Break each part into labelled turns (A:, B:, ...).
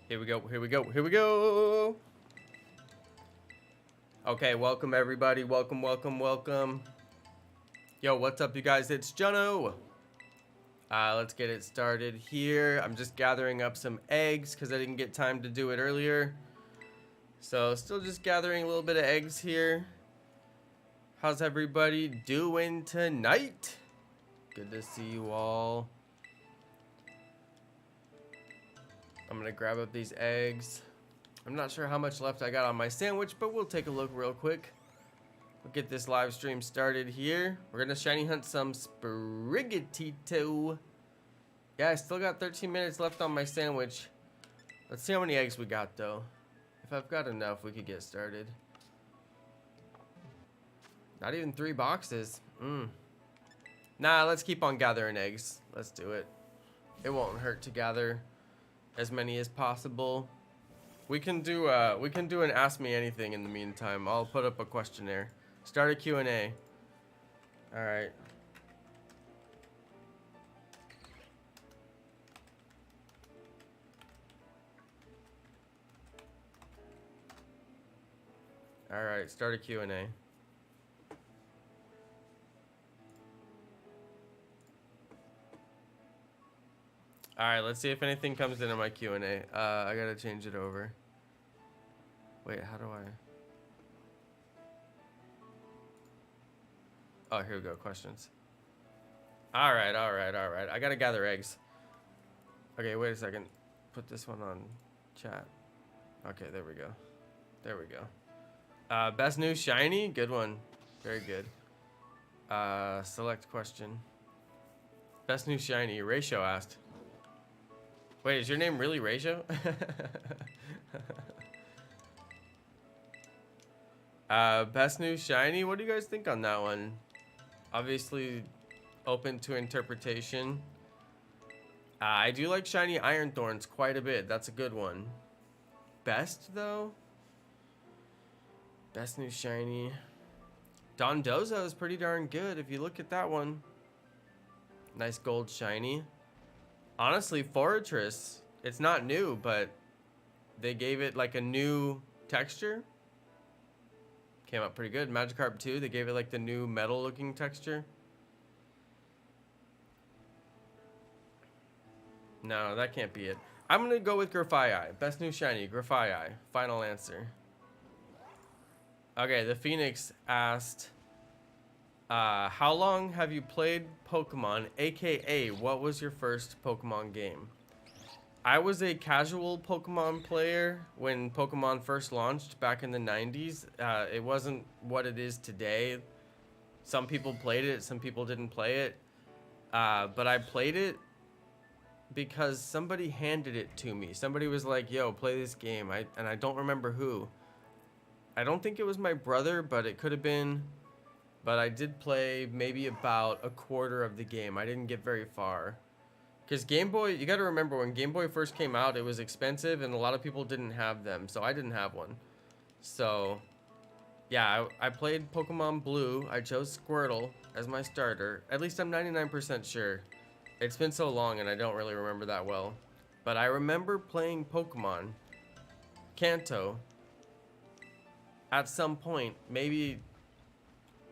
A: Here we go, here we go, here we go. Okay, welcome everybody. Welcome, welcome, welcome. Yo, what's up, you guys? It's Jonno. Let's get it started here. I'm just gathering up some eggs because I didn't get time to do it earlier. So, still just gathering a little bit of eggs here. How's everybody doing tonight? Good to see you all. I'm gonna grab up these eggs. I'm not sure how much left I got on my sandwich, but we'll take a look real quick. We'll get this live stream started here. We're gonna shiny hunt some Sprigatito. Yeah, I still got 13 minutes left on my sandwich. Let's see how many eggs we got though. If I've got enough, we could get started. Not even 3 boxes. Nah, let's keep on gathering eggs. Let's do it. It won't hurt to gather as many as possible. We can do an Ask Me Anything in the meantime. I'll put up a questionnaire. Start a Q&A. All right. All right, start a Q&A. All right, let's see if anything comes in my Q&A. I gotta change it over. Wait, how do I? Oh, here we go, questions. All right, all right, all right. I gotta gather eggs. Okay, wait a second. Put this one on chat. Okay, there we go. There we go. Best new shiny? Good one. Very good. Select question. Best new shiny, Ratio asked. Wait, is your name really Ratio? Best new shiny? What do you guys think on that one? Obviously open to interpretation. I do like shiny Iron Thorns quite a bit. That's a good one. Best though? Best new shiny. Dondozo is pretty darn good if you look at that one. Nice gold shiny. Honestly, Fortress, it's not new, but they gave it like a new texture. Came out pretty good. Magikarp 2, they gave it like the new metal looking texture. No, that can't be it. I'm gonna go with Grafaiai. Best new shiny, Grafaiai. Final answer. Okay, the Phoenix asked, how long have you played Pokemon, aka what was your first Pokemon game? I was a casual Pokemon player when Pokemon first launched back in the 90s. It wasn't what it is today. Some people played it, some people didn't play it. But I played it because somebody handed it to me. Somebody was like, yo, play this game. And I don't remember who. I don't think it was my brother, but it could have been. But I did play maybe about a quarter of the game. I didn't get very far. Because Game Boy, you got to remember when Game Boy first came out, it was expensive and a lot of people didn't have them. So I didn't have one. So, yeah, I played Pokemon Blue. I chose Squirtle as my starter. At least I'm 99% sure. It's been so long and I don't really remember that well. But I remember playing Pokemon Kanto at some point.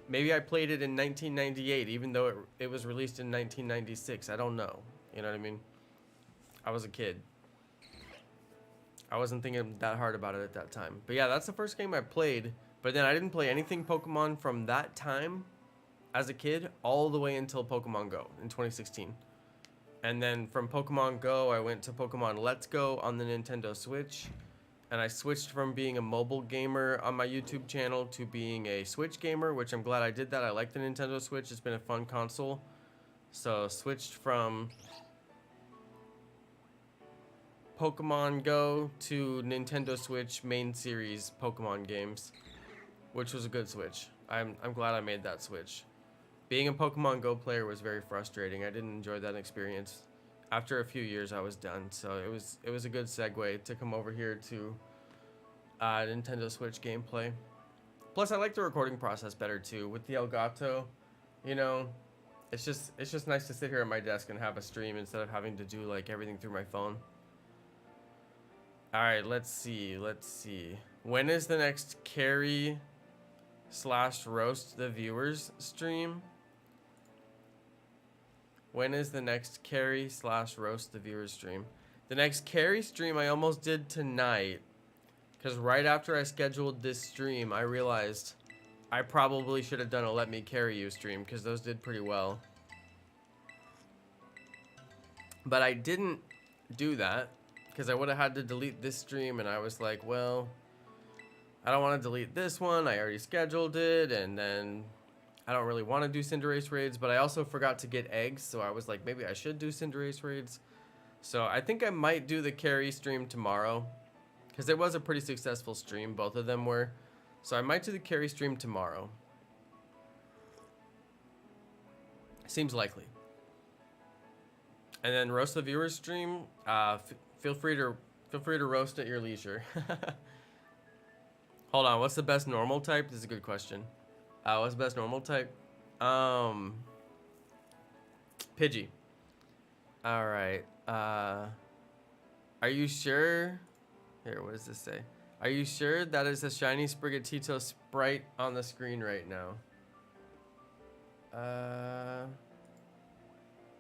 A: Maybe I played it in 1998, even though it was released in 1996. I don't know. You know what I mean? I was a kid. I wasn't thinking that hard about it at that time. But yeah, that's the first game I played. But then I didn't play anything Pokemon from that time as a kid all the way until Pokemon Go in 2016. And then from Pokemon Go, I went to Pokemon Let's Go on the Nintendo Switch. And I switched from being a mobile gamer on my YouTube channel to being a Switch gamer, which I'm glad I did that. I like the Nintendo Switch. It's been a fun console. So switched from Pokemon Go to Nintendo Switch main series Pokemon games, which was a good switch. I'm glad I made that switch. Being a Pokemon Go player was very frustrating. I didn't enjoy that experience. After a few years, I was done. So it was a good segue to come over here to Nintendo Switch gameplay. Plus, I like the recording process better too with the Elgato. You know, it's just nice to sit here at my desk and have a stream instead of having to do like everything through my phone. All right, let's see. Let's see. When is the next carry / roast the viewers stream? When is the next carry / roast the viewers stream? The next carry stream I almost did tonight, because right after I scheduled this stream, I realized I probably should have done a Let Me Carry You stream, because those did pretty well. But I didn't do that, because I would have had to delete this stream, and I was like, well, I don't want to delete this one. I already scheduled it, and then I don't really want to do Cinderace raids, but I also forgot to get eggs, so I was like, maybe I should do Cinderace raids. So I think I might do the carry stream tomorrow, because it was a pretty successful stream. Both of them were. So I might do the carry stream tomorrow. Seems likely. And then roast the viewers stream. Feel free to roast at your leisure. Hold on, what's the best normal type? This is a good question. What's the best normal type? Pidgey. All right. Are you sure? Here, what does this say? Are you sure that is a shiny Sprigatito sprite on the screen right now?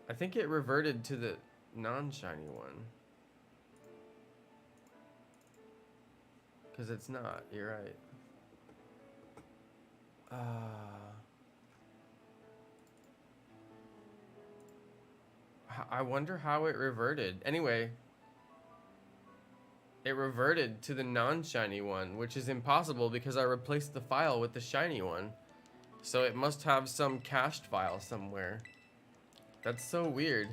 A: I think it reverted to the non-shiny one. Because it's not. You're right. I wonder how it reverted. Anyway, it reverted to the non-shiny one, which is impossible because I replaced the file with the shiny one. So it must have some cached file somewhere. That's so weird.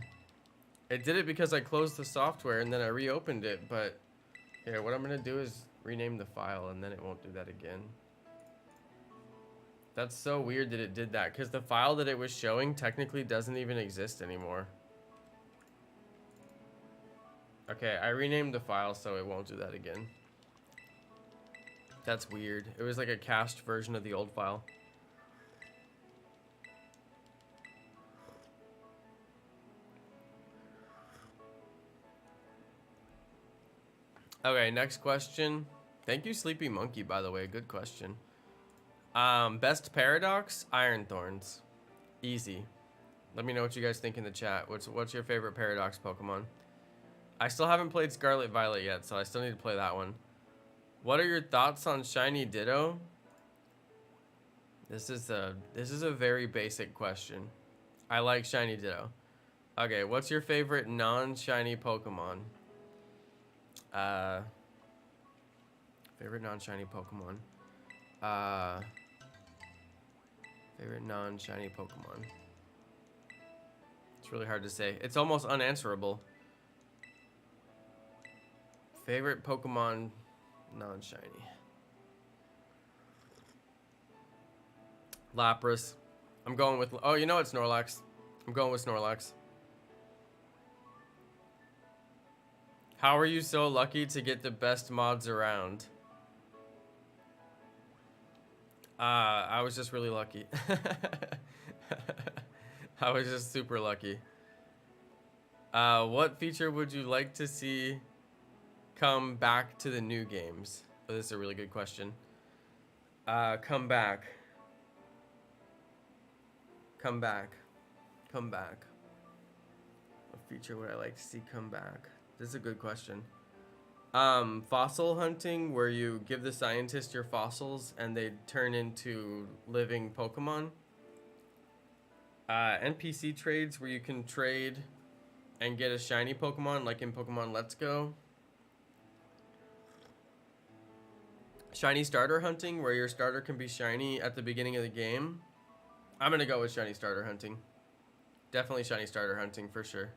A: It did it because I closed the software and then I reopened it, but here, what I'm gonna do is rename the file and then it won't do that again. That's so weird that it did that, because the file that it was showing technically doesn't even exist anymore. Okay, I renamed the file so it won't do that again. That's weird. It was like a cached version of the old file. Okay, next question. Thank you, Sleepy Monkey, by the way. Good question. Best Paradox? Iron Thorns. Easy. Let me know what you guys think in the chat. What's your favorite Paradox Pokemon? I still haven't played Scarlet Violet yet, so I still need to play that one. What are your thoughts on Shiny Ditto? This is a very basic question. I like Shiny Ditto. Okay, what's your favorite non-shiny Pokemon? Favorite non-shiny Pokemon. Favorite non-shiny Pokemon. It's really hard to say. It's almost unanswerable. Favorite Pokemon non-shiny. Lapras. I'm going with... Oh, you know it's Snorlax. I'm going with Snorlax. How are you so lucky to get the best mods around? I was just really lucky. I was just super lucky. What feature would you like to see come back to the new games? Oh, this is a really good question. Come back. Come back. Come back. What feature would I like to see come back? This is a good question. Fossil hunting, where you give the scientist your fossils and they turn into living Pokemon. NPC trades, where you can trade and get a shiny Pokemon, like in Pokemon Let's Go. Shiny starter hunting, where your starter can be shiny at the beginning of the game. I'm gonna go with shiny starter hunting. Definitely shiny starter hunting for sure.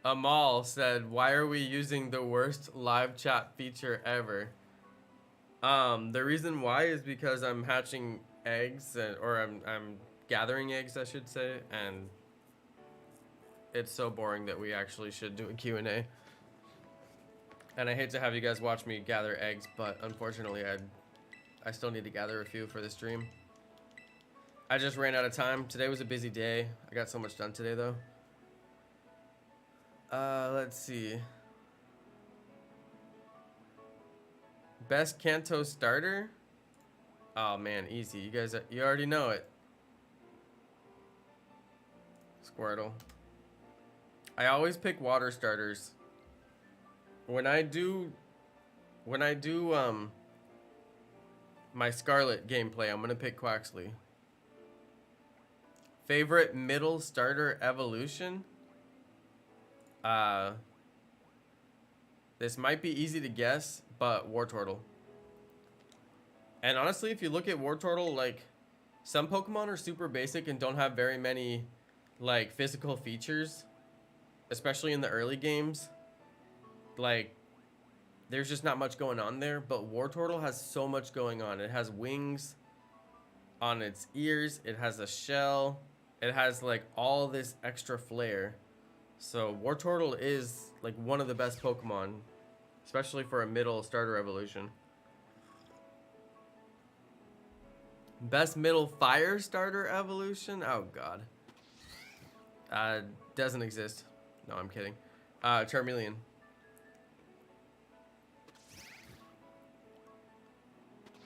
A: Amal said, why are we using the worst live chat feature ever? The reason why is because I'm hatching eggs, or I'm gathering eggs, I should say, and it's so boring that we actually should do a Q&A. And I hate to have you guys watch me gather eggs, but unfortunately I still need to gather a few for the stream. I just ran out of time. Today was a busy day. I got so much done today though. Let's see. Best Kanto starter? Oh man, easy. You guys, you already know it. Squirtle. I always pick water starters. When I do my Scarlet gameplay, I'm gonna pick Quaxley. Favorite middle starter evolution? This might be easy to guess, but Wartortle. And honestly, if you look at Wartortle, like, some Pokemon are super basic and don't have very many, like, physical features, especially in the early games. Like, there's just not much going on there, but Wartortle has so much going on. It has wings on its ears, it has a shell, it has, like, all this extra flair. So Wartortle is, like, one of the best Pokemon, especially for a middle starter evolution. Best middle fire starter evolution? Oh, God. Doesn't exist. No, I'm kidding. Charmeleon.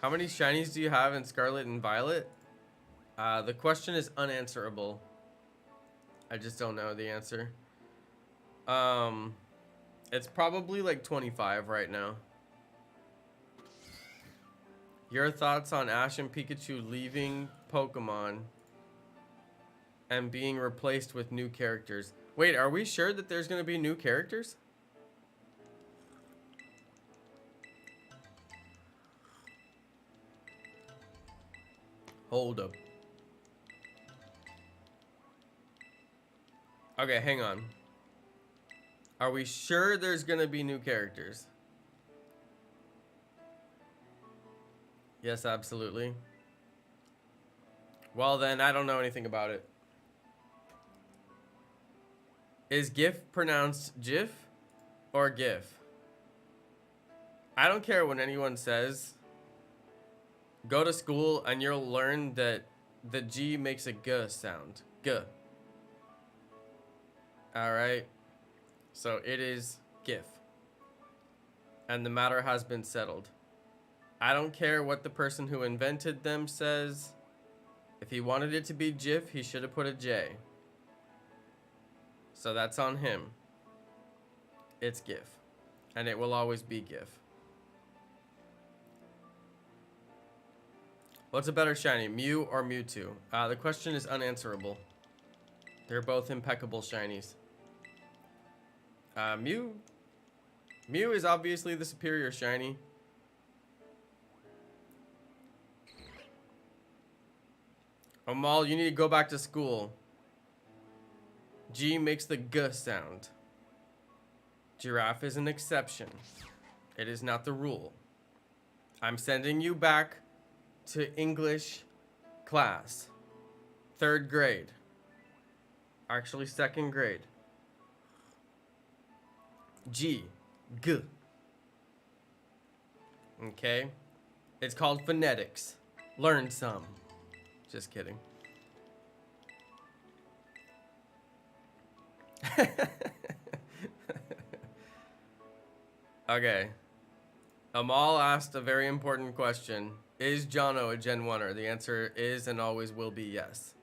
A: How many shinies do you have in Scarlet and Violet? The question is unanswerable. I just don't know the answer. It's probably like 25 right now. Your thoughts on Ash and Pikachu leaving Pokemon and being replaced with new characters? Wait, are we sure that there's going to be new characters? Hold up. Okay, hang on. Are we sure there's going to be new characters? Yes, absolutely. Well, then, I don't know anything about it. Is GIF pronounced GIF or GIF? I don't care what anyone says. Go to school and you'll learn that the G makes a G sound. G. Alright. So it is GIF. And the matter has been settled. I don't care what the person who invented them says. If he wanted it to be GIF, he should have put a J. So that's on him. It's GIF. And it will always be GIF. What's a better shiny, Mew or Mewtwo? The question is unanswerable. They're both impeccable shinies. Mew is obviously the superior shiny. Amal, you need to go back to school. G makes the G sound. Giraffe is an exception. It is not the rule. I'm sending you back to English class. 3rd grade. Actually, 2nd grade. G. G. Okay? It's called phonetics. Learn some. Just kidding. Okay. Amal asked a very important question. Is Jonno a Gen 1er? The answer is and always will be yes.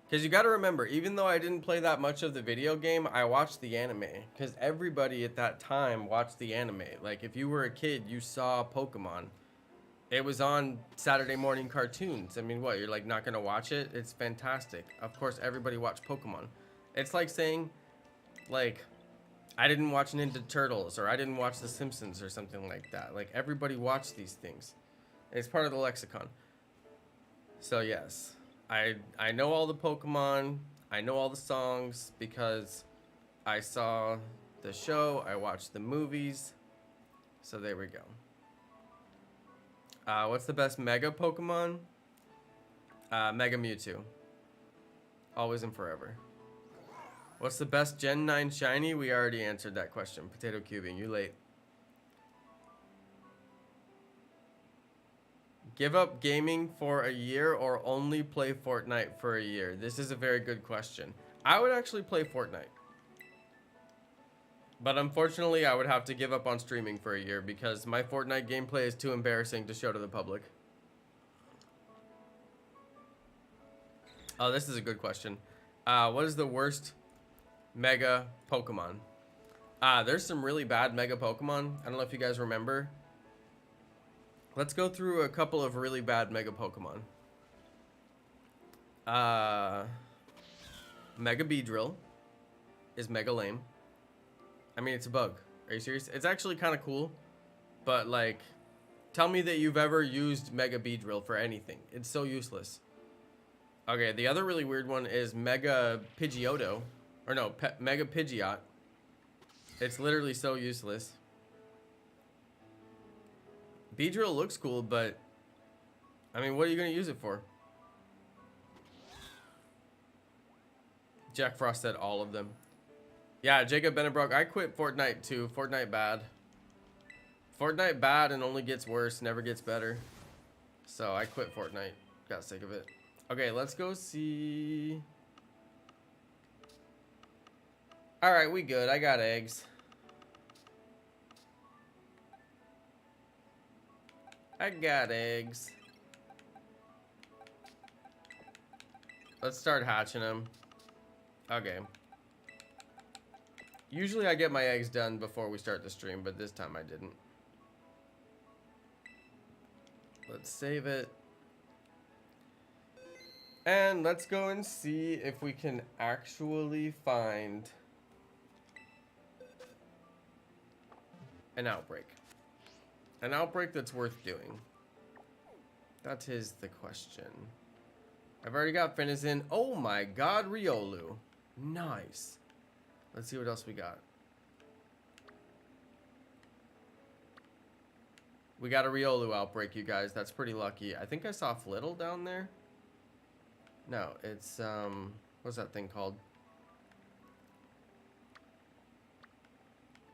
A: Because you got to remember, even though I didn't play that much of the video game, I watched the anime. Because everybody at that time watched the anime. Like, if you were a kid, you saw Pokemon. It was on Saturday morning cartoons. I mean, what, you're like not going to watch it? It's fantastic. Of course, everybody watched Pokemon. It's like saying, like, I didn't watch Ninja Turtles or I didn't watch The Simpsons or something like that. Like, everybody watched these things. It's part of the lexicon. So, yes. I know all the Pokemon. I know all the songs because I saw the show. I watched the movies. So, there we go. What's the best Mega Pokemon? Mega Mewtwo. Always and forever. What's the best Gen 9 shiny? We already answered that question. Potato cubing. You late. Give up gaming for a year or only play Fortnite for a year? This is a very good question. I would actually play Fortnite. But unfortunately, I would have to give up on streaming for a year because my Fortnite gameplay is too embarrassing to show to the public. Oh, this is a good question. What is the worst Mega Pokemon? There's some really bad Mega Pokemon. I don't know if you guys remember. Let's go through a couple of really bad Mega Pokemon. Mega Beedrill is mega lame. I mean, it's a bug. Are you serious? It's actually kind of cool, but like, tell me that you've ever used Mega Beedrill for anything. It's so useless. Okay, the other really weird one is Mega Pidgeotto. Or no, Mega Pidgeot. It's literally so useless. Beedrill looks cool, but I mean, what are you going to use it for? Jack Frost said all of them. Yeah, Jacob Benebrook, I quit Fortnite too. Fortnite bad. Fortnite bad and only gets worse, never gets better. So I quit Fortnite. Got sick of it. Okay, let's go see. Alright, we good. I got eggs. I got eggs. Let's start hatching them. Okay. Usually I get my eggs done before we start the stream, but this time I didn't. Let's save it. And let's go and see if we can actually find an outbreak. An outbreak that's worth doing. That is the question. I've already got Finizen. Oh my god, Riolu. Nice. Let's see what else we got. We got a Riolu outbreak, you guys. That's pretty lucky. I think I saw Flittle down there. No, it's, what's that thing called?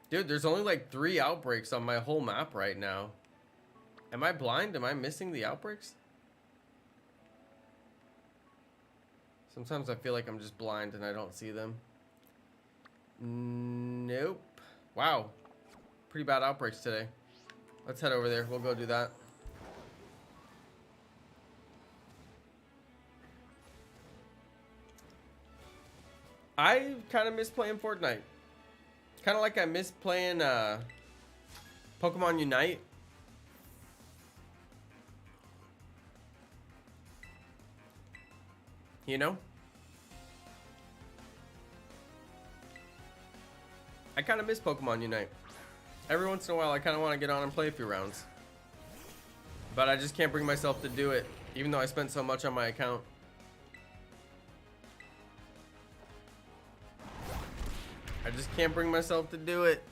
A: Dude, there's only like 3 outbreaks on my whole map right now. Am I blind? Am I missing the outbreaks? Sometimes I feel like I'm just blind and I don't see them. Nope. Wow. Pretty bad outbreaks today. Let's head over there. We'll go do that. I kind of miss playing Fortnite. Kind of like I miss playing Pokemon Unite. You know? I kind of miss Pokemon Unite. Every once in a while, I kind of want to get on and play a few rounds. But I just can't bring myself to do it, even though I spent so much on my account. I just can't bring myself to do it.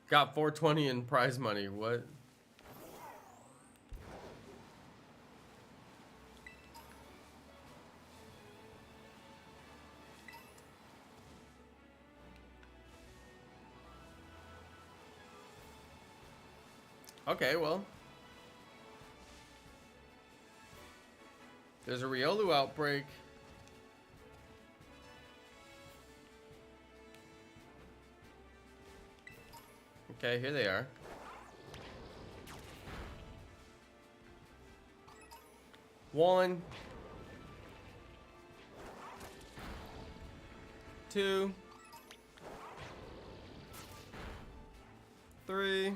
A: Got 420 in prize money. What? Okay, well. There's a Riolu outbreak. Okay, here they are. One. 2. 3.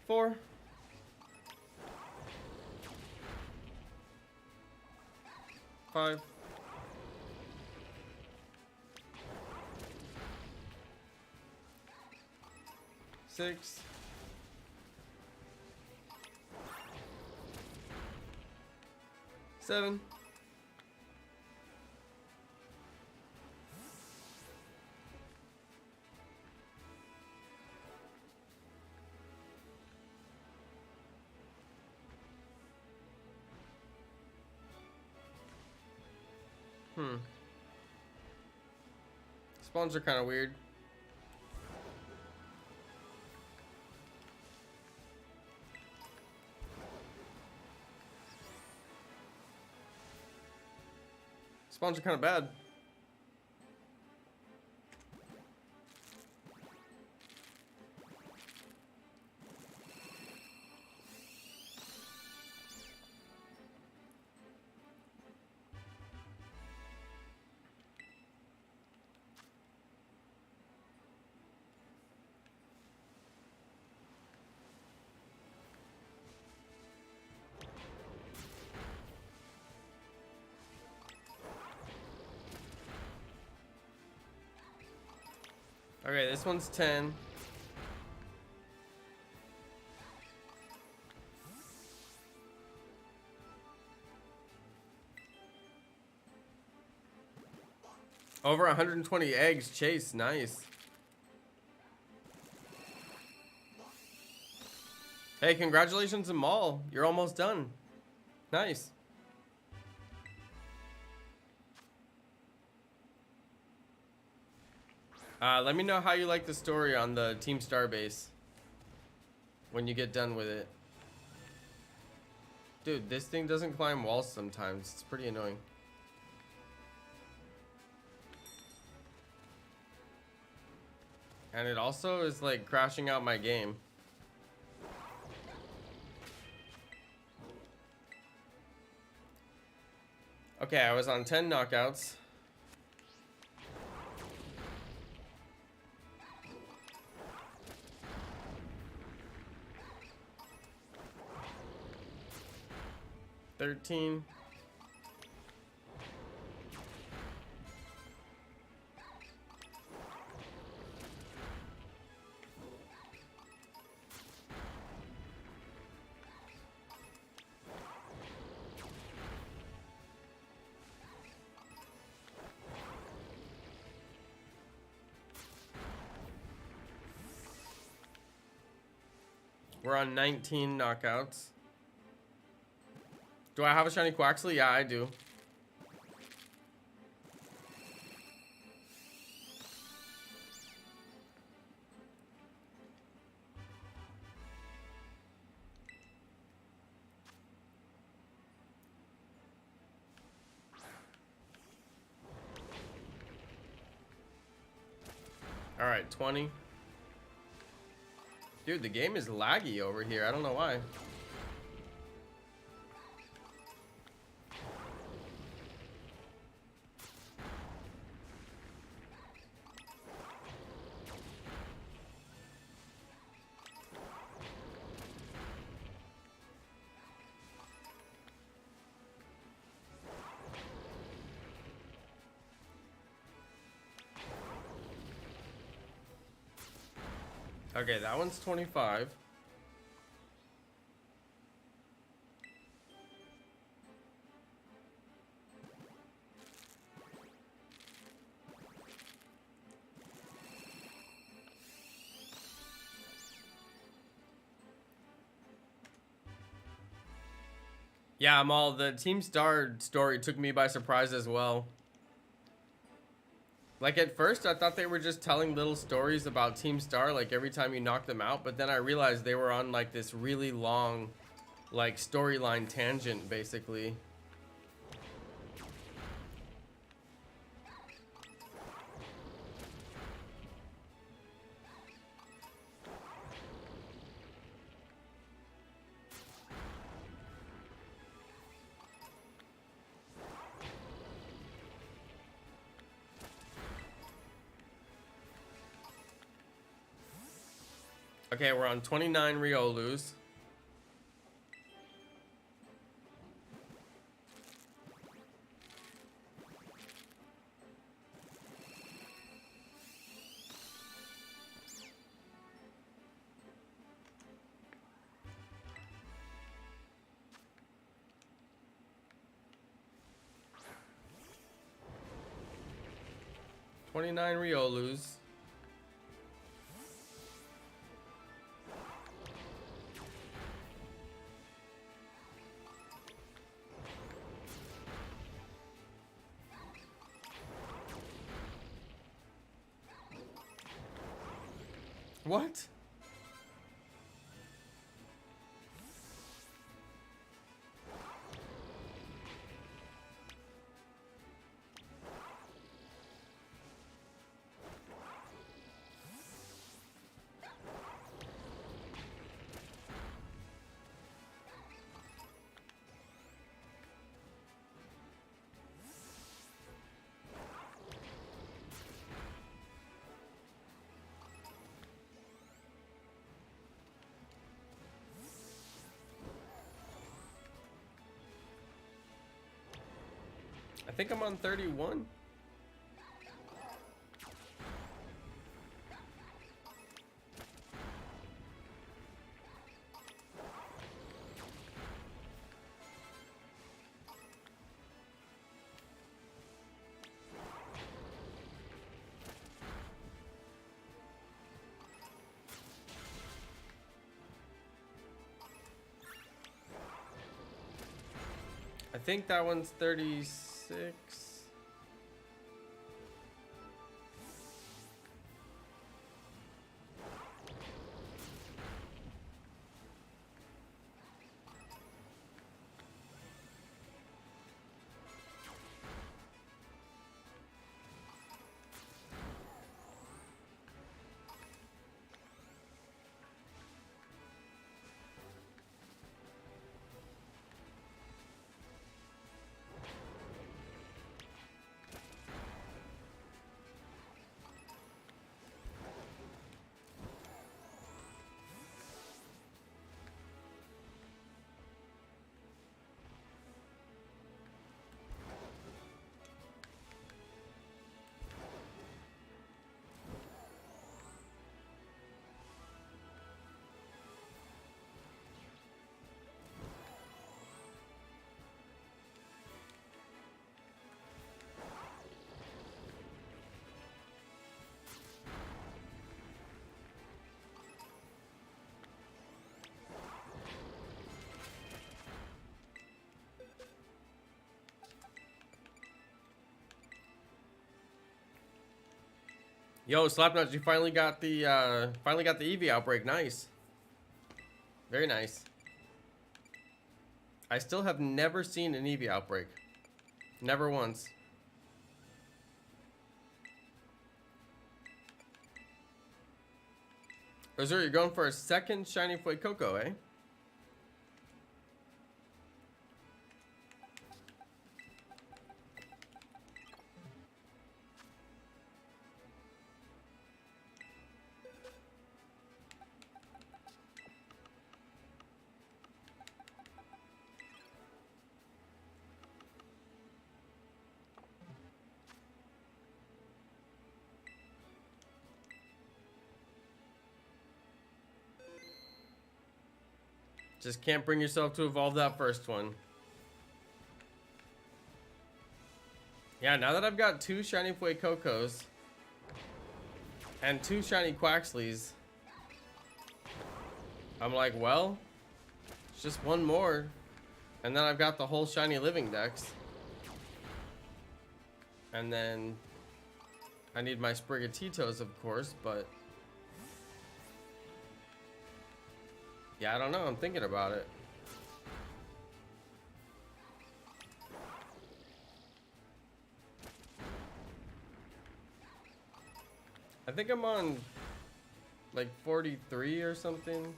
A: 4. 5. 6. 7. Spawns are kind of weird. Spawns are kind of bad. Okay, this one's 10. Over 120 eggs, Chase, nice. Hey, congratulations, Amal. You're almost done. Nice. Let me know how you like the story on the Team Starbase when you get done with it. Dude, this thing doesn't climb walls sometimes. It's pretty annoying. And it also is like crashing out my game. Okay, I was on 10 knockouts. $13. We're on 19 knockouts. Do I have a shiny Quaxley? Yeah, I do. All right, 20. Dude, the game is laggy over here. I don't know why. Okay, that one's 25. Yeah, Amal, the Team Star story took me by surprise as well. Like, at first, I thought they were just telling little stories about Team Star, like, every time you knock them out. But then I realized they were on, like, this really long, like, storyline tangent, basically. Okay, we're on 29 Riolus. $29 Riolus. What? I think I'm on 31. I think that one's 36. Yo, Slapnuts, you finally got the EV outbreak. Nice. Very nice. I still have never seen an EV outbreak. Never once. Ozur, you're going for a second shiny Fuecoco, eh? Just can't bring yourself to evolve that first one. Yeah, now that I've got 2 shiny Fuecocos and 2 shiny Quaxleys, I'm like, well, it's just one more. And then I've got the whole shiny living dex. And then I need my Sprigatitos, of course, but yeah, I don't know. I'm thinking about it. I think I'm on like 43 or something.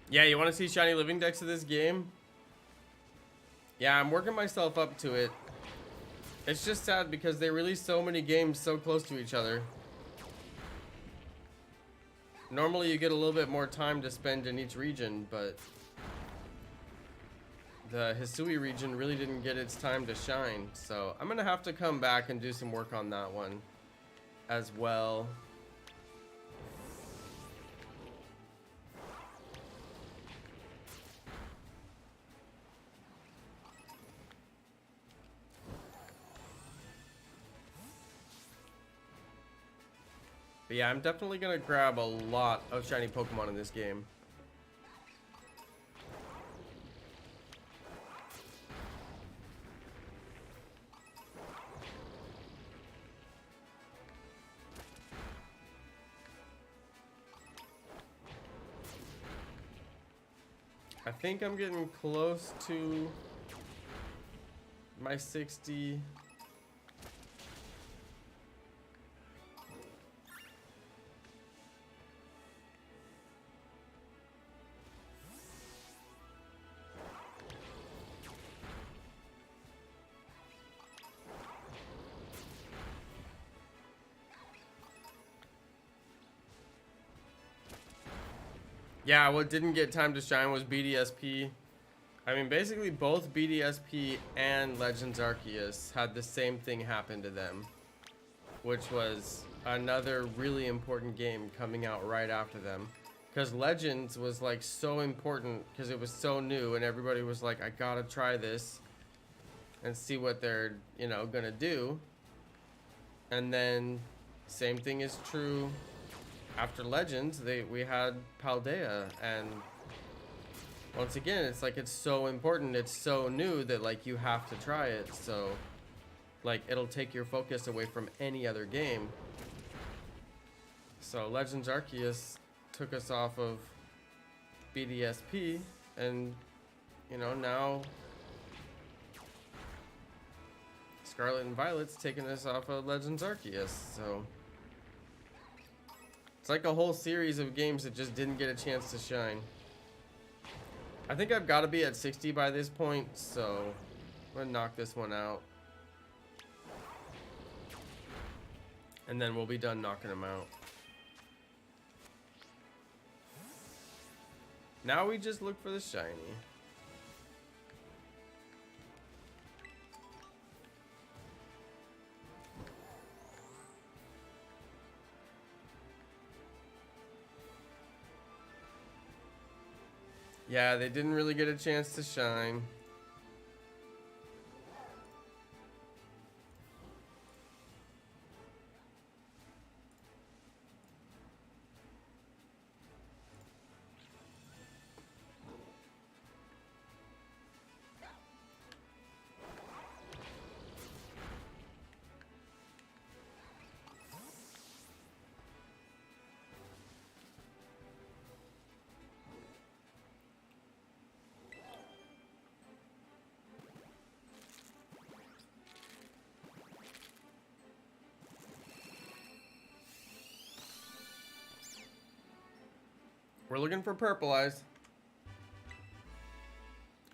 A: Yeah, you want to see shiny living decks of this game? Yeah, I'm working myself up to it. It's just sad because they release so many games so close to each other. Normally you get a little bit more time to spend in each region, but the Hisui region really didn't get its time to shine. So I'm gonna have to come back and do some work on that one as well. But yeah, I'm definitely gonna grab a lot of shiny Pokemon in this game. I think I'm getting close to my 60. Yeah, what didn't get time to shine was BDSP. I mean, basically both BDSP and Legends Arceus had the same thing happen to them, which was another really important game coming out right after them. Because Legends was like so important because it was so new and everybody was like, I gotta try this and see what they're, you know, gonna do. And then same thing is true after Legends. We had Paldea, and once again, it's like it's so important, it's so new that like you have to try it. So like it'll take your focus away from any other game. So Legends Arceus took us off of BDSP, and you know, now Scarlet and Violet's taking us off of Legends Arceus. So it's like a whole series of games that just didn't get a chance to shine. I think I've got to be at 60 by this point, so I'm gonna knock this one out. And then we'll be done knocking them out. Now we just look for the shiny. Yeah, they didn't really get a chance to shine. We're looking for purple eyes.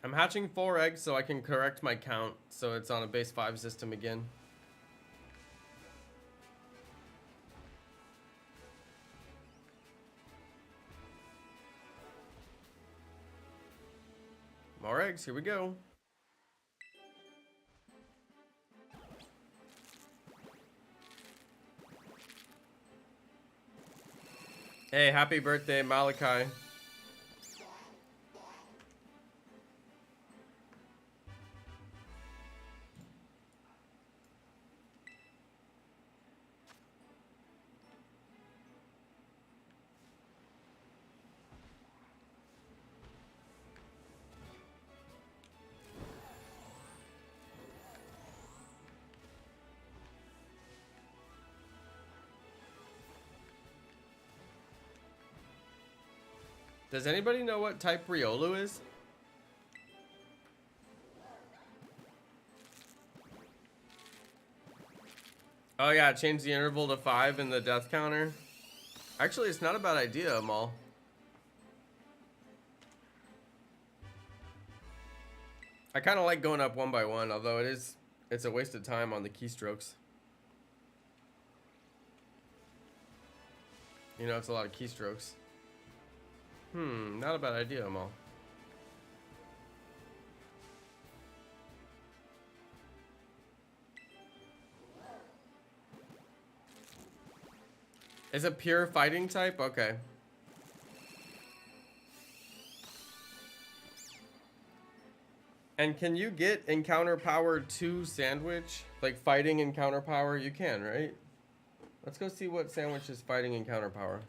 A: I'm hatching 4 eggs so I can correct my count so it's on a base 5 system again. More eggs, here we go. Hey, happy birthday, Malachi. Does anybody know what type Riolu is? Oh yeah, change the interval to 5 in the death counter. Actually, it's not a bad idea, Amal. I kind of like going up one by one, although it's a waste of time on the keystrokes. You know, it's a lot of keystrokes. Not a bad idea, Amal. Is it pure fighting type? Okay. And can you get encounter power 2 sandwich? Like fighting encounter power? You can, right? Let's go see what sandwich is fighting encounter power.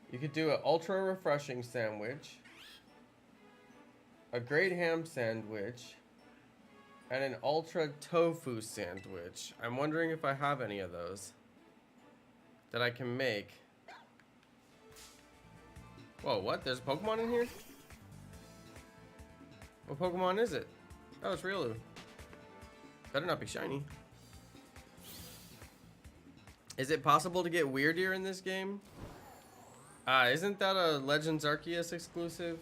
A: You could do an ultra refreshing sandwich, a great ham sandwich, and an ultra tofu sandwich. I'm wondering if I have any of those that I can make. Whoa, what? There's a Pokemon in here? What Pokemon is it? Oh, it's Riolu. Better not be shiny. Is it possible to get weirder in this game? Isn't that a Legends Arceus exclusive?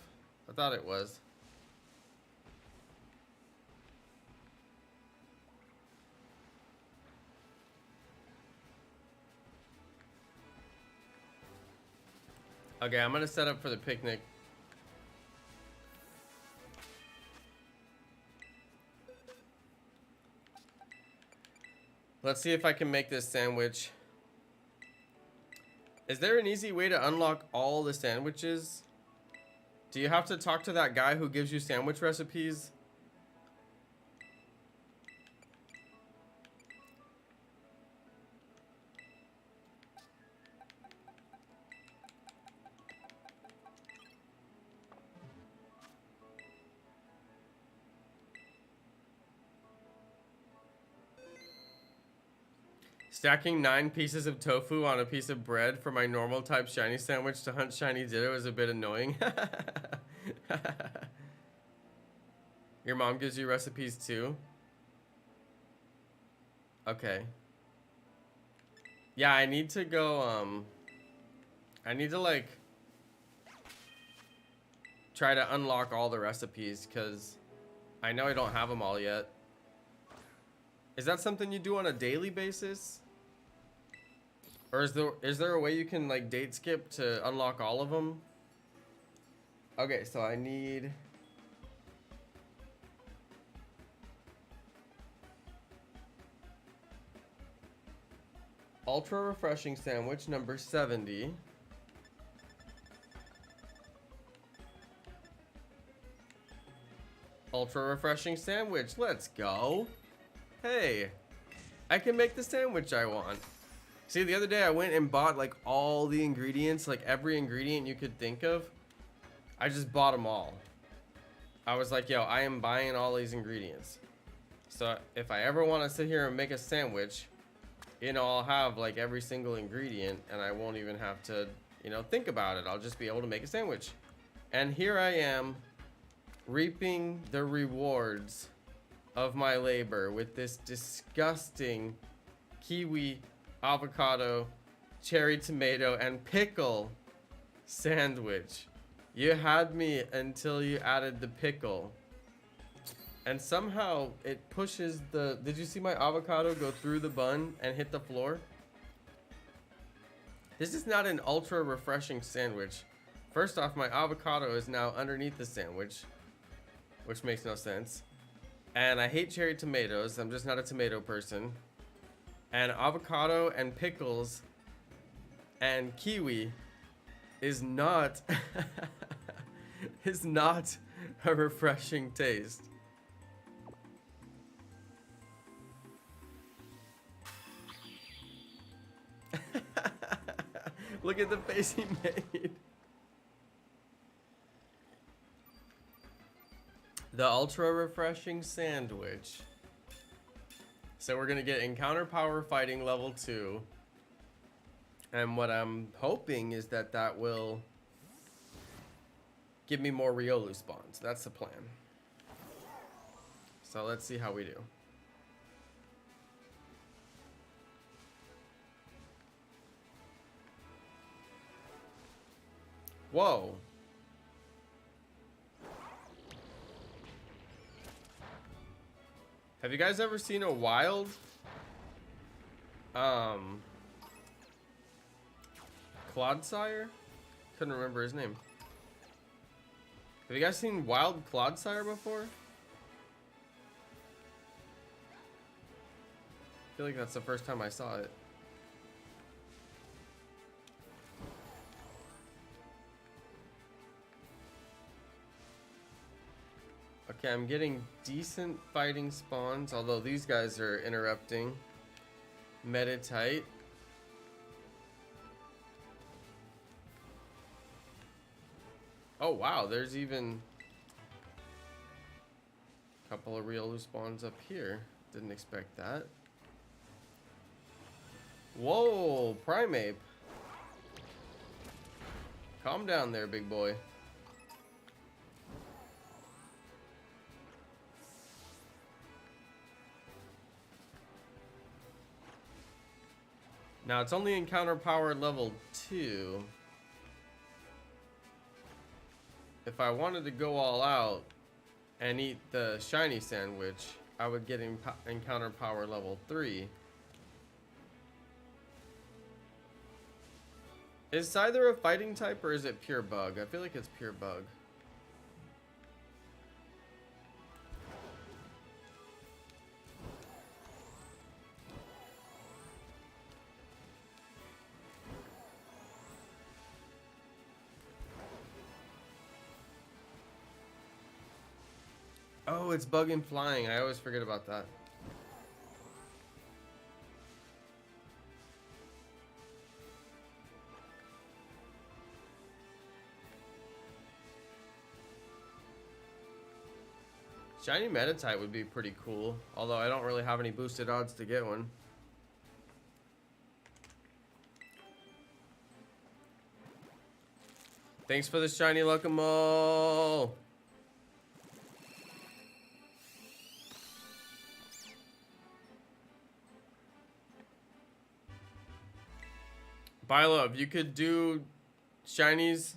A: I thought it was. Okay, I'm gonna set up for the picnic. Let's see if I can make this sandwich. Is there an easy way to unlock all the sandwiches? Do you have to talk to that guy who gives you sandwich recipes? Stacking 9 pieces of tofu on a piece of bread for my normal type shiny sandwich to hunt shiny Ditto is a bit annoying. Your mom gives you recipes too? Okay. Yeah, I need to go, I need to like try to unlock all the recipes because I know I don't have them all yet. Is that something you do on a daily basis? Or is there a way you can like date skip to unlock all of them? Okay, so I need ultra refreshing sandwich number 70. Ultra refreshing sandwich, let's go. Hey, I can make the sandwich I want. See, the other day I went and bought like all the ingredients, like every ingredient you could think of. I just bought them all. I was like, yo, I am buying all these ingredients. So if I ever want to sit here and make a sandwich, you know, I'll have like every single ingredient and I won't even have to, you know, think about it. I'll just be able to make a sandwich. And here I am reaping the rewards of my labor with this disgusting kiwi, avocado, cherry tomato, and pickle sandwich. You had me until you added the pickle. And somehow it pushes the... Did you see my avocado go through the bun and hit the floor? This is not an ultra refreshing sandwich. First off, my avocado is now underneath the sandwich, which makes no sense. And I hate cherry tomatoes. I'm just not a tomato person. And avocado and pickles and kiwi is not is not a refreshing taste. Look at the face he made. The ultra refreshing sandwich. So we're gonna get encounter power fighting level 2. And what I'm hoping is that that will give me more Riolu spawns. That's the plan. So let's see how we do. Whoa. Have you guys ever seen a wild Clodsire? Couldn't remember his name. Have you guys seen wild Clodsire before? I feel like that's the first time I saw it. Okay, I'm getting decent fighting spawns, although these guys are interrupting. Meditite. Oh wow, there's even a couple of real spawns up here. Didn't expect that. Whoa, Primeape. Calm down there, big boy. Now it's only encounter power level 2. If I wanted to go all out and eat the shiny sandwich, I would get encounter power level 3. Is Scyther a fighting type or is it pure bug? I feel like it's pure bug. Oh, it's bug and flying. I always forget about that. Shiny Meditite would be pretty cool, although I don't really have any boosted odds to get one. Thanks for the shiny Locomo. Bilo, if you could do shinies,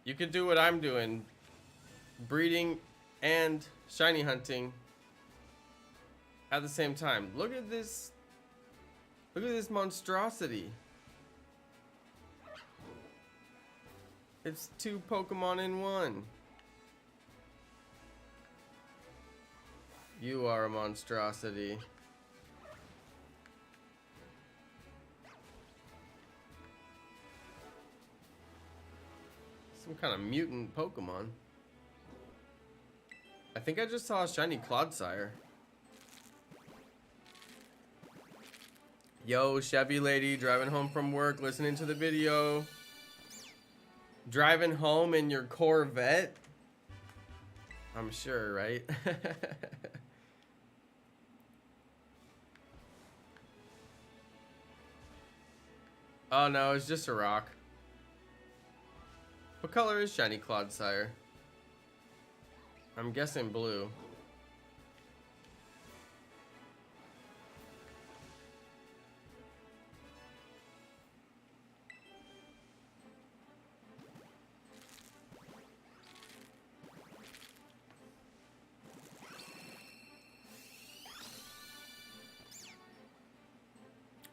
A: you could do what I'm doing. Breeding and shiny hunting at the same time. Look at this. Look at this monstrosity. It's 2 Pokemon in 1. You are a monstrosity. Some kind of mutant Pokemon. I think I just saw a shiny Clodsire. Yo, Chevy lady, driving home from work, listening to the video. Driving home in your Corvette? I'm sure, right? Oh no, it's just a rock. What color is shiny Clodsire? I'm guessing blue.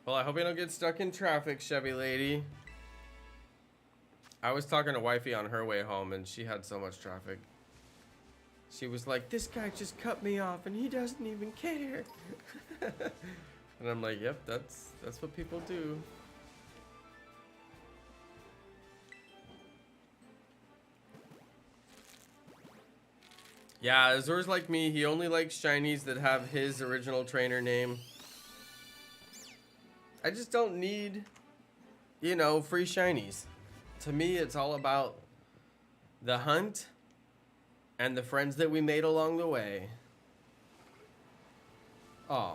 A: Well, I hope you don't get stuck in traffic, Chevy lady. I was talking to wifey on her way home and she had so much traffic. She was like, this guy just cut me off and he doesn't even care. And I'm like, yep, that's what people do. Yeah, Azur's like me. He only likes shinies that have his original trainer name. I just don't need, you know, free shinies. To me, it's all about the hunt and the friends that we made along the way. Aww.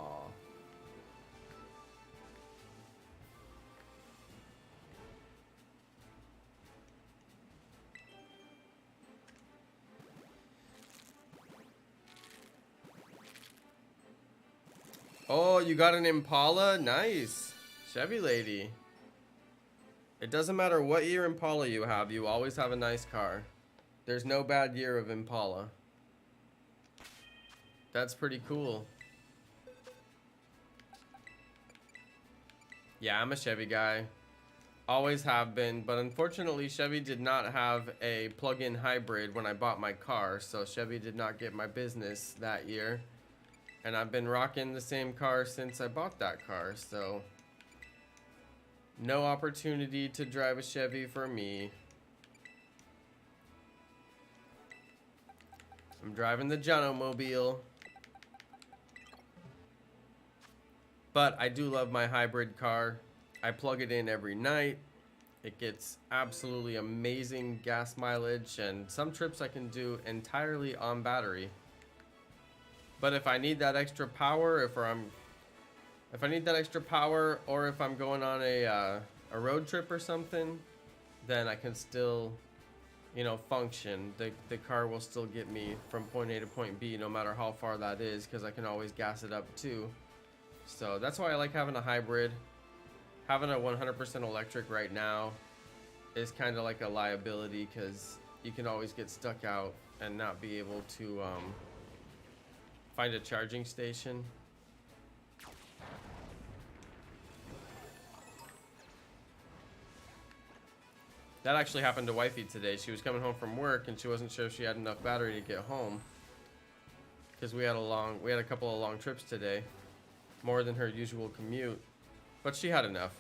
A: Oh, you got an Impala? Nice. Chevy lady. It doesn't matter what year Impala you have, you always have a nice car. There's no bad year of Impala. That's pretty cool. Yeah, I'm a Chevy guy. Always have been, but unfortunately Chevy did not have a plug-in hybrid when I bought my car, so Chevy did not get my business that year. And I've been rocking the same car since I bought that car, so no opportunity to drive a Chevy for me. I'm driving the Jonno mobile. But I do love my hybrid car. I plug it in every night. It gets absolutely amazing gas mileage, and some trips I can do entirely on battery. But if I need that extra power, if I need that extra power, or if I'm going on a road trip or something, then I can still, you know, function. The car will still get me from point A to point B, no matter how far that is, because I can always gas it up too. So that's why I like having a hybrid. Having a 100% electric right now is kind of like a liability, because you can always get stuck out and not be able to find a charging station. That actually happened to Wifey today. She was coming home from work and she wasn't sure if she had enough battery to get home, because we had a couple of long trips today, more than her usual commute, but she had enough.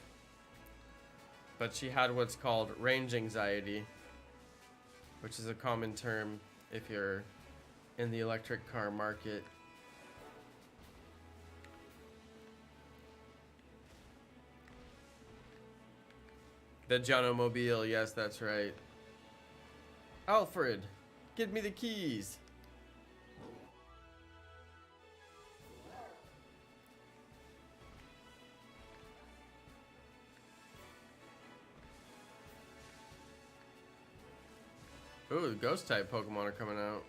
A: But she had what's called range anxiety, which is a common term if you're in the electric car market. The Jonno mobile, yes, that's right. Alfred, give me the keys. Ooh, ghost type Pokemon are coming out.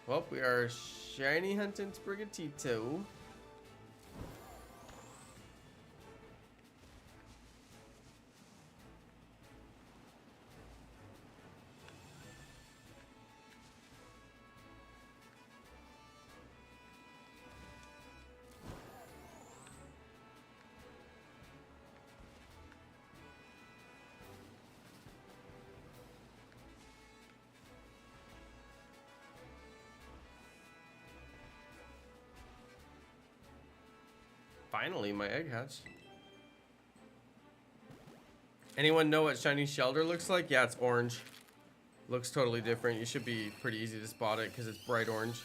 A: Well, we are shiny hunting Sprigatito. Finally, my egg hatched. Anyone know what shiny Shelter looks like? Yeah, it's orange. Looks totally different. You should be pretty easy to spot it because it's bright orange.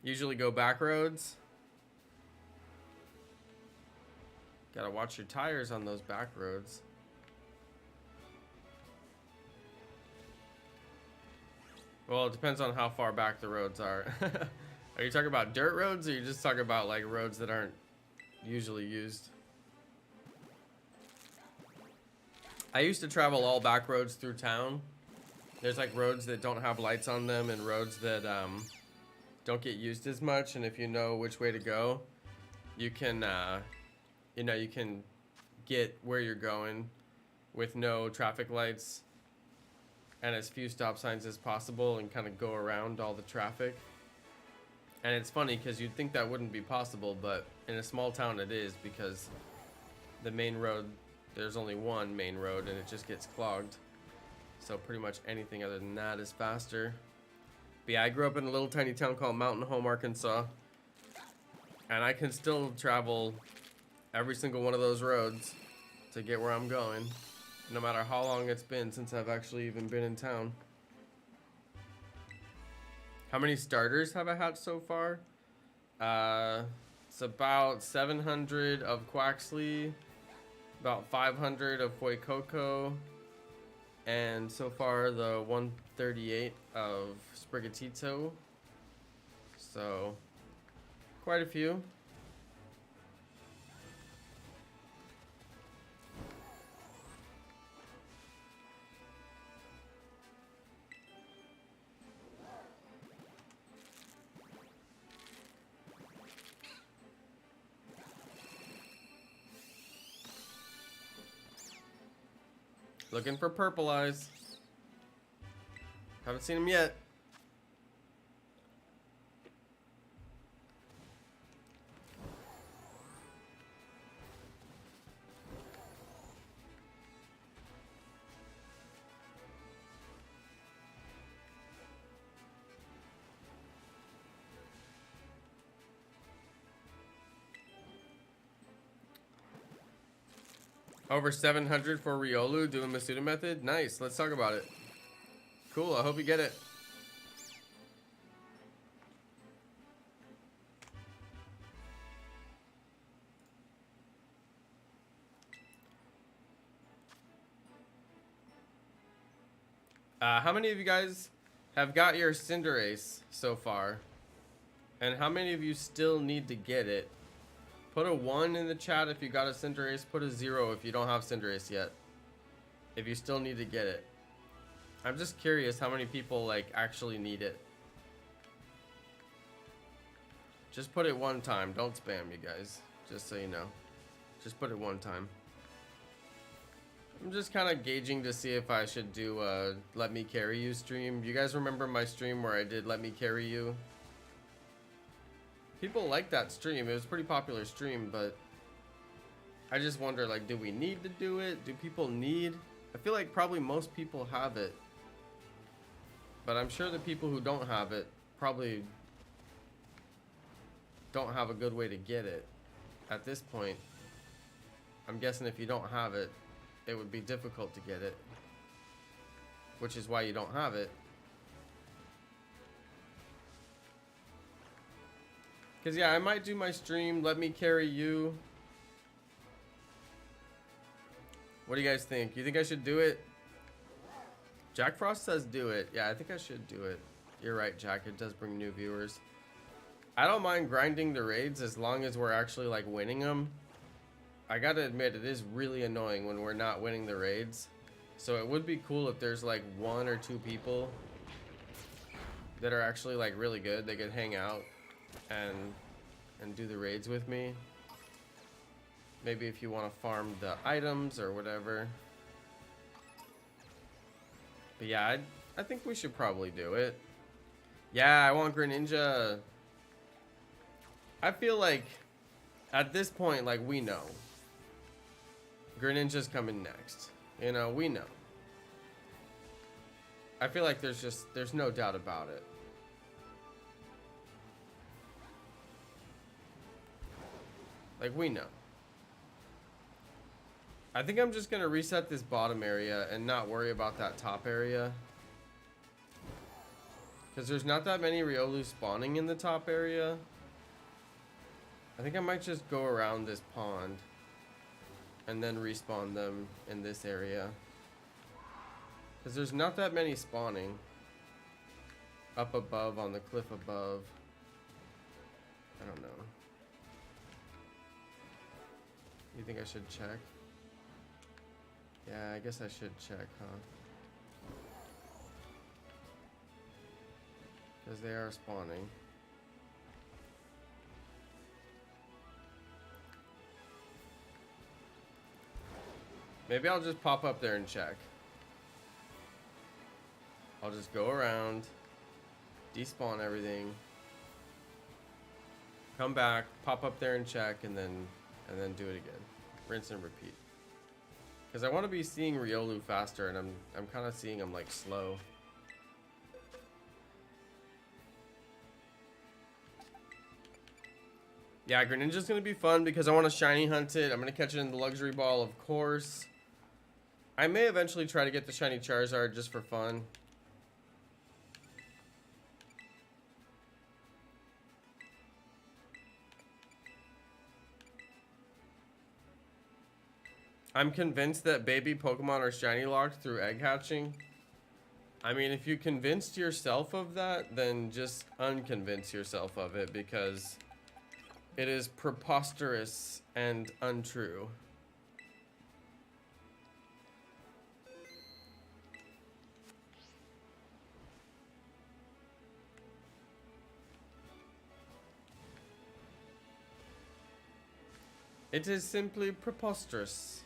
A: Usually go back roads. Gotta watch your tires on those back roads. Well, it depends on how far back the roads are. Are you talking about dirt roads, or are you just talking about like roads that aren't usually used? I used to travel all back roads through town. There's like roads that don't have lights on them and roads that don't get used as much, and if you know which way to go, you can you know, you can get where you're going with no traffic lights and as few stop signs as possible, and kind of go around all the traffic. And it's funny because you'd think that wouldn't be possible, but in a small town it is, because the main road, there's only one main road and it just gets clogged. So pretty much anything other than that is faster. But yeah, I grew up in a little tiny town called Mountain Home, Arkansas, and I can still travel every single one of those roads to get where I'm going, no matter how long it's been since I've actually even been in town. How many starters have I had so far? It's about 700 of Quaxley, about 500 of Fuecoco, and so far the 138 of Sprigatito. So Quite a few. Looking for purple eyes. Haven't seen him yet. Over 700 for Riolu doing Masuda method. Nice. Let's talk about it. Cool. I hope you get it. How many of you guys have got your Cinderace so far? And how many of you still need to get it? Put a 1 in the chat if you got a Cinderace. Put a 0 if you don't have Cinderace yet. If you still need to get it. I'm just curious how many people like actually need it. Just put it one time. Don't spam, you guys. Just so you know. Just put it one time. I'm just kind of gauging to see if I should do a Let Me Carry You stream. You guys remember my stream where I did Let Me Carry You? People like that stream. It was a pretty popular stream, but I just wonder, like, do we need to do it? Do people need? I feel like probably most people have it, but I'm sure the people who don't have it probably don't have a good way to get it. At this point, I'm guessing if you don't have it, it would be difficult to get it, which is why you don't have it. Because, yeah, I might do my stream, Let Me Carry You. What do you guys think? You think I should do it? Jack Frost says do it. Yeah, I think I should do it. You're right, Jack. It does bring new viewers. I don't mind grinding the raids as long as we're actually, like, winning them. I gotta admit, it is really annoying when we're not winning the raids. So it would be cool if there's, like, 1 or 2 people that are actually, like, really good. They could hang out and do the raids with me. Maybe if you want to farm the items or whatever. But yeah, I think we should probably do it. Yeah, I want Greninja. I feel like at this point, like, we know Greninja's coming next. You know, we know. I feel like there's no doubt about it. Like, we know. I think I'm just going to reset this bottom area and not worry about that top area. Because there's not that many Riolu spawning in the top area. I think I might just go around this pond and then respawn them in this area. Because there's not that many spawning up above on the cliff above. I don't know. You think I should check? Yeah, I guess I should check, huh? Because they are spawning. Maybe I'll just pop up there and check. I'll just go around, despawn everything, come back, pop up there and check, and then do it again. Rinse and repeat. Because I want to be seeing Riolu faster, and I'm kind of seeing him like slow. Yeah, Greninja's gonna be fun because I want to shiny hunt it. I'm gonna catch it in the luxury ball, of course. I may eventually try to get the shiny Charizard just for fun. I'm convinced that baby Pokemon are shiny locked through egg hatching. I mean, if you convinced yourself of that, then just unconvince yourself of it, because It is preposterous and untrue. It is simply preposterous.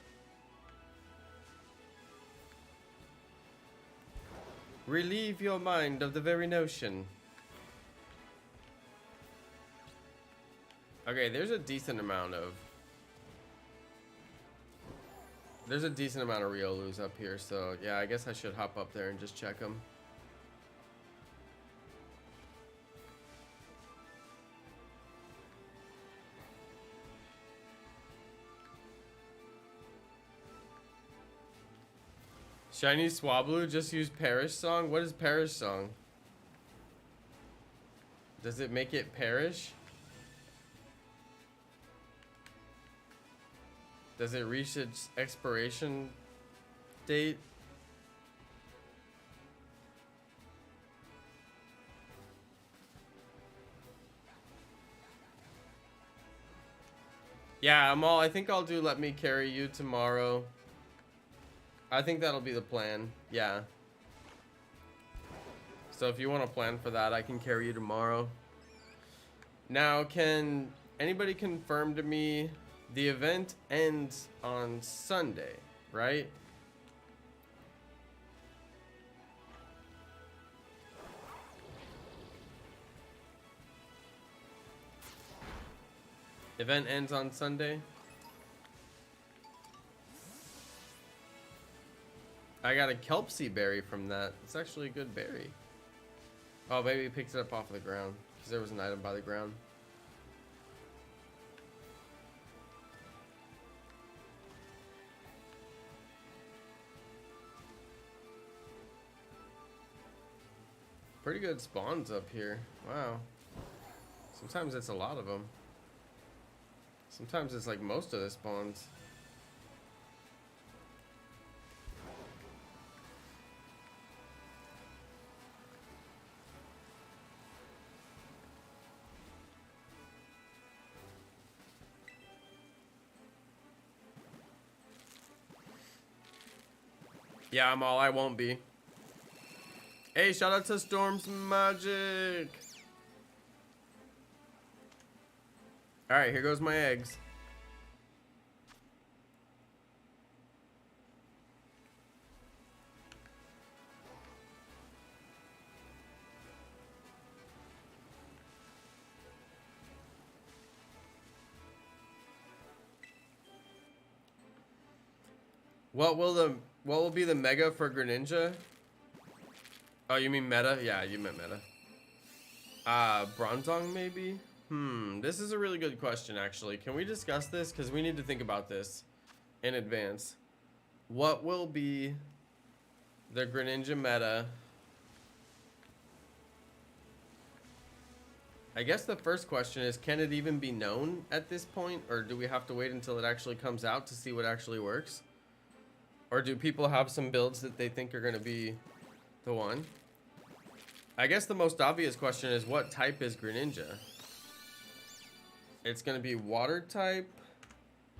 A: Relieve your mind of the very notion. Okay, there's a decent amount of Riolus up here, so yeah, I guess I should hop up there and just check them. Shiny Swablu just use Perish Song? What is Perish Song? Does it make it perish? Does it reach its expiration date? Yeah, I think I'll do Let Me Carry You tomorrow. I think that'll be the plan. Yeah. So if you want to plan for that, I can carry you tomorrow. Now, can anybody confirm to me the event ends on Sunday, right? Event ends on Sunday. I got a Kelpsy berry from that. It's actually a good berry. Oh, maybe he picked it up off the ground because there was an item by the ground. Pretty good spawns up here. Wow. Sometimes it's a lot of them. Sometimes it's like most of the spawns. Yeah, I won't be. Hey, shout out to Storm's Magic. All right, here goes my eggs. What will be the mega for Greninja? Oh, you mean meta? Yeah, you meant meta. Bronzong maybe? This is a really good question actually. Can we discuss this? Because we need to think about this in advance. What will be the Greninja meta? I guess the first question is, can it even be known at this point? Or do we have to wait until it actually comes out to see what actually works? Or do people have some builds that they think are going to be the one? I guess the most obvious question is, what type is Greninja? It's going to be water type,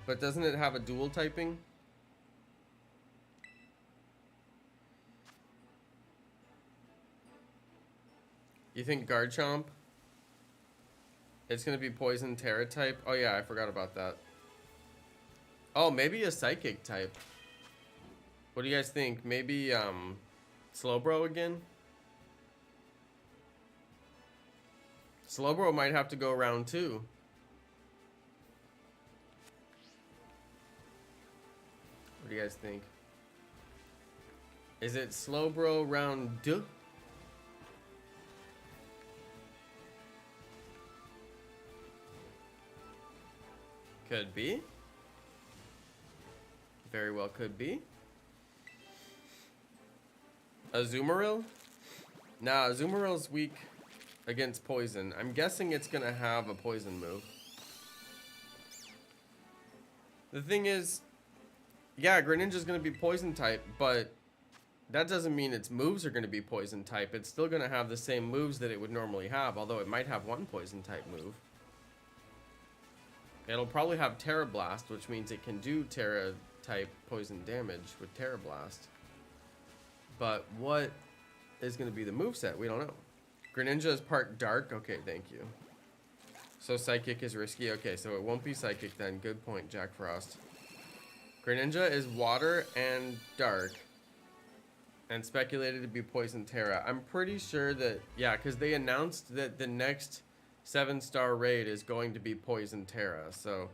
A: but doesn't it have a dual typing? You think Garchomp? It's going to be poison Terra type? Oh yeah, I forgot about that. Oh, maybe a psychic type. What do you guys think? Maybe Slowbro again? Slowbro might have to go round 2. What do you guys think? Is it Slowbro round 2? Could be. Very well could be. Azumarill? Nah, Azumarill's weak against poison. I'm guessing it's gonna have a poison move. The thing is, yeah, Greninja's gonna be poison type, but that doesn't mean its moves are gonna be poison type. It's still gonna have the same moves that it would normally have, although it might have one poison type move. It'll probably have Terra Blast, which means it can do Terra type poison damage with Terra Blast. But what is going to be the moveset? We don't know. Greninja is part dark. Okay, thank you. So Psychic is risky. Okay, so it won't be Psychic then. Good point, Jack Frost. Greninja is water and dark. And speculated to be Poison Terra. I'm pretty sure that, yeah, because they announced that the next 7-star raid is going to be Poison Terra. So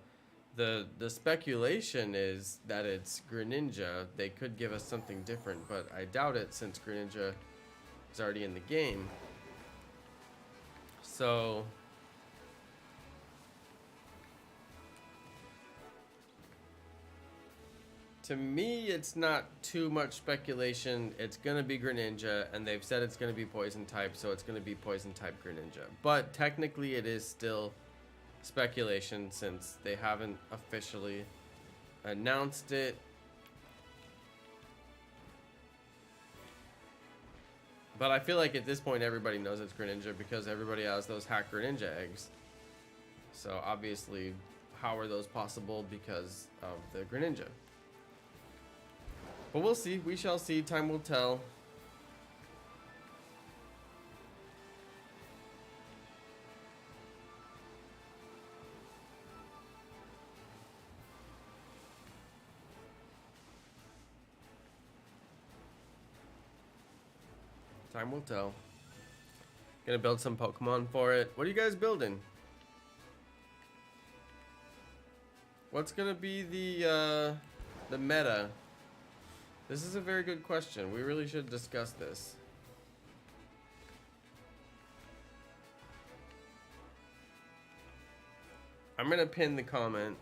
A: the speculation is that it's Greninja. They could give us something different, but I doubt it since Greninja is already in the game. So to me, it's not too much speculation. It's going to be Greninja, and they've said it's going to be Poison type, so it's going to be Poison type Greninja. But technically, it is still speculation since they haven't officially announced it. But I feel like at this point, everybody knows it's Greninja because everybody has those hack Greninja eggs. So obviously, how are those possible? Because of the Greninja. But we'll see. We shall see. Time will tell. Time will tell. Gonna build some Pokemon for it. What are you guys building? What's gonna be the meta? This is a very good question. We really should discuss this. I'm gonna pin the comment.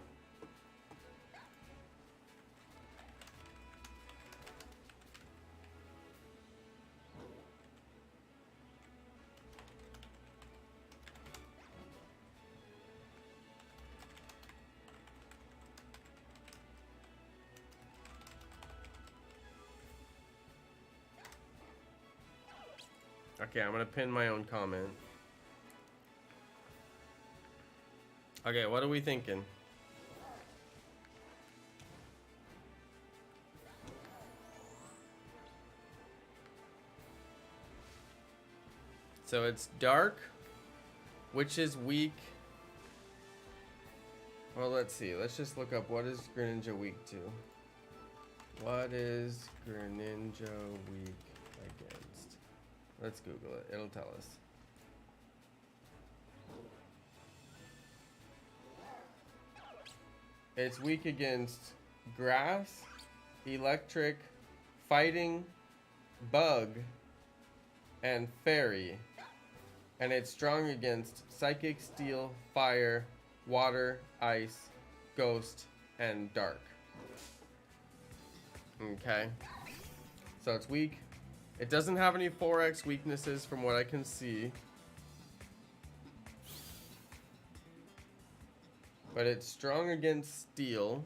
A: Okay, I'm gonna pin my own comment. Okay, what are we thinking? So it's dark, which is weak. Well, let's see. Let's just look up what is Greninja weak to. What is Greninja weak against? Let's Google it. It'll tell us. It's weak against grass, electric, fighting, bug, and fairy. And it's strong against psychic, steel, fire, water, ice, ghost, and dark. Okay. So it's weak. It doesn't have any 4x weaknesses from what I can see. But it's strong against steel.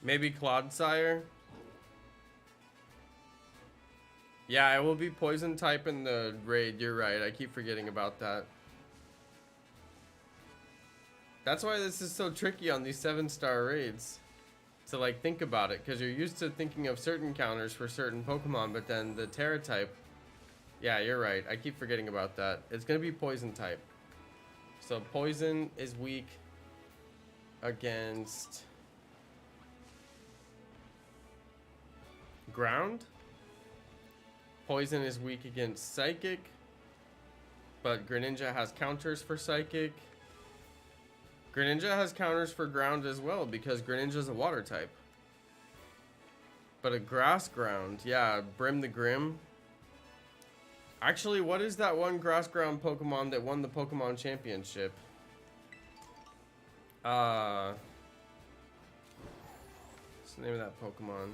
A: Maybe Clodsire? Yeah, it will be poison type in the raid. You're right. I keep forgetting about that. That's why this is so tricky on these 7-star raids. To like think about it. Because you're used to thinking of certain counters for certain Pokemon. But then the Terra type. Yeah, you're right. I keep forgetting about that. It's going to be poison type. So poison is weak against ground. Poison is weak against psychic, but Greninja has counters for psychic. Greninja has counters for ground as well because Greninja's a water type. But a grass ground, yeah, Brim the Grim. Actually, what is that one grass ground Pokemon that won the Pokemon Championship? What's the name of that Pokemon?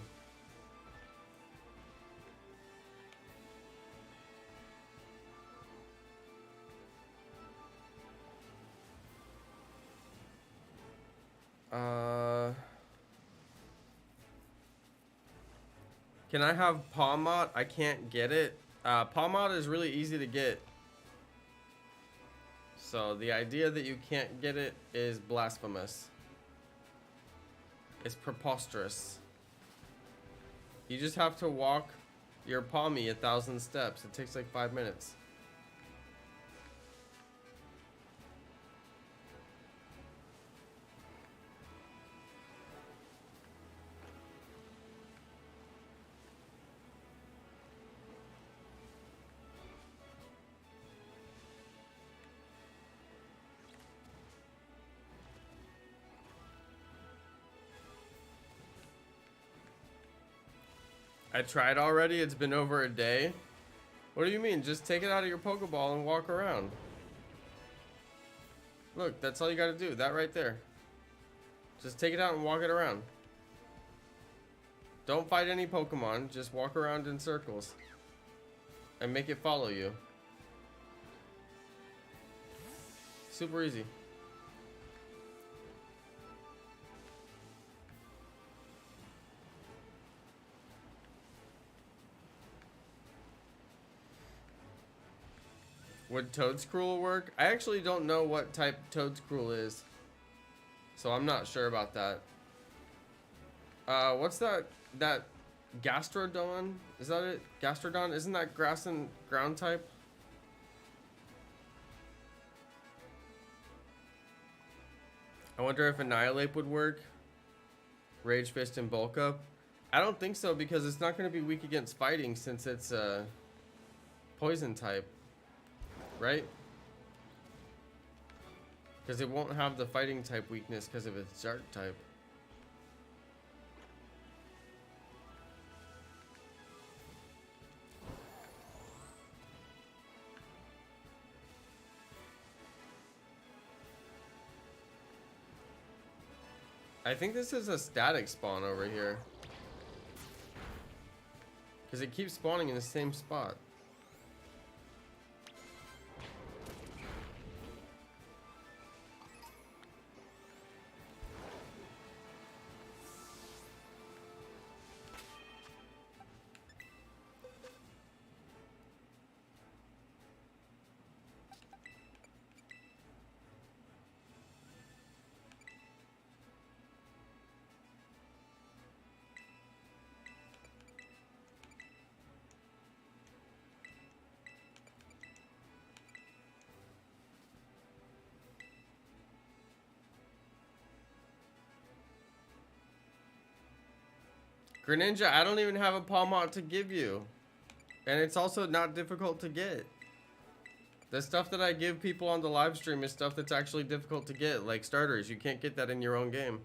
A: Can I have Palmot? I can't get it. Palmot is really easy to get. So the idea that you can't get it is blasphemous. It's preposterous. You just have to walk your Palmy 1,000 steps. It takes like 5 minutes. I tried already. It's been over a day. What do you mean? Just take it out of your Pokeball and walk around. Look, that's all you gotta do. That right there. Just take it out and walk it around. Don't fight any Pokemon. Just walk around in circles. And make it follow you. Super easy. Would Toedscruel work? I actually don't know what type Toedscruel is. So I'm not sure about that. What's that Gastrodon? Is that it? Gastrodon? Isn't that grass and ground type? I wonder if Annihilate would work. Rage Fist and Bulk Up. I don't think so because it's not going to be weak against fighting since it's a poison type. Right? Because it won't have the fighting type weakness because of its dark type. I think this is a static spawn over here. Because it keeps spawning in the same spot. Greninja, I don't even have a Palmot to give you. And it's also not difficult to get. The stuff that I give people on the live stream is stuff that's actually difficult to get, like starters. You can't get that in your own game.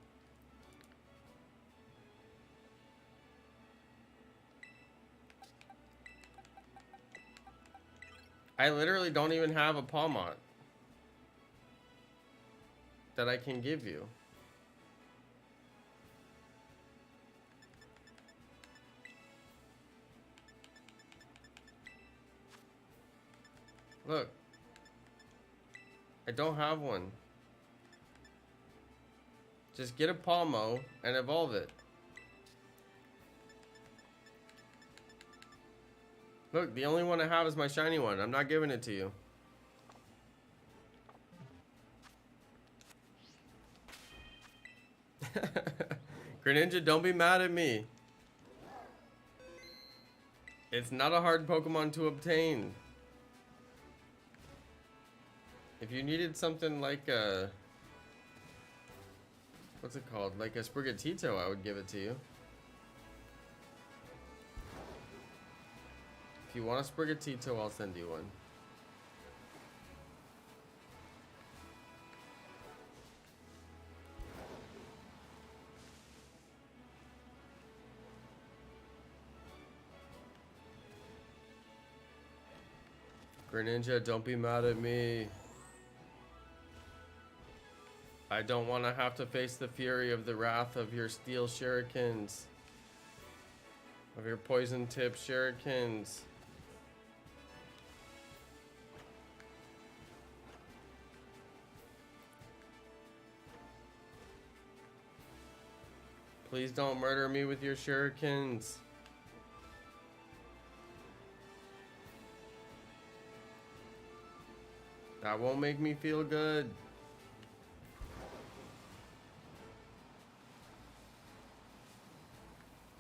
A: I literally don't even have a Palmot that I can give you. Look, I don't have one. Just get a Palmo and evolve it. Look, the only one I have is my shiny one. I'm not giving it to you. Greninja, don't be mad at me. It's not a hard Pokemon to obtain. If you needed something like a... what's it called? Like a Sprigatito, I would give it to you. If you want a Sprigatito, I'll send you one. Greninja, don't be mad at me. I don't want to have to face the fury of the wrath of your steel shurikens. Of your poison tip shurikens. Please don't murder me with your shurikens. That won't make me feel good.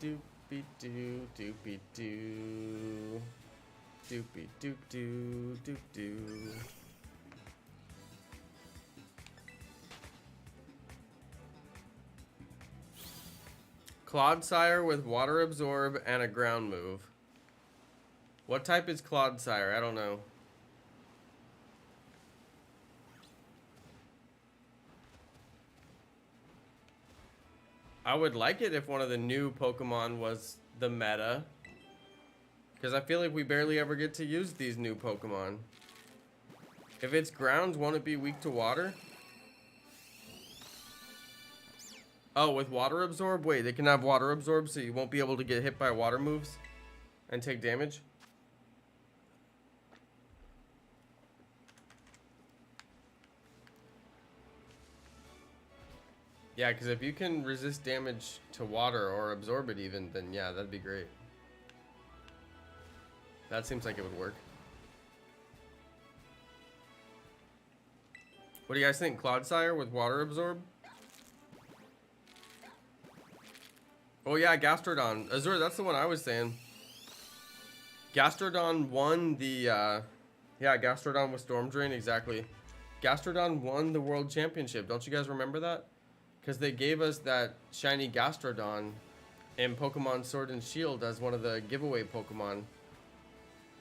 A: Doopy doo, doopy doo. Doopy doop doo, doop doo. Clodsire with water absorb and a ground move. What type is Clodsire? I don't know. I would like it if one of the new Pokemon was the meta. Because I feel like we barely ever get to use these new Pokemon. If it's ground, won't it be weak to water? Oh, with water absorb? Wait, they can have water absorb so you won't be able to get hit by water moves and take damage? Yeah, because if you can resist damage to water or absorb it even, then yeah, that'd be great. That seems like it would work. What do you guys think? Clodsire with water absorb? Oh yeah, Gastrodon. Azure, that's the one I was saying. Gastrodon won the, yeah, Gastrodon with Storm Drain, exactly. Gastrodon won the World Championship. Don't you guys remember that? Because they gave us that shiny Gastrodon in Pokemon Sword and Shield as one of the giveaway Pokemon.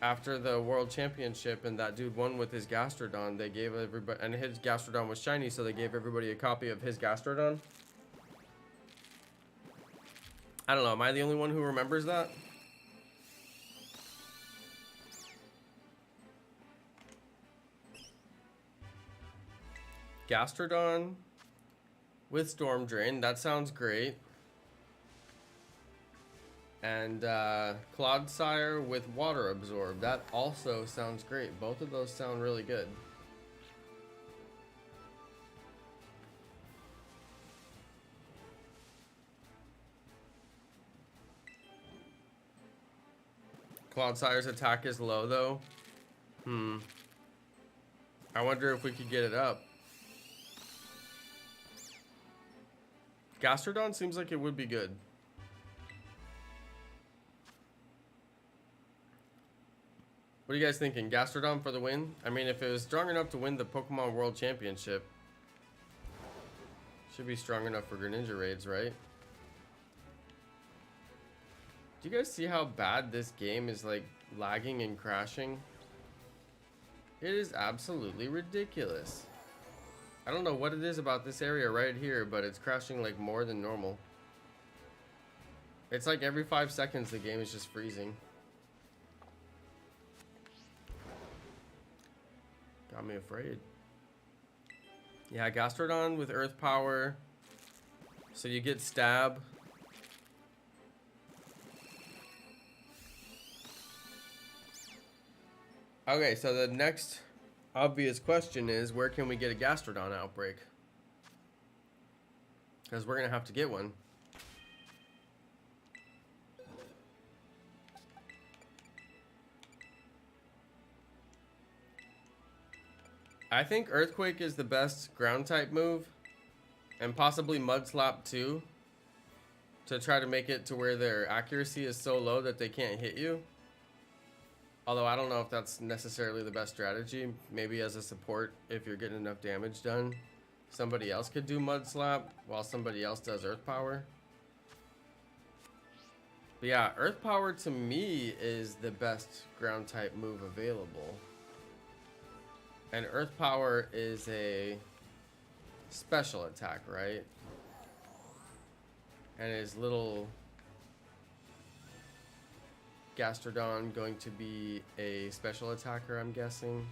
A: After the World Championship and that dude won with his Gastrodon, they gave everybody, and his Gastrodon was shiny, so they gave everybody a copy of his Gastrodon. I don't know, am I the only one who remembers that? Gastrodon with Storm Drain, that sounds great. And Clodsire with Water Absorb, that also sounds great. Both of those sound really good. Clodsire's attack is low though. I wonder if we could get it up. Gastrodon seems like it would be good. What are you guys thinking? Gastrodon for the win? I mean, if it was strong enough to win the Pokemon World Championship, should be strong enough for Greninja raids, right? Do you guys see how bad this game is, like, lagging and crashing? It is absolutely ridiculous. I don't know what it is about this area right here, but it's crashing, like, more than normal. It's like every 5 seconds the game is just freezing. Got me afraid. Yeah, Gastrodon with Earth Power. So you get Stab. Okay, so the next obvious question is, where can we get a Gastrodon outbreak? Because we're going to have to get one. I think Earthquake is the best ground type move, and possibly Mud Slap too, to try to make it to where their accuracy is so low that they can't hit you. Although I don't know if that's necessarily the best strategy. Maybe as a support, if you're getting enough damage done, somebody else could do Mud Slap while somebody else does Earth Power. But yeah, Earth Power to me is the best ground type move available. And Earth Power is a special attack, right? And his little Gastrodon going to be a special attacker, I'm guessing.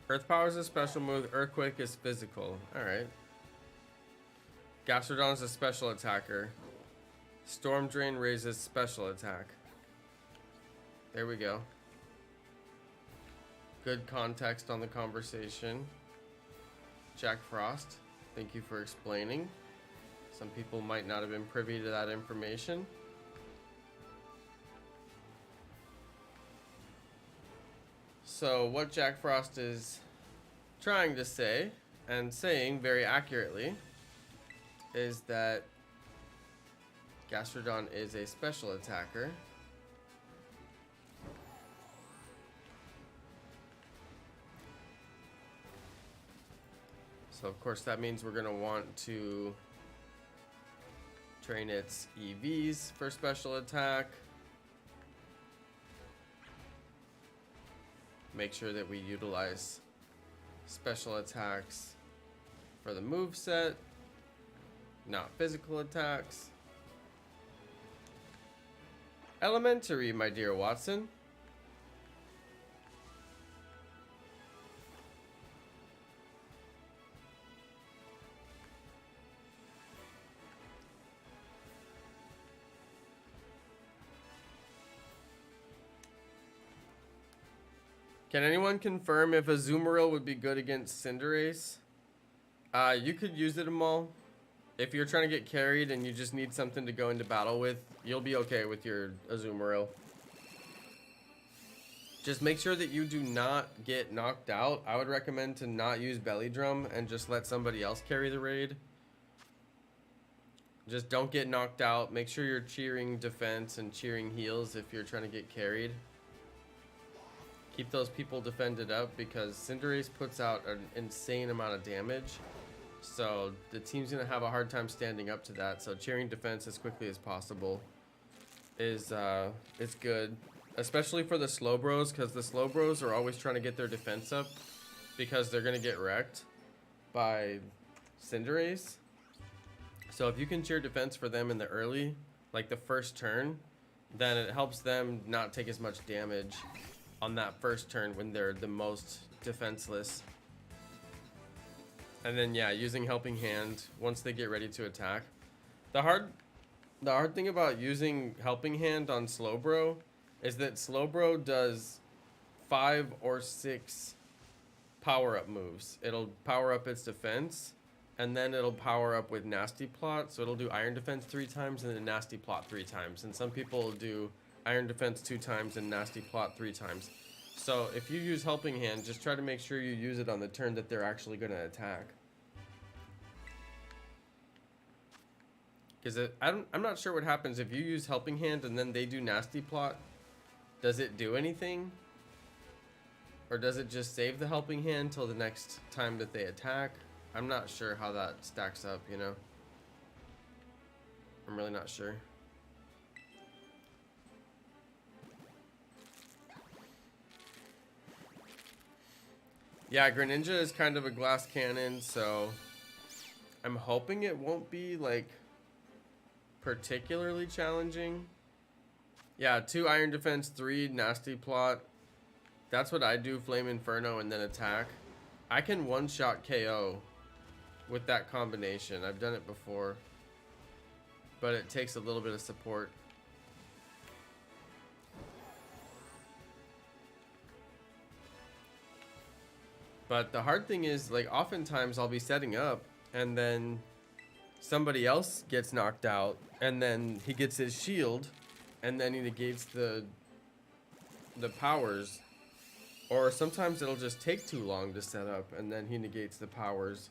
A: Earth Power is a special move. Earthquake is physical. Alright. Gastrodon is a special attacker. Storm Drain raises special attack. There we go. Good context on the conversation. Jack Frost, thank you for explaining. Some people might not have been privy to that information. So what Jack Frost is trying to say, and saying very accurately, is that Gastrodon is a special attacker. So of course that means we're going to want to train its EVs for special attack. Make sure that we utilize special attacks for the moveset, not physical attacks. Elementary, my dear Watson. Can anyone confirm if Azumarill would be good against Cinderace? You could use it, Amal. If you're trying to get carried and you just need something to go into battle with, you'll be okay with your Azumarill. Just make sure that you do not get knocked out. I would recommend to not use Belly Drum and just let somebody else carry the raid. Just don't get knocked out. Make sure you're cheering defense and cheering heals if you're trying to get carried. Keep those people defended up because Cinderace puts out an insane amount of damage. So the team's going to have a hard time standing up to that. So cheering defense as quickly as possible is good. Especially for the Slowbros, because the Slowbros are always trying to get their defense up because they're going to get wrecked by Cinderace. So if you can cheer defense for them in the early, like the first turn, then it helps them not take as much damage on that first turn when they're the most defenseless. And then yeah, using Helping Hand once they get ready to attack. The hard thing about using Helping Hand on Slowbro is that Slowbro does 5 or 6 power-up moves. It'll power up its defense, and then it'll power up with Nasty Plot. So it'll do Iron Defense 3 times and then Nasty Plot 3 times. And some people do Iron Defense 2 times and Nasty Plot 3 times. So if you use Helping Hand, just try to make sure you use it on the turn that they're actually going to attack. Because I'm not sure what happens if you use Helping Hand and then they do Nasty Plot. Does it do anything? Or does it just save the Helping Hand till the next time that they attack? I'm not sure how that stacks up, you know? I'm really not sure. Yeah, Greninja is kind of a glass cannon, so I'm hoping it won't be like particularly challenging. Yeah, 2 Iron Defense, 3 Nasty Plot. That's what I do, Flame Inferno and then attack. I can one-shot KO with that combination. I've done it before, but it takes a little bit of support. But the hard thing is, like, oftentimes I'll be setting up and then somebody else gets knocked out and then he gets his shield and then he negates the powers Or sometimes it'll just take too long to set up, and then he negates the powers.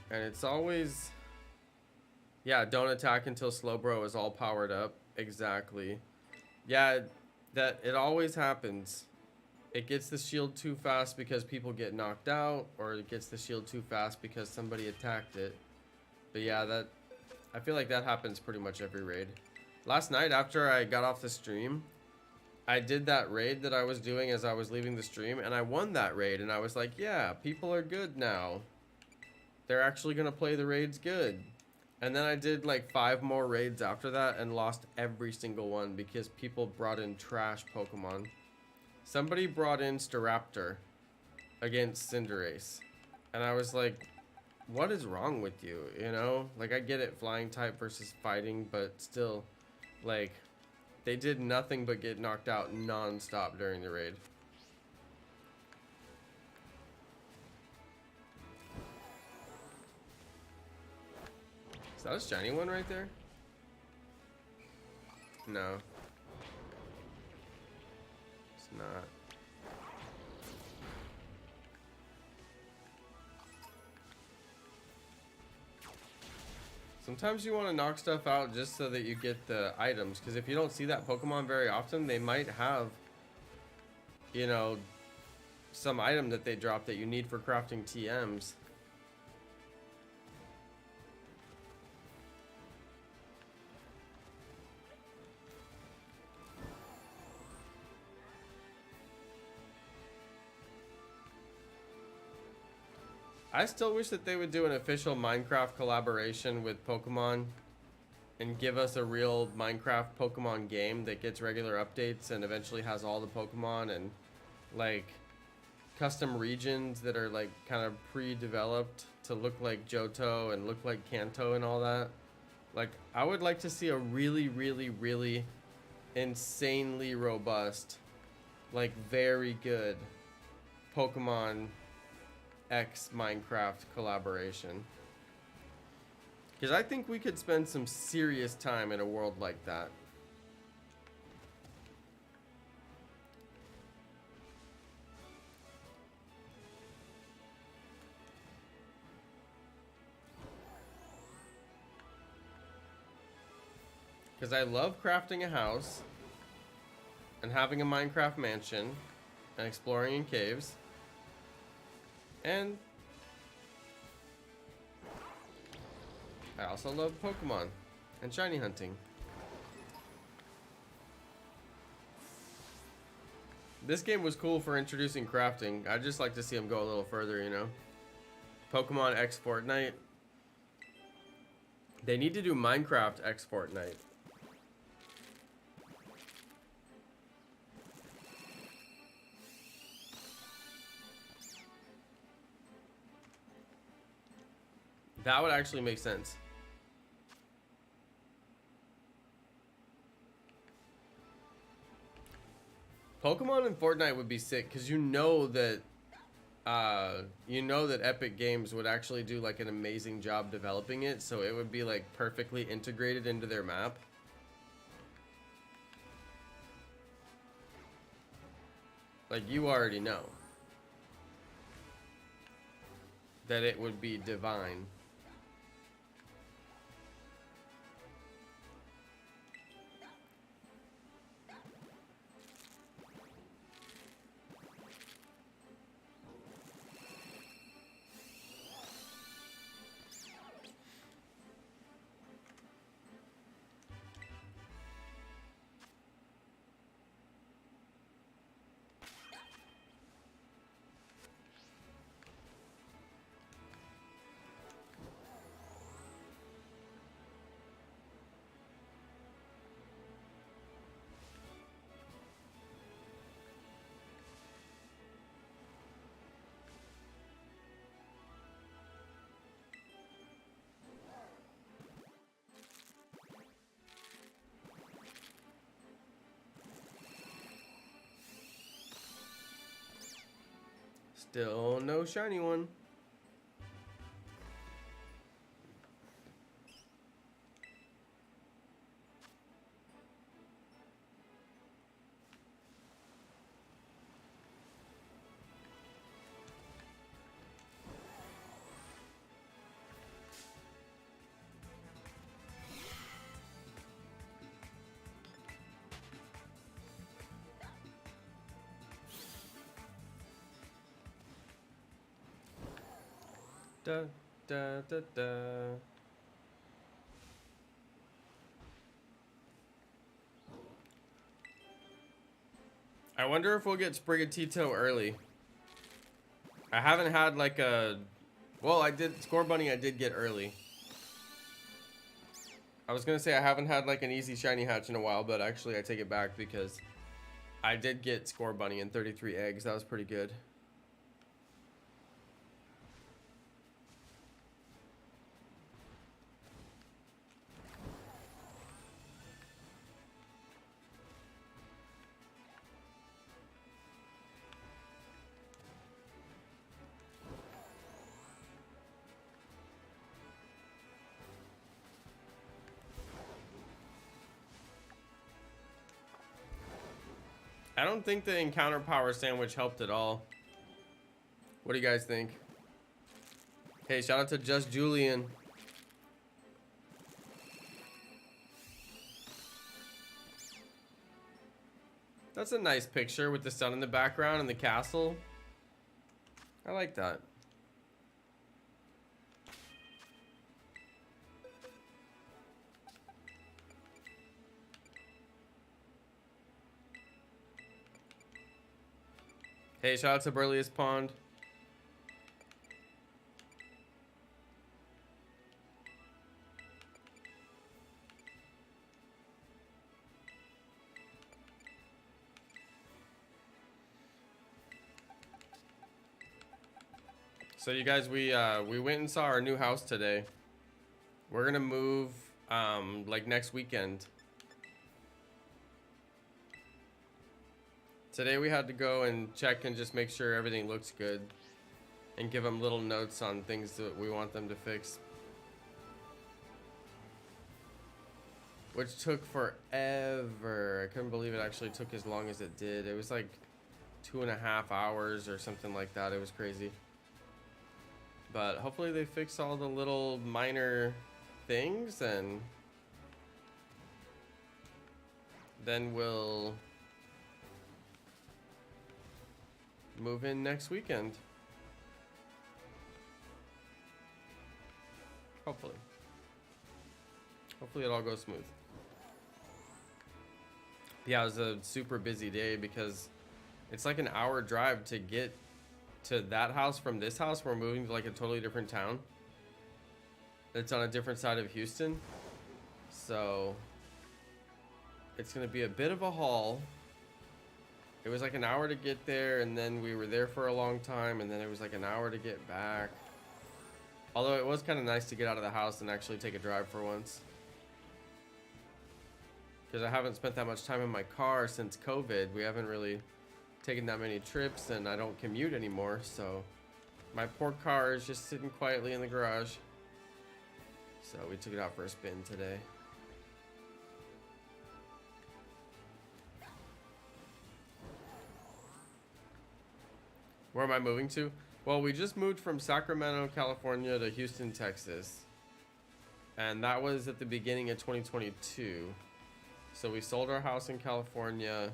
A: And it's always... Yeah, don't attack until Slowbro is all powered up. Exactly. Yeah, it always happens. It gets the shield too fast because people get knocked out, or it gets the shield too fast because somebody attacked it. But yeah, I feel like that happens pretty much every raid. Last night after I got off the stream, I did that raid that I was doing as I was leaving the stream, and I won that raid, and I was like, yeah, people are good now. They're actually gonna play the raids good. And then I did like 5 more raids after that and lost every single one because people brought in trash Pokemon. Somebody brought in Staraptor against Cinderace. And I was like, what is wrong with you? You know? Like, I get it, flying type versus fighting, but still, like, they did nothing but get knocked out non-stop during the raid. Is that a shiny one right there? No. It's not. Sometimes you want to knock stuff out just so that you get the items, because if you don't see that Pokemon very often, they might have, you know, some item that they drop that you need for crafting TMs. I still wish that they would do an official Minecraft collaboration with Pokemon and give us a real Minecraft Pokemon game that gets regular updates and eventually has all the Pokemon and like custom regions that are like kind of pre-developed to look like Johto and look like Kanto and all that. Like, I would like to see a really, really, really insanely robust, like very good Pokemon X Minecraft collaboration, because I think we could spend some serious time in a world like that. Because I love crafting a house and having a Minecraft mansion and exploring in caves. And I also love Pokemon and shiny hunting. This game was cool for introducing crafting. I'd just like to see them go a little further, you know. Pokemon X Fortnite. They need to do Minecraft X Fortnite. That would actually make sense. Pokemon and Fortnite would be sick because you know that Epic Games would actually do like an amazing job developing it, so it would be like perfectly integrated into their map. Like, you already know that it would be divine. Still no shiny one. Da, da, da, da. I wonder if we'll get Sprigatito early. I haven't had like a... Well, I did... Score Bunny I did get early. I was going to say I haven't had like an easy shiny hatch in a while, but actually I take it back because I did get Score Bunny and 33 eggs. That was pretty good. I don't think the encounter power sandwich helped at all. What do you guys think? Hey, shout out to Just Julian. That's a nice picture with the sun in the background and the castle. I like that. Hey, shout out to Burliest Pond. So you guys, we went and saw our new house today. We're gonna move like next weekend. Today we had to go and check and just make sure everything looks good and give them little notes on things that we want them to fix. Which took forever. I couldn't believe it actually took as long as it did. It was like 2.5 hours or something like that. It was crazy. But hopefully they fix all the little minor things and then we'll move in next weekend. Hopefully. Hopefully it all goes smooth. Yeah, it was a super busy day because it's like an hour drive to get to that house from this house. We're moving to like a totally different town. It's on a different side of Houston. So it's gonna be a bit of a haul. It was like an hour to get there, and then we were there for a long time, and then it was like an hour to get back. Although it was kind of nice to get out of the house and actually take a drive for once. Because I haven't spent that much time in my car since COVID. We haven't really taken that many trips, and I don't commute anymore, so my poor car is just sitting quietly in the garage. So we took it out for a spin today. Where am I moving to? Well, we just moved from Sacramento, California to Houston, Texas. And that was at the beginning of 2022. So we sold our house in California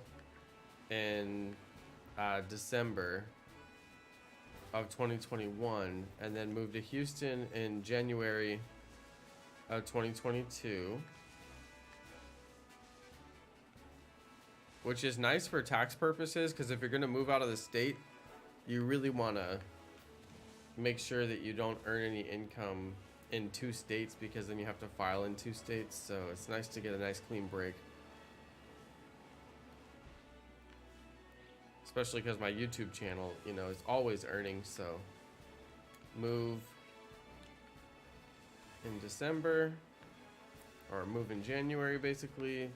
A: in December of 2021 and then moved to Houston in January of 2022. Which is nice for tax purposes, because if you're going to move out of the state, you really want to make sure that you don't earn any income in 2 states, because then you have to file in 2 states. So it's nice to get a nice clean break. Especially because my YouTube channel, you know, is always earning. So move in December, or move in January, basically.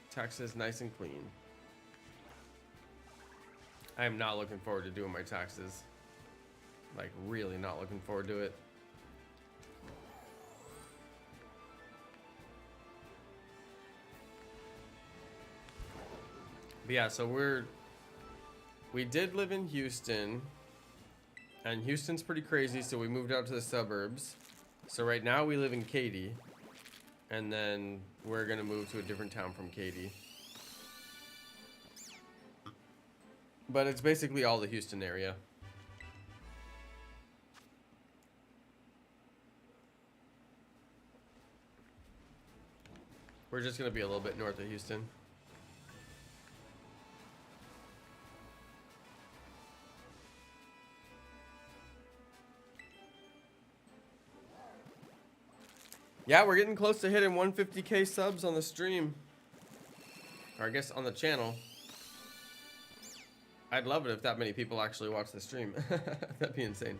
A: Taxes nice and clean. I am not looking forward to doing my taxes. Like, really not looking forward to it. But yeah, so we did live in Houston, and Houston's pretty crazy, so we moved out to the suburbs. So right now we live in Katy, and then we're gonna move to a different town from Katy. But it's basically all the Houston area. We're just gonna be a little bit north of Houston. Yeah, we're getting close to hitting 150k subs on the stream. Or I guess on the channel. I'd love it if that many people actually watch the stream. That'd be insane.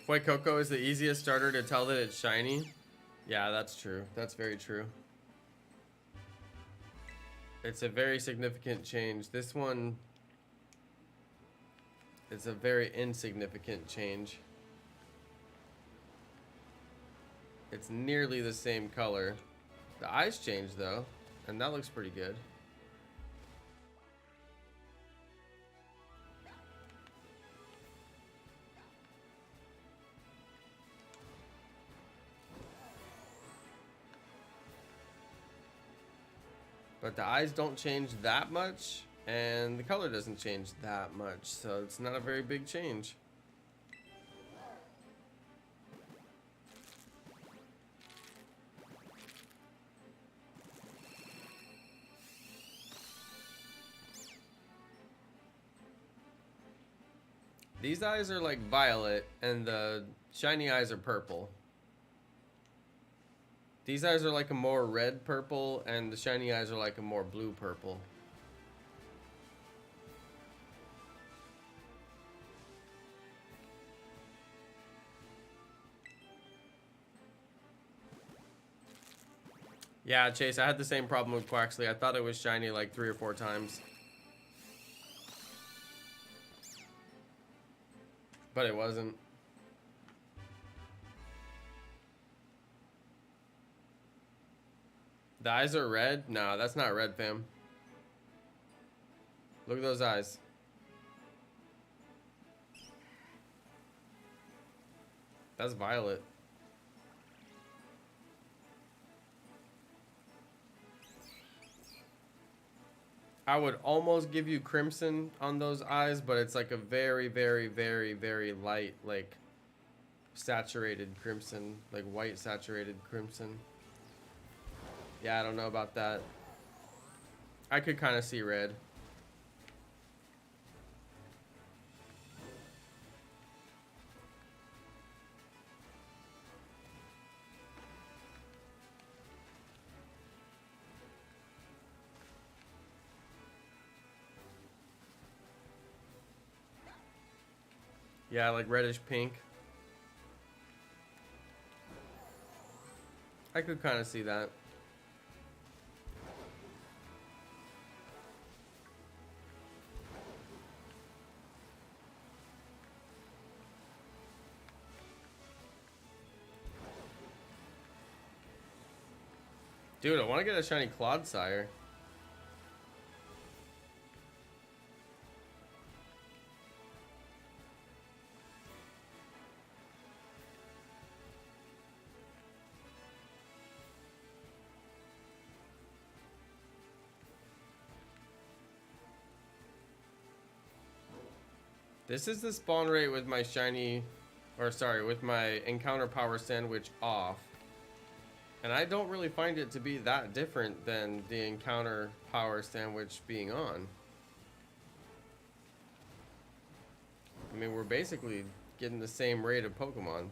A: White Cocoa is the easiest starter to tell that it's shiny. Yeah, that's true. That's very true. It's a very significant change. This one is a very insignificant change. It's nearly the same color. The eyes changed though, and that looks pretty good. But the eyes don't change that much, and the color doesn't change that much, so it's not a very big change. These eyes are like violet, and the shiny eyes are purple. These eyes are like a more red purple, and the shiny eyes are like a more blue purple. Yeah, Chase, I had the same problem with Quaxley. I thought it was shiny like 3 or 4 times. But it wasn't. The eyes are red? No, that's not red, fam. Look at those eyes. That's violet. I would almost give you crimson on those eyes, but it's like a very, very, very, very light, like saturated crimson, like white saturated crimson. Yeah, I don't know about that. I could kind of see red. Yeah, like reddish pink. I could kind of see that. Dude, I want to get a shiny Clodsire. This is the spawn rate with my shiny, or sorry, with my encounter power sandwich off. And I don't really find it to be that different than the encounter power sandwich being on. I mean, we're basically getting the same rate of Pokemon.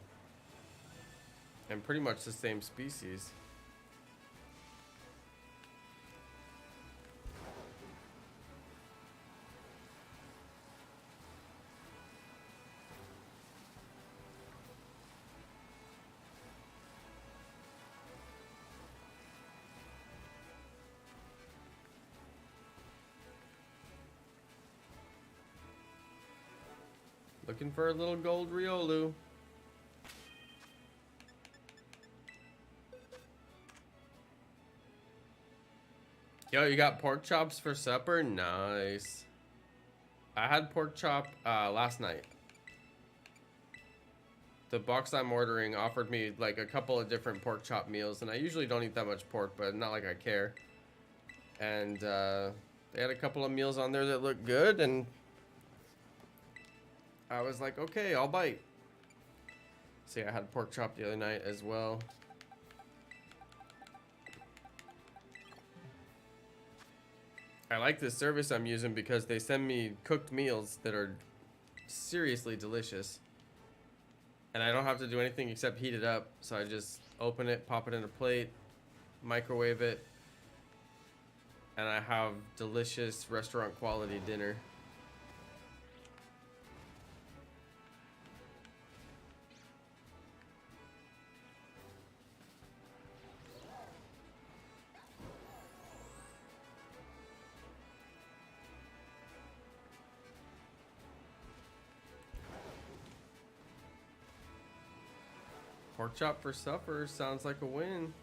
A: And pretty much the same species. Looking for a little gold Riolu. Yo, you got pork chops for supper? Nice. I had pork chop last night. The box I'm ordering offered me like a couple of different pork chop meals, and I usually don't eat that much pork, but not like I care. And they had a couple of meals on there that looked good, and I was like, okay, I'll bite. See, I had pork chop the other night as well. I like this service I'm using because they send me cooked meals that are seriously delicious. And I don't have to do anything except heat it up. So I just open it, pop it in a plate, microwave it, and I have delicious restaurant quality dinner. Pork chop for supper sounds like a win.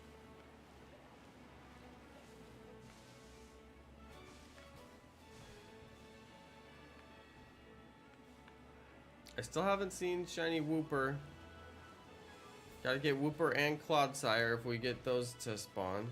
A: I still haven't seen shiny Wooper. Gotta get Wooper and Clodsire if we get those to spawn.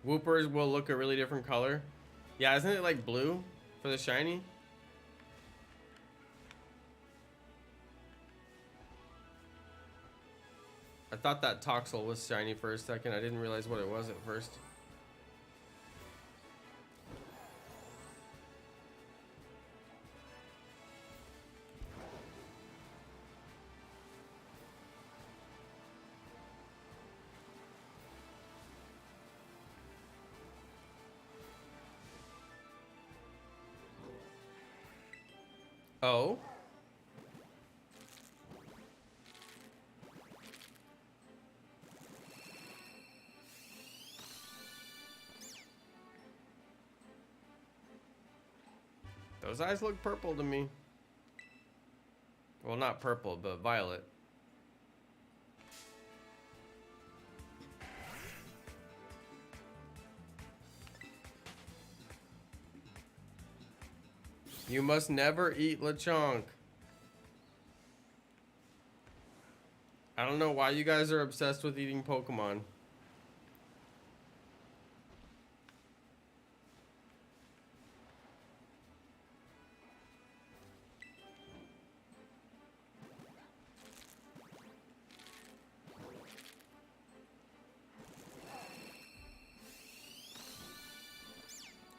A: Woopers will look a really different color. Yeah, isn't it like blue for the shiny? I thought that Toxel was shiny for a second. I didn't realize what it was at first. Oh. Those eyes look purple to me. Well, not purple, but violet. You must never eat Lechonk. I don't know why you guys are obsessed with eating Pokemon.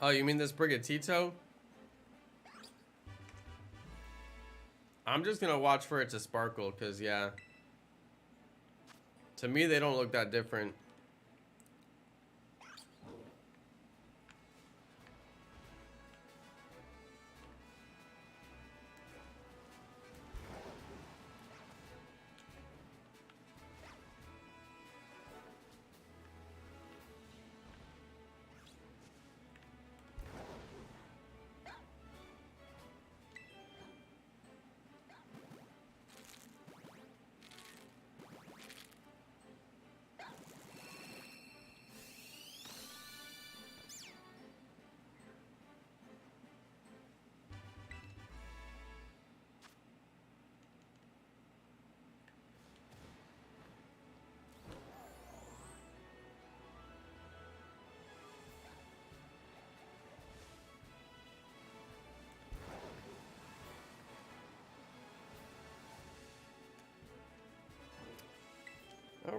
A: Oh, you mean this Sprigatito? I'm just gonna watch for it to sparkle, cause yeah. To me, they don't look that different.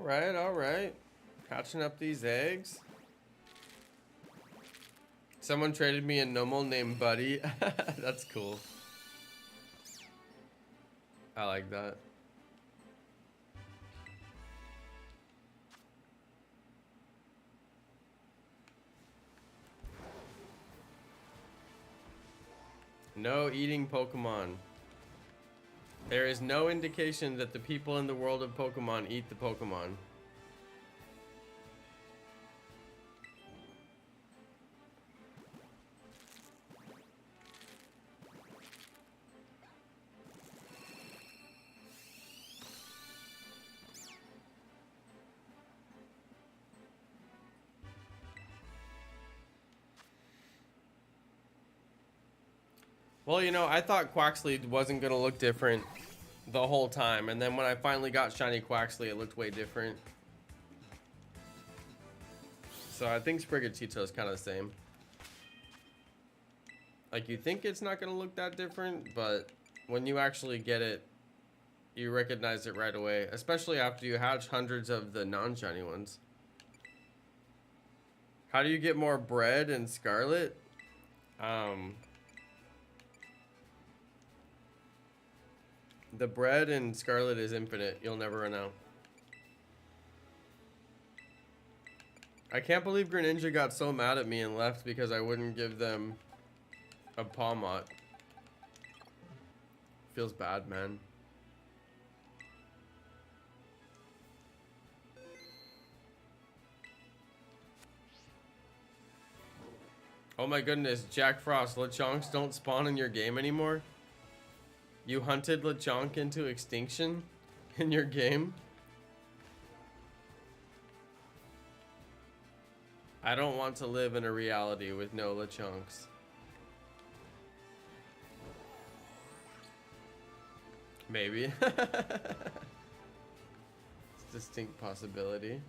A: right, all right. Hatching up these eggs. Someone traded me a normal named Buddy. That's cool. I like that. No eating Pokemon. There is no indication that the people in the world of Pokemon eat the Pokemon. Well, you know, I thought Quaxley wasn't going to look different the whole time. And then when I finally got shiny Quaxley, it looked way different. So I think Sprigatito is kind of the same. Like, you think it's not going to look that different, but when you actually get it, you recognize it right away. Especially after you hatch hundreds of the non-shiny ones. How do you get more bread in Scarlet? The bread in Scarlet is infinite. You'll never run out. I can't believe Greninja got so mad at me and left because I wouldn't give them a Pawmot. Feels bad, man. Oh my goodness, Jack Frost, Lechonks don't spawn in your game anymore? You hunted Lechonk into extinction in your game? I don't want to live in a reality with no Lechonks. Maybe. It's a distinct possibility.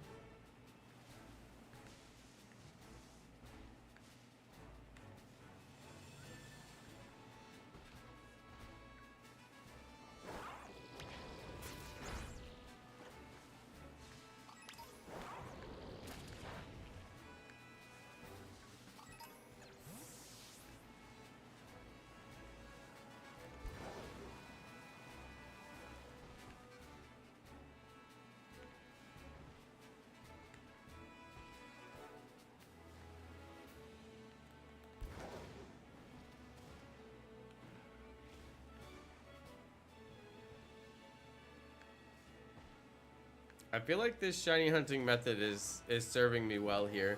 A: I feel like this shiny hunting method is serving me well here.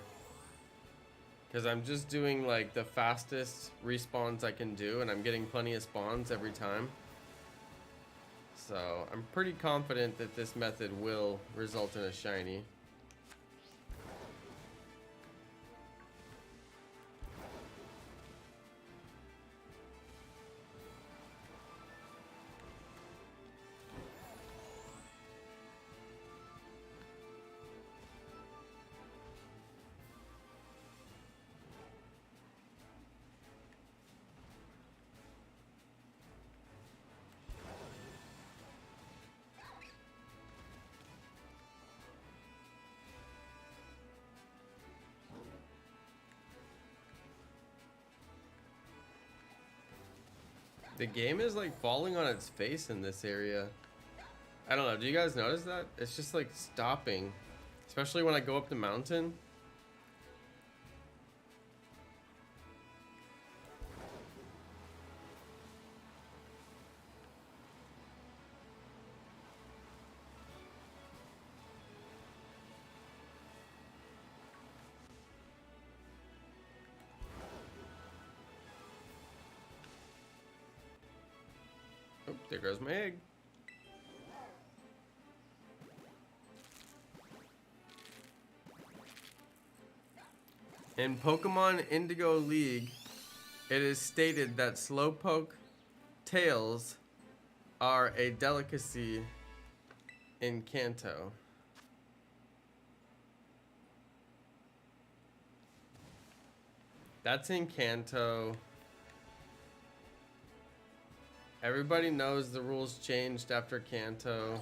A: Because I'm just doing like the fastest respawns I can do, and I'm getting plenty of spawns every time. So I'm pretty confident that this method will result in a shiny. The game is like falling on its face in this area. I don't know, do you guys notice that? It's just like stopping. Especially when I go up the mountain. Oh, there goes my egg. In Pokemon Indigo League, it is stated that Slowpoke tails are a delicacy in Kanto. That's in Kanto. Everybody knows the rules changed after Kanto.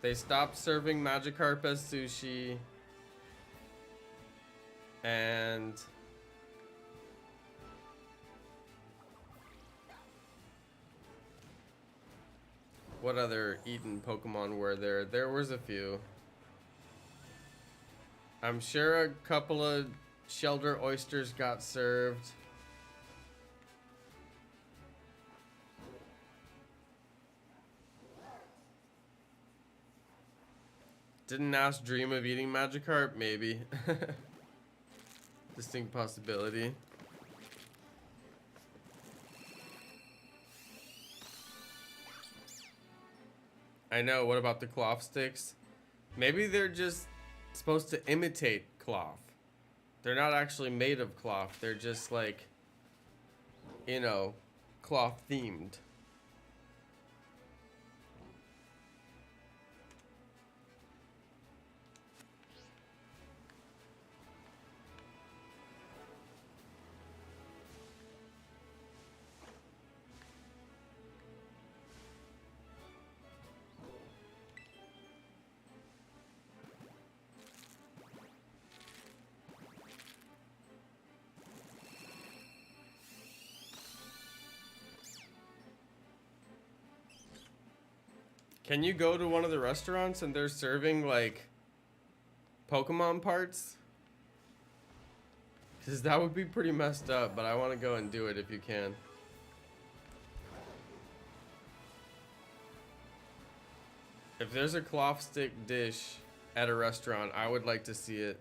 A: They stopped serving Magikarp as sushi. And what other eaten Pokemon were there? There was a few. I'm sure a couple of Shelter oysters got served. Didn't Ash dream of eating Magikarp? Maybe. Distinct possibility. I know, what about the cloth sticks? Maybe they're just supposed to imitate cloth. They're not actually made of cloth. They're just like, you know, cloth themed. Can you go to one of the restaurants and they're serving like Pokemon parts? Because that would be pretty messed up, but I want to go and do it if you can. If there's a cloth stick dish at a restaurant, I would like to see it.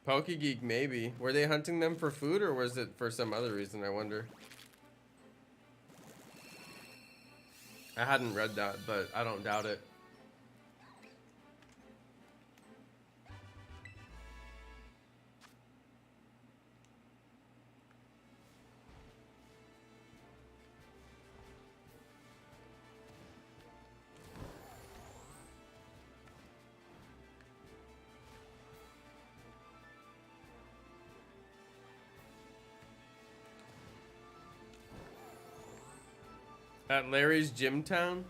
A: Pokegeek, maybe. Were they hunting them for food or was it for some other reason, I wonder? I hadn't read that, but I don't doubt it. At Larry's Gym Town?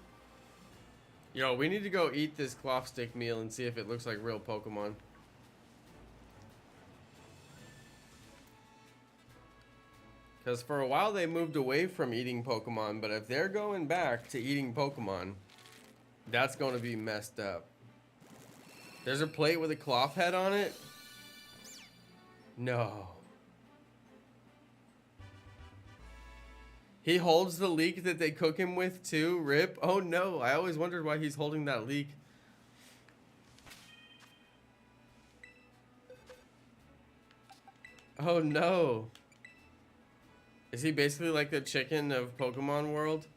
A: Yo, we need to go eat this cloth stick meal and see if it looks like real Pokemon. Because for a while they moved away from eating Pokemon, but if they're going back to eating Pokemon, that's going to be messed up. There's a plate with a cloth head on it? No. He holds the leek that they cook him with too? Rip? Oh no, I always wondered why he's holding that leek. Oh no. Is he basically like the chicken of Pokemon World?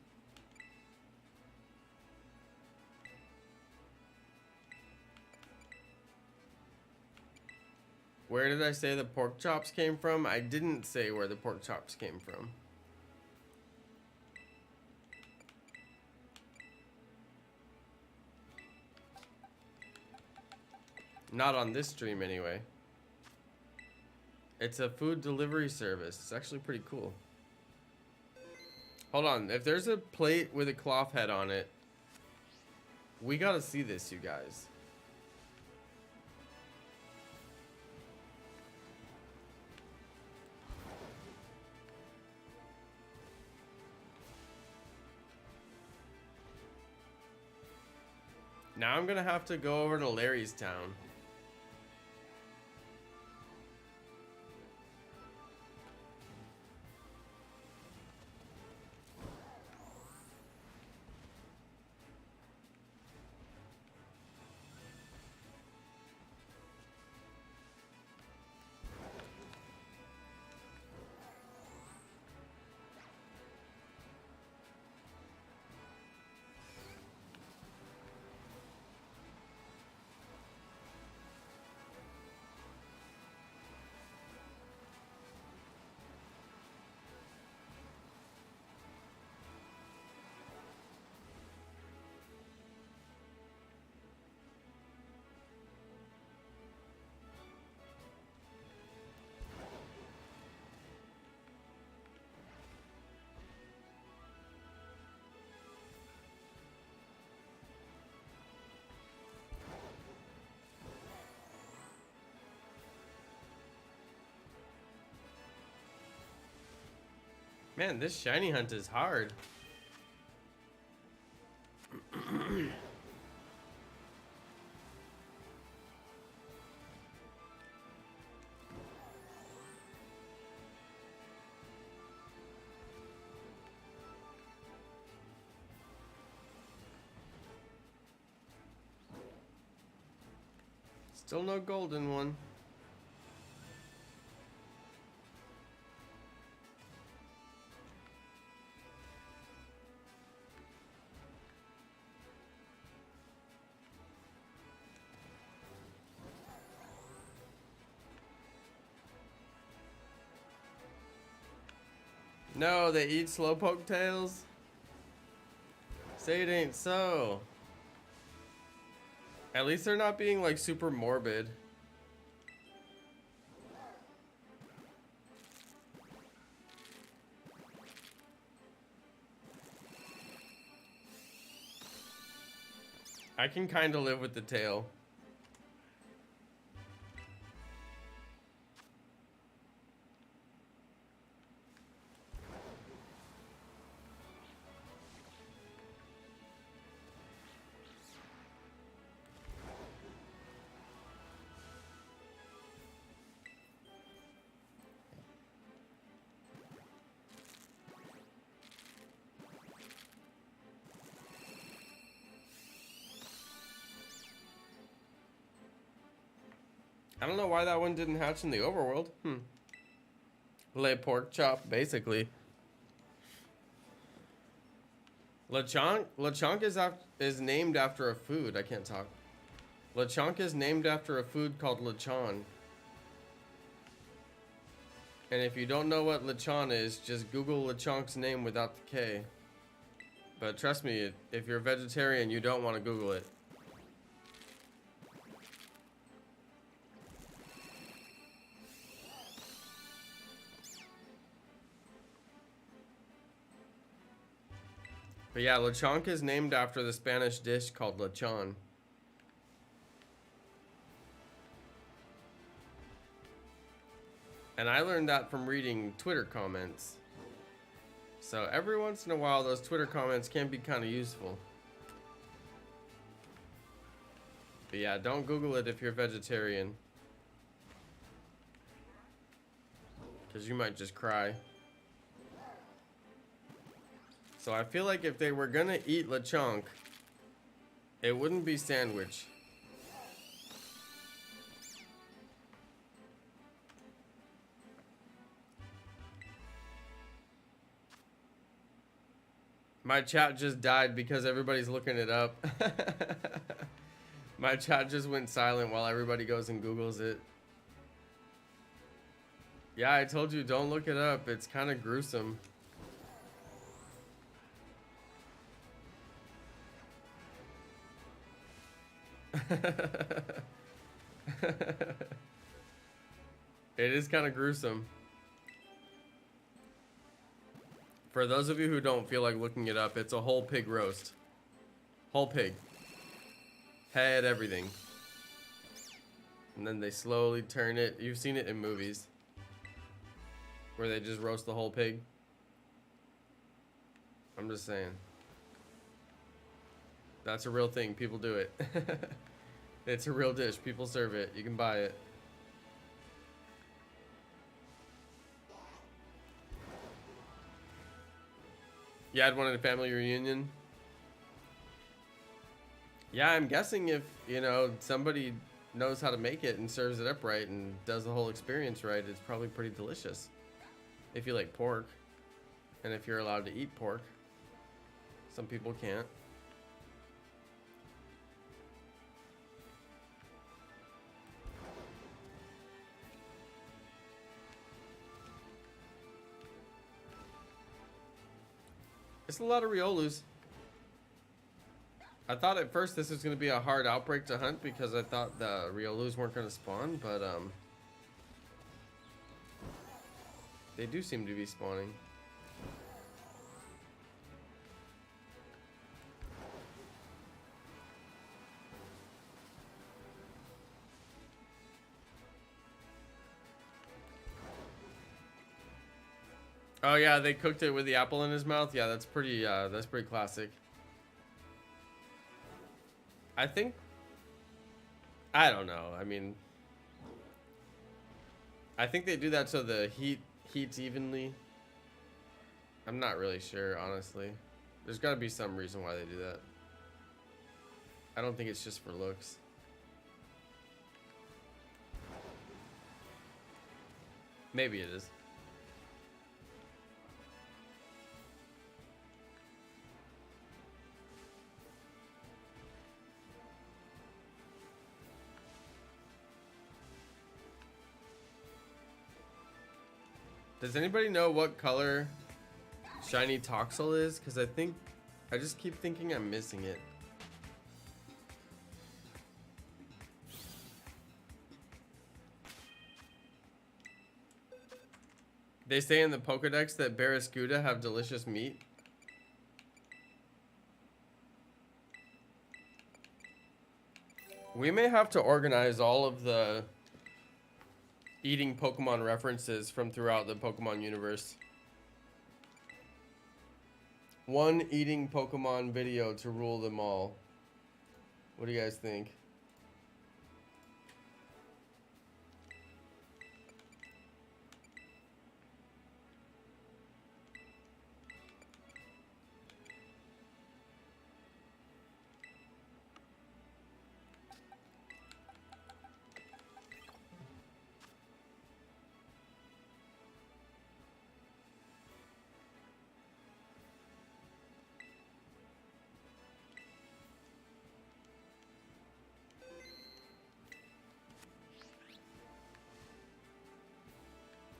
A: Where did I say the pork chops came from? I didn't say where the pork chops came from. Not on this stream anyway. It's a food delivery service. It's actually pretty cool. Hold on. If there's a plate with a cloth head on it, we gotta see this, you guys. Now I'm gonna have to go over to Larry's Town. Man, this shiny hunt is hard. Still no golden one. No, they eat slowpoke tails? Say it ain't so. At least they're not being like super morbid. I can kind of live with the tail. I don't know why that one didn't hatch in the overworld. Lay pork chop, basically. Lechonk is named after a food. I can't talk. Lechonk is named after a food called lechon. And if you don't know what lechon is, just Google Lechonk's name without the K. But trust me, if you're a vegetarian, you don't want to Google it. But yeah, lechonk is named after the Spanish dish called lechon. And I learned that from reading Twitter comments. So every once in a while, those Twitter comments can be kind of useful. But yeah, don't Google it if you're vegetarian. Because you might just cry. So I feel like if they were gonna eat lechonk, it wouldn't be sandwich. My chat just died because everybody's looking it up. My chat just went silent while everybody goes and Googles it. Yeah, I told you, don't look it up. It's kind of gruesome. It is kind of gruesome. For those of you who don't feel like looking it up, it's a whole pig roast. Whole pig. Head, everything. And then they slowly turn it. You've seen it in movies. Where they just roast the whole pig. I'm just saying. That's a real thing. People do it. It's a real dish. People serve it. You can buy it. You had one at a family reunion? Yeah, I'm guessing if, you know, somebody knows how to make it and serves it up right and does the whole experience right, it's probably pretty delicious. If you like pork. And if you're allowed to eat pork. Some people can't. It's a lot of Riolus. I thought at first this was going to be a hard outbreak to hunt because I thought the Riolus weren't going to spawn, but they do seem to be spawning. Oh yeah, they cooked it with the apple in his mouth. Yeah, that's pretty classic. I think, I don't know. I mean, I think they do that so the heats evenly. I'm not really sure, honestly. There's got to be some reason why they do that. I don't think it's just for looks. Maybe it is. Does anybody know what color shiny Toxel is? Because I just keep thinking I'm missing it. They say in the Pokedex that Barraskewda have delicious meat. We may have to organize all of the eating Pokemon references from throughout the Pokemon universe. One eating Pokemon video to rule them all. What do you guys think?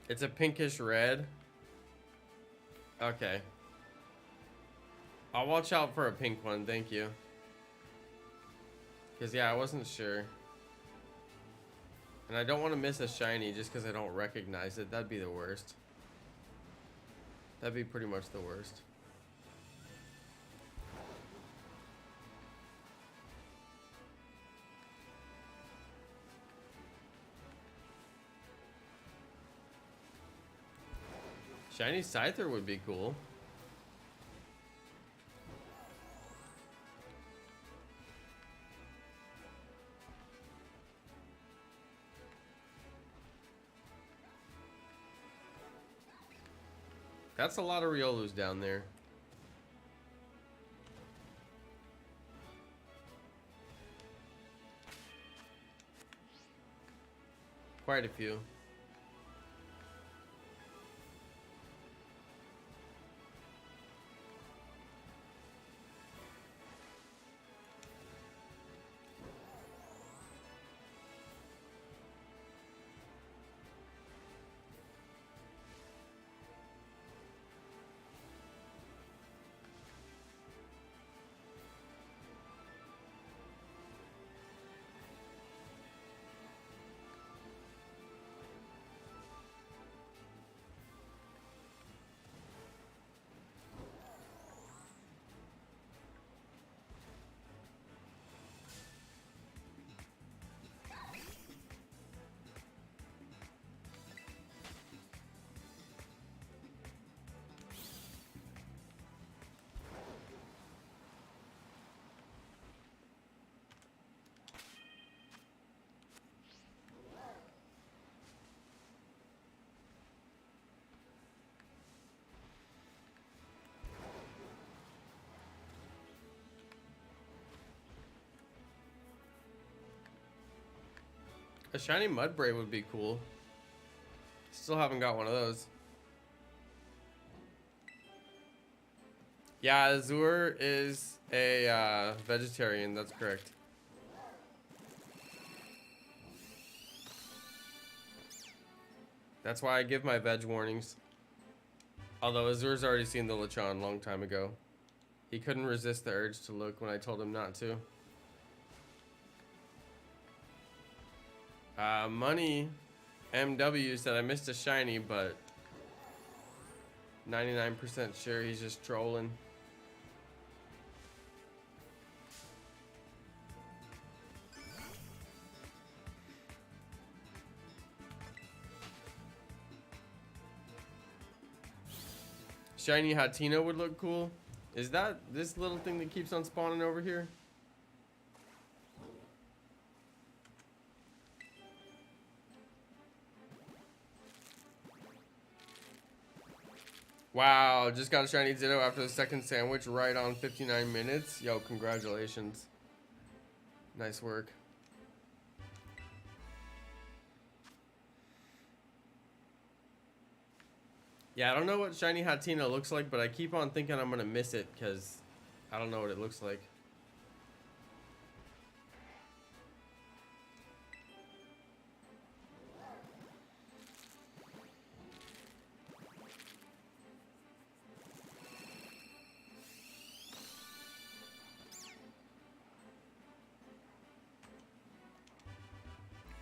A: It's a pinkish red. Okay. I'll watch out for a pink one, thank you. Because, yeah, I wasn't sure. And I don't want to miss a shiny just because I don't recognize it. That'd be the worst. That'd be pretty much the worst. Shiny Scyther would be cool. That's a lot of Riolus down there. Quite a few. A shiny Mudbray would be cool. Still haven't got one of those. Yeah, Azure is a vegetarian, that's correct. That's why I give my veg warnings. Although Azure's already seen the Lechon a long time ago. He couldn't resist the urge to look when I told him not to. Money MW said I missed a shiny, but 99% sure he's just trolling. shiny Hatino would look cool. Is that this little thing that keeps on spawning over here? Wow, just got a shiny Ditto after the second sandwich right on 59 minutes. Yo, congratulations. Nice work. Yeah, I don't know what shiny Hatino looks like, but I keep on thinking I'm gonna miss it because I don't know what it looks like.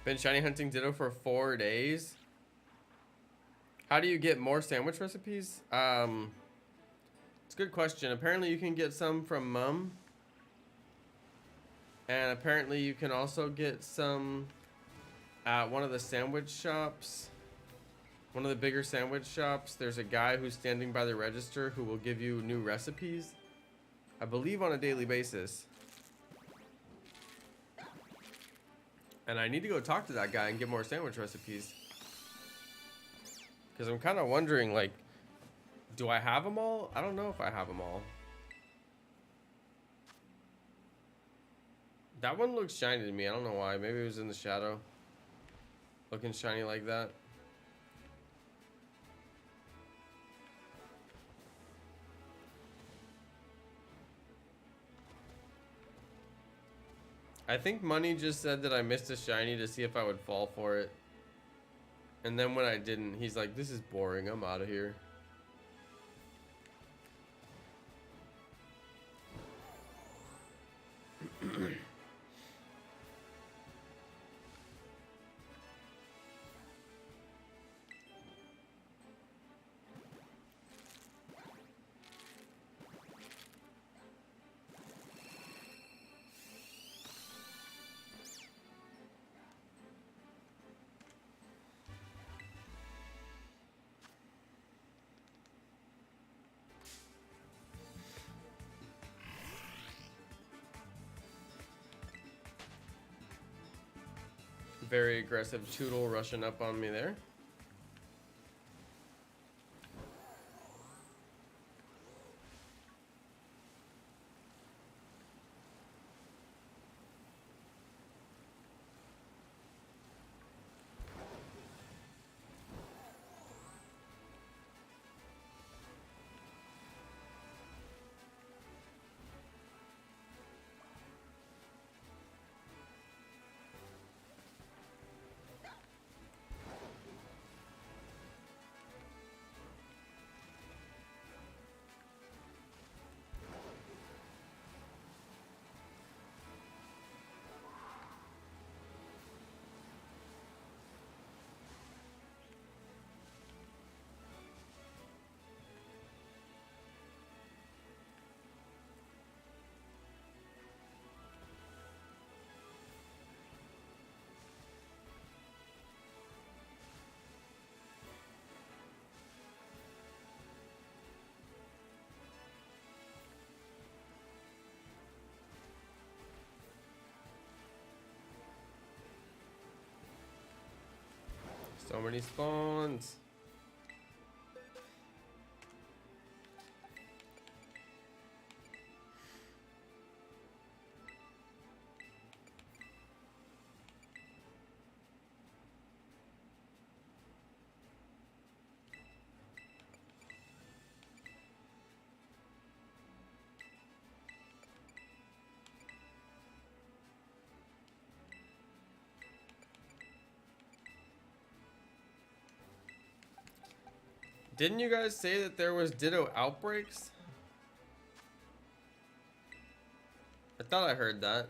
A: Been shiny hunting Ditto for 4 days. How do you get more sandwich recipes? It's a good question. Apparently you can get some from Mum. And apparently you can also get some at one of the sandwich shops. One of the bigger sandwich shops. There's a guy who's standing by the register who will give you new recipes. I believe on a daily basis. And I need to go talk to that guy and get more sandwich recipes. Because I'm kind of wondering, like, do I have them all? I don't know if I have them all. That one looks shiny to me. I don't know why. Maybe it was in the shadow. Looking shiny like that. I think Money just said that I missed a shiny to see if I would fall for it. And then when I didn't, he's like, this is boring. I'm out of here. Very aggressive Tootle rushing up on me there. So many spawns. Didn't you guys say that there was Ditto outbreaks? I thought I heard that.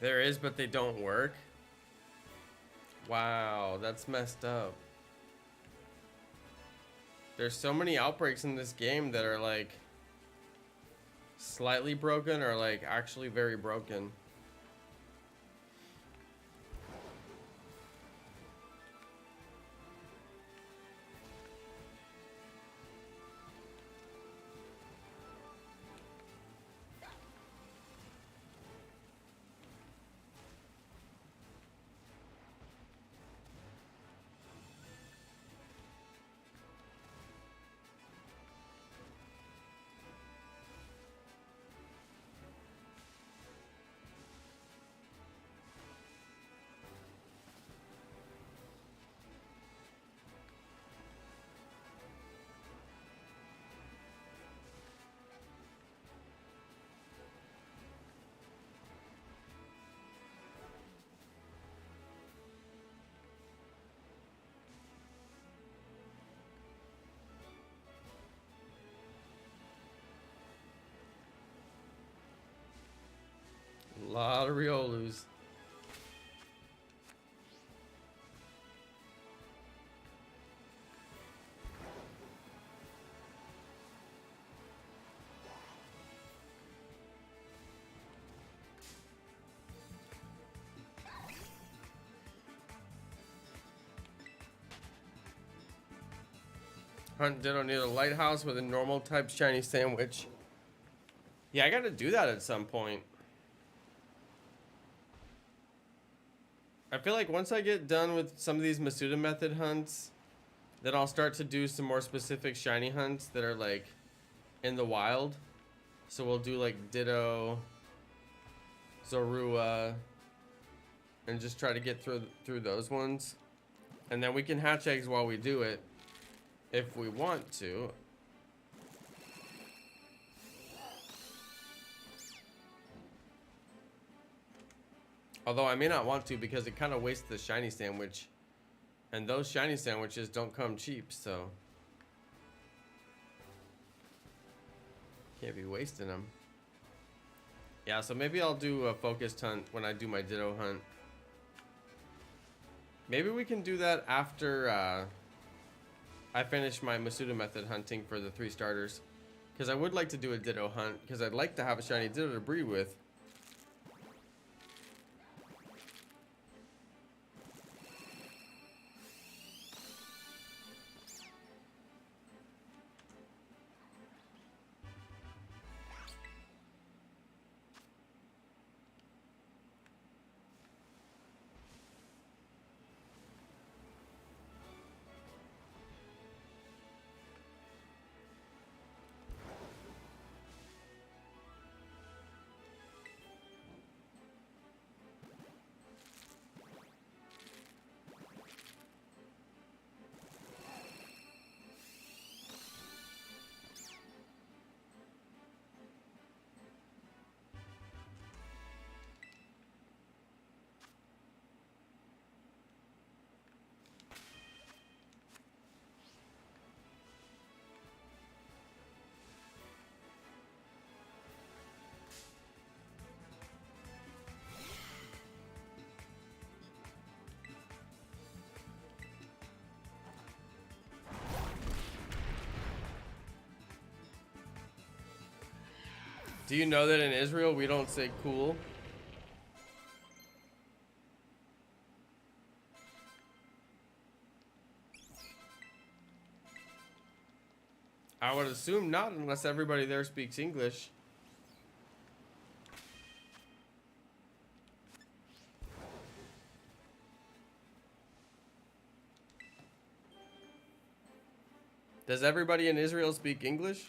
A: There is, but they don't work. Wow, that's messed up. There's so many outbreaks in this game that are like slightly broken or like actually very broken. A lot of Riolus. Hunt Ditto near the lighthouse with a normal type shiny sandwich. Yeah, I gotta do that at some point. I feel like once I get done with some of these Masuda method hunts, then I'll start to do some more specific shiny hunts that are like in the wild. So we'll do like Ditto, Zorua, and just try to get through those ones. And then we can hatch eggs while we do it if we want to. Although I may not want to because it kind of wastes the shiny sandwich. And those shiny sandwiches don't come cheap, so can't be wasting them. Yeah, so maybe I'll do a focused hunt when I do my Ditto hunt. Maybe we can do that after I finish my Masuda method hunting for the 3 starters. Because I would like to do a Ditto hunt, because I'd like to have a shiny Ditto to breed with. Do you know that in Israel we don't say cool? I would assume not unless everybody there speaks English. Does everybody in Israel speak English?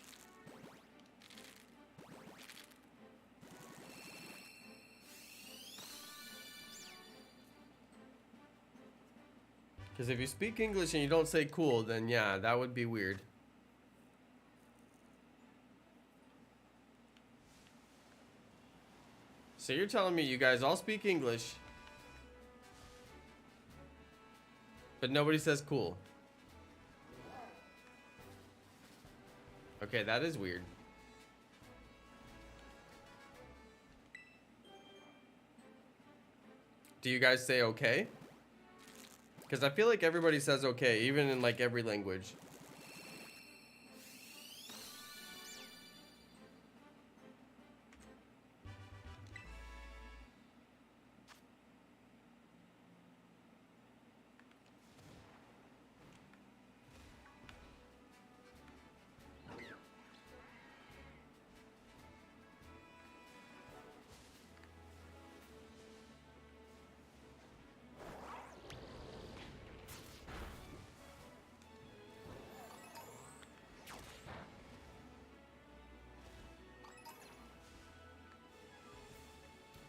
A: Because if you speak English and you don't say cool, then yeah, that would be weird. So you're telling me you guys all speak English, but nobody says cool. Okay, that is weird. Do you guys say okay? Because I feel like everybody says okay, even in like every language.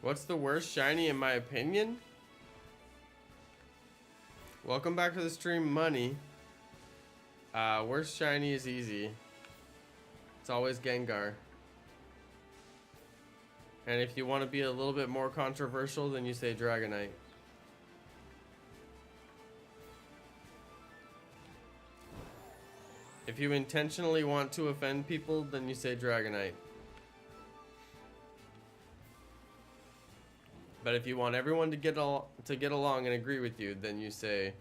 A: What's the worst shiny in my opinion? Welcome back to the stream, Money. Worst shiny is easy. It's always Gengar. And if you want to be a little bit more controversial, then you say Dragonite. If you intentionally want to offend people, then you say Dragonite. But if you want everyone to get along and agree with you, then you say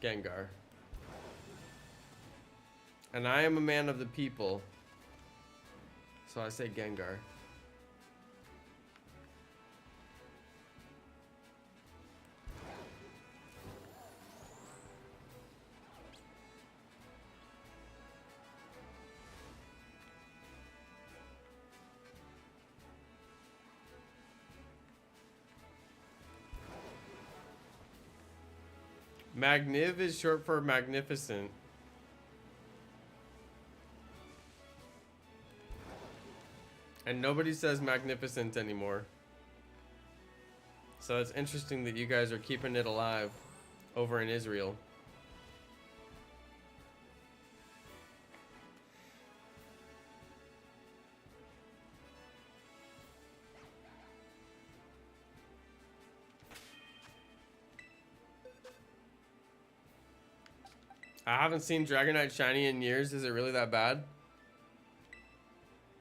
A: Gengar. And I am a man of the people, so I say Gengar. Magniv is short for magnificent. And nobody says magnificent anymore. So it's interesting that you guys are keeping it alive over in Israel. I haven't seen Dragonite shiny in years. Is it really that bad?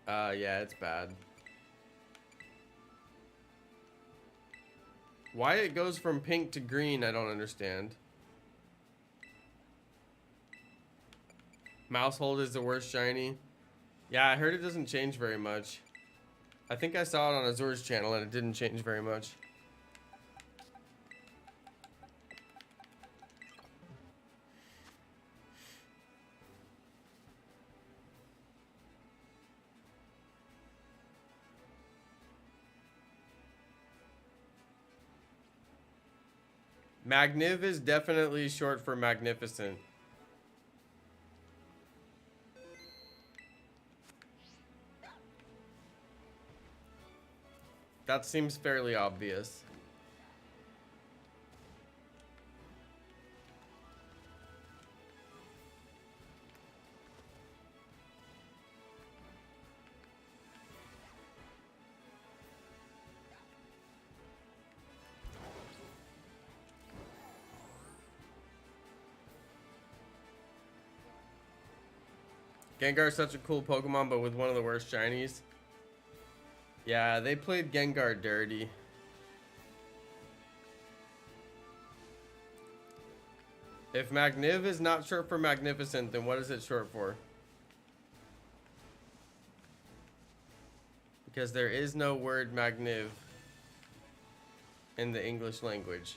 A: Yeah, it's bad. Why it goes from pink to green, I don't understand. Mousehold is the worst shiny. Yeah, I heard it doesn't change very much. I think I saw it on Azur's channel and it didn't change very much. Magniv is definitely short for magnificent. That seems fairly obvious. Gengar is such a cool Pokemon, but with one of the worst shinies. Yeah, they played Gengar dirty. If Magniv is not short for magnificent, then what is it short for? Because there is no word Magniv in the English language.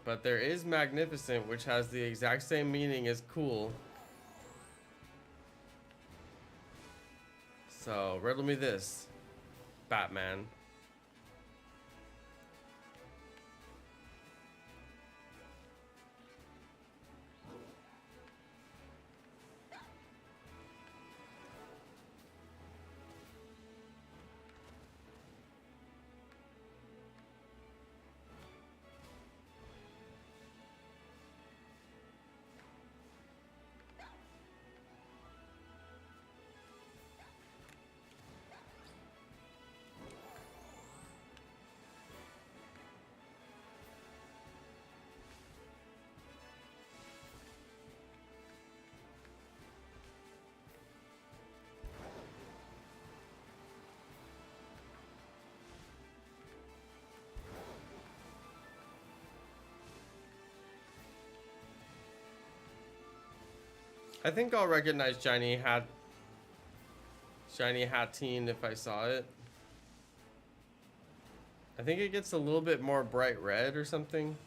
A: But there is magnificent, which has the exact same meaning as cool. So, riddle me this, Batman. I think I'll recognize Shiny Hatteen if I saw it. I think it gets a little bit more bright red or something.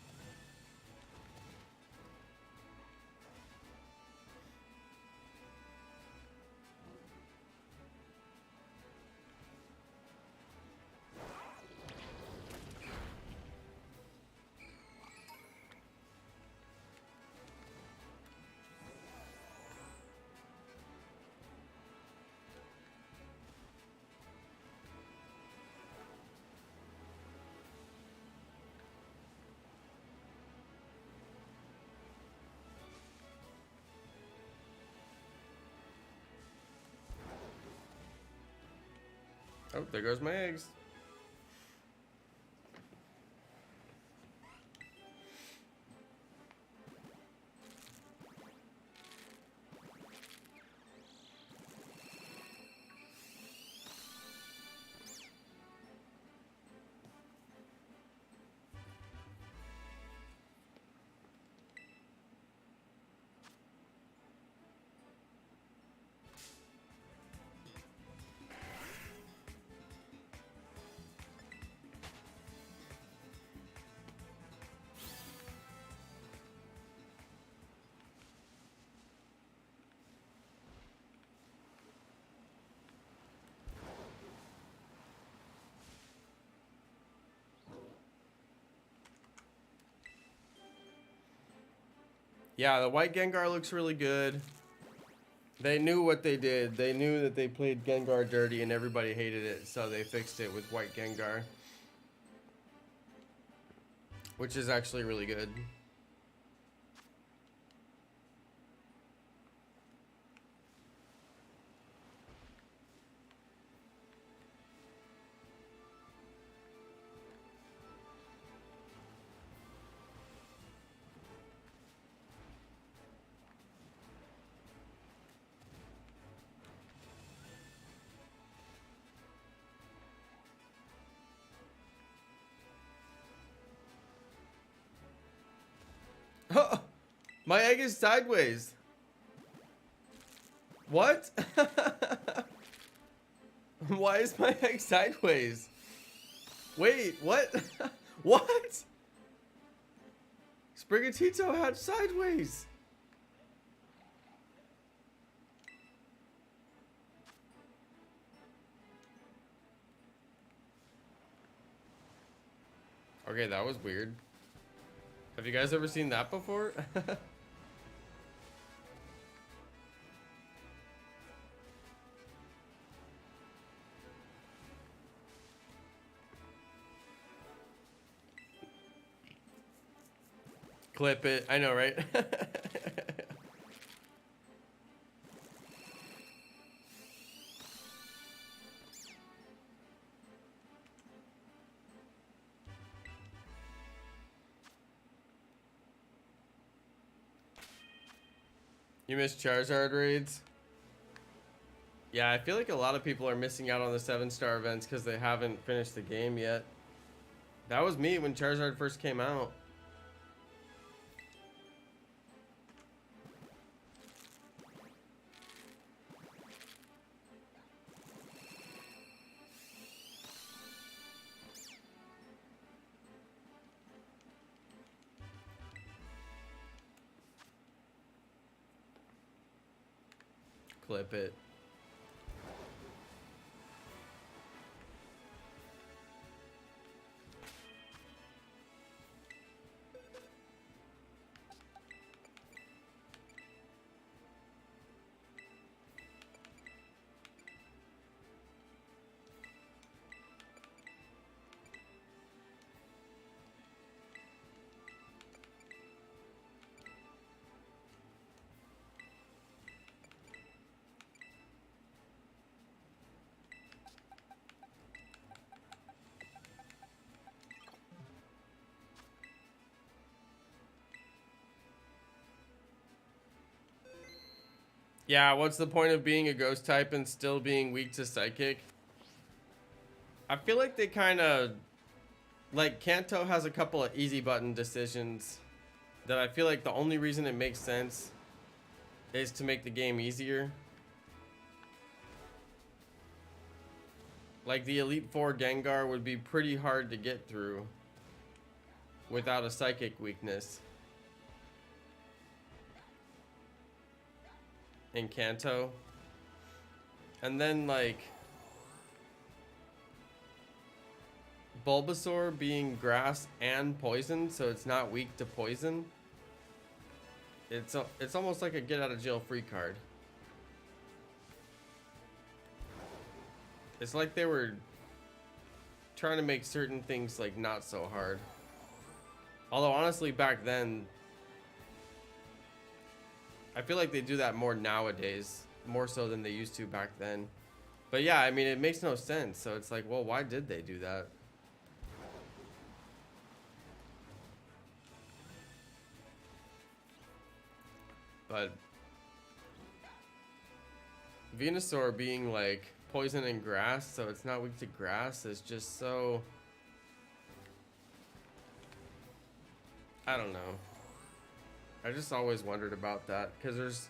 A: Oh, there goes my eggs. Yeah, the white Gengar looks really good. They knew what they did. They knew that they played Gengar dirty and everybody hated it, so they fixed it with white Gengar. Which is actually really good. My egg is sideways. What? Why is my egg sideways? Wait, what? What? Sprigatito had sideways. Okay, that was weird. Have you guys ever seen that before? Clip it. I know, right? You missed Charizard raids? Yeah, I feel like a lot of people are missing out on the 7-star events because they haven't finished the game yet. That was me when Charizard first came out. Clip it. Yeah, what's the point of being a ghost type and still being weak to psychic? I feel like they kind of... Like, Kanto has a couple of easy button decisions that I feel like the only reason it makes sense is to make the game easier. Like the Elite Four Gengar would be pretty hard to get through without a psychic weakness. In Kanto. And then like Bulbasaur being grass and poison, so it's not weak to poison. It's almost like a get out of jail free card. It's like they were trying to make certain things like not so hard. Although honestly back then, I feel like they do that more nowadays, more so than they used to back then. But yeah, I mean, it makes no sense. So it's like, well, why did they do that? But Venusaur being like poison and grass, so it's not weak to grass, is just so... I don't know. I just always wondered about that, because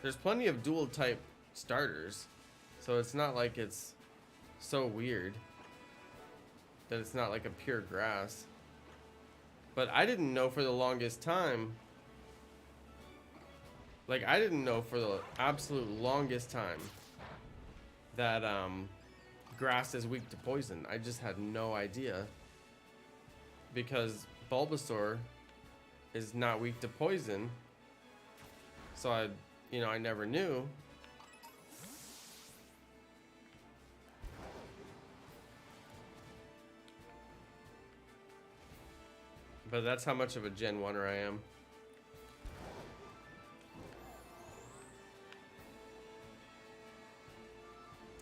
A: there's plenty of dual type starters, so it's not like it's so weird that it's not like a pure grass. But I didn't know for the longest time, like I didn't know for the absolute longest time that grass is weak to poison. I just had no idea, because Bulbasaur is not weak to poison, so I never knew. But that's how much of a Gen 1er I am.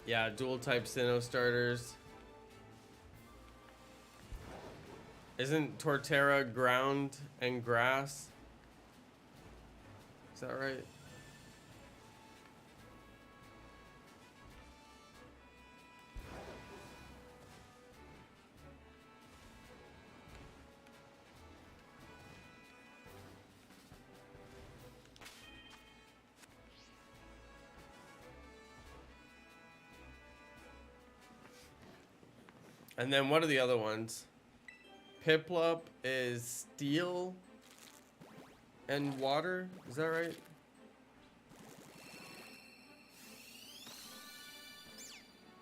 A: Yeah, dual type Sinnoh starters. Isn't Torterra ground and grass? Is that right? And then what are the other ones? Piplup is steel and water. Is that right?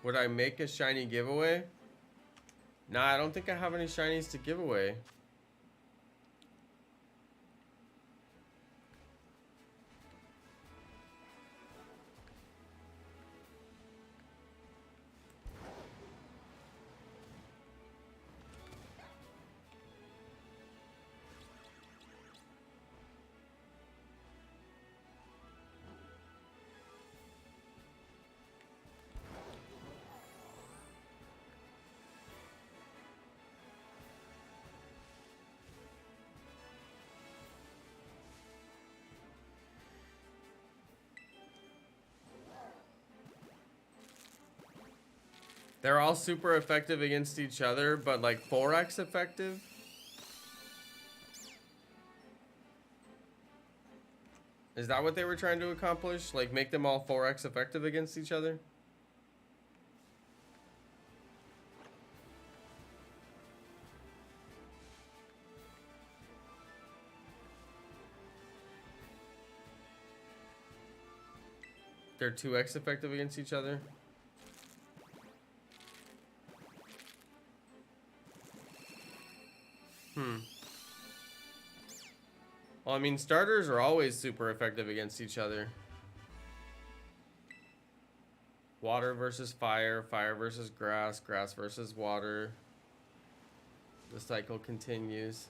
A: Would I make a shiny giveaway? Nah, I don't think I have any shinies to give away. They're all super effective against each other, but like 4x effective? Is that what they were trying to accomplish? Like make them all 4x effective against each other? They're 2x effective against each other? Well, I mean, starters are always super effective against each other. Water versus fire, fire versus grass, grass versus water. The cycle continues.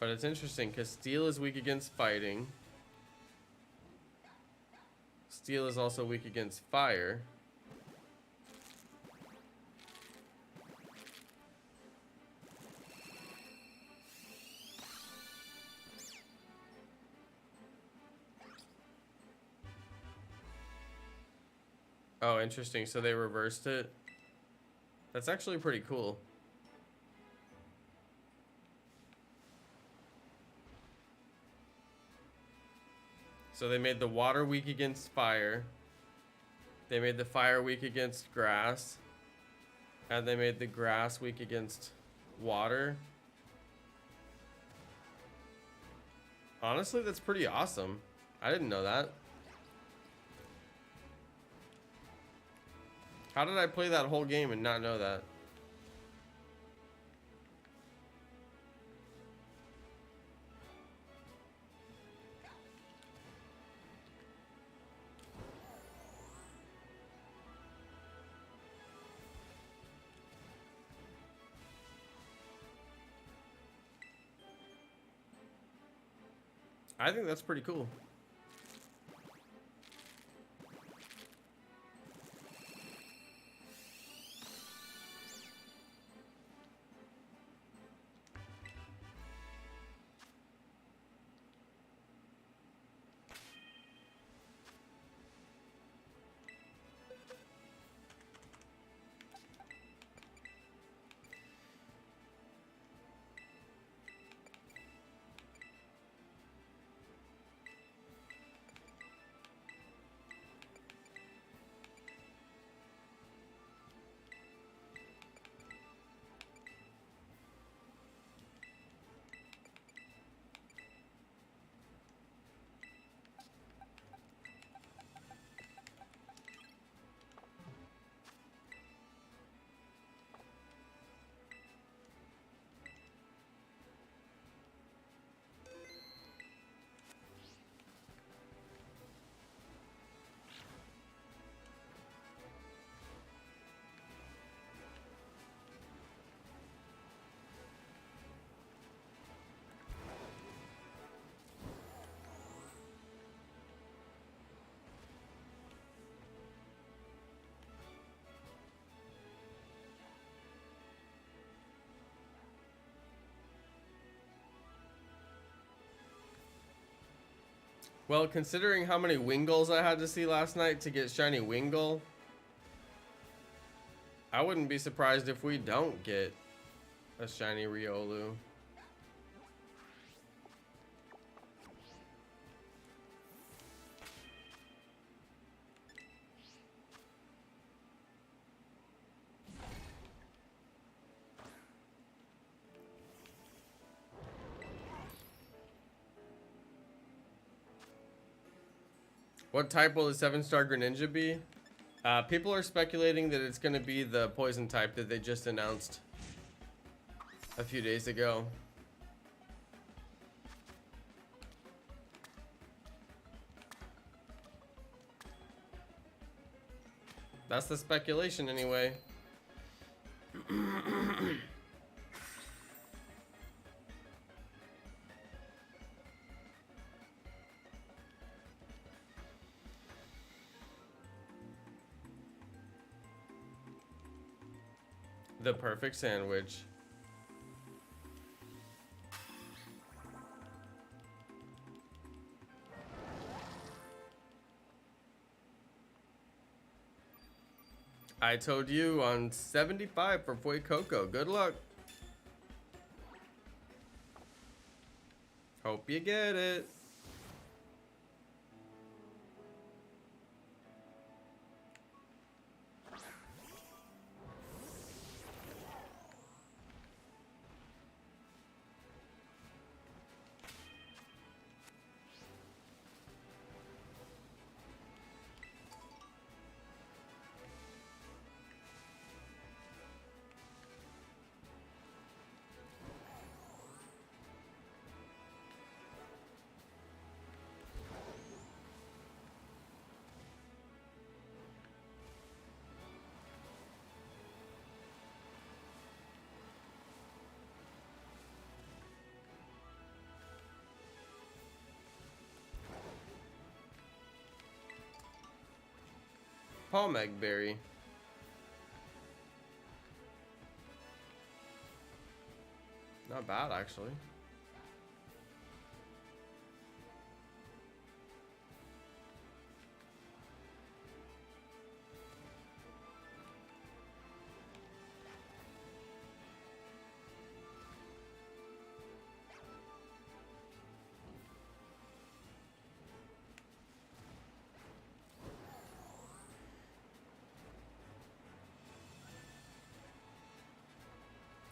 A: But it's interesting because steel is weak against fighting. Steel is also weak against fire. Oh, interesting. So they reversed it. That's actually pretty cool. So they made the water weak against fire. They made the fire weak against grass. And they made the grass weak against water. Honestly, that's pretty awesome. I didn't know that. How did I play that whole game and not know that? I think that's pretty cool. Well, considering how many Wingulls I had to see last night to get shiny Wingull, I wouldn't be surprised if we don't get a shiny Riolu. What type will the 7-star Greninja be? People are speculating that it's going to be the poison type that they just announced a few days ago. That's the speculation anyway. The perfect sandwich. I told you on 75 for Foy Coco. Good luck. Hope you get it. Palmegberry. Not bad, actually.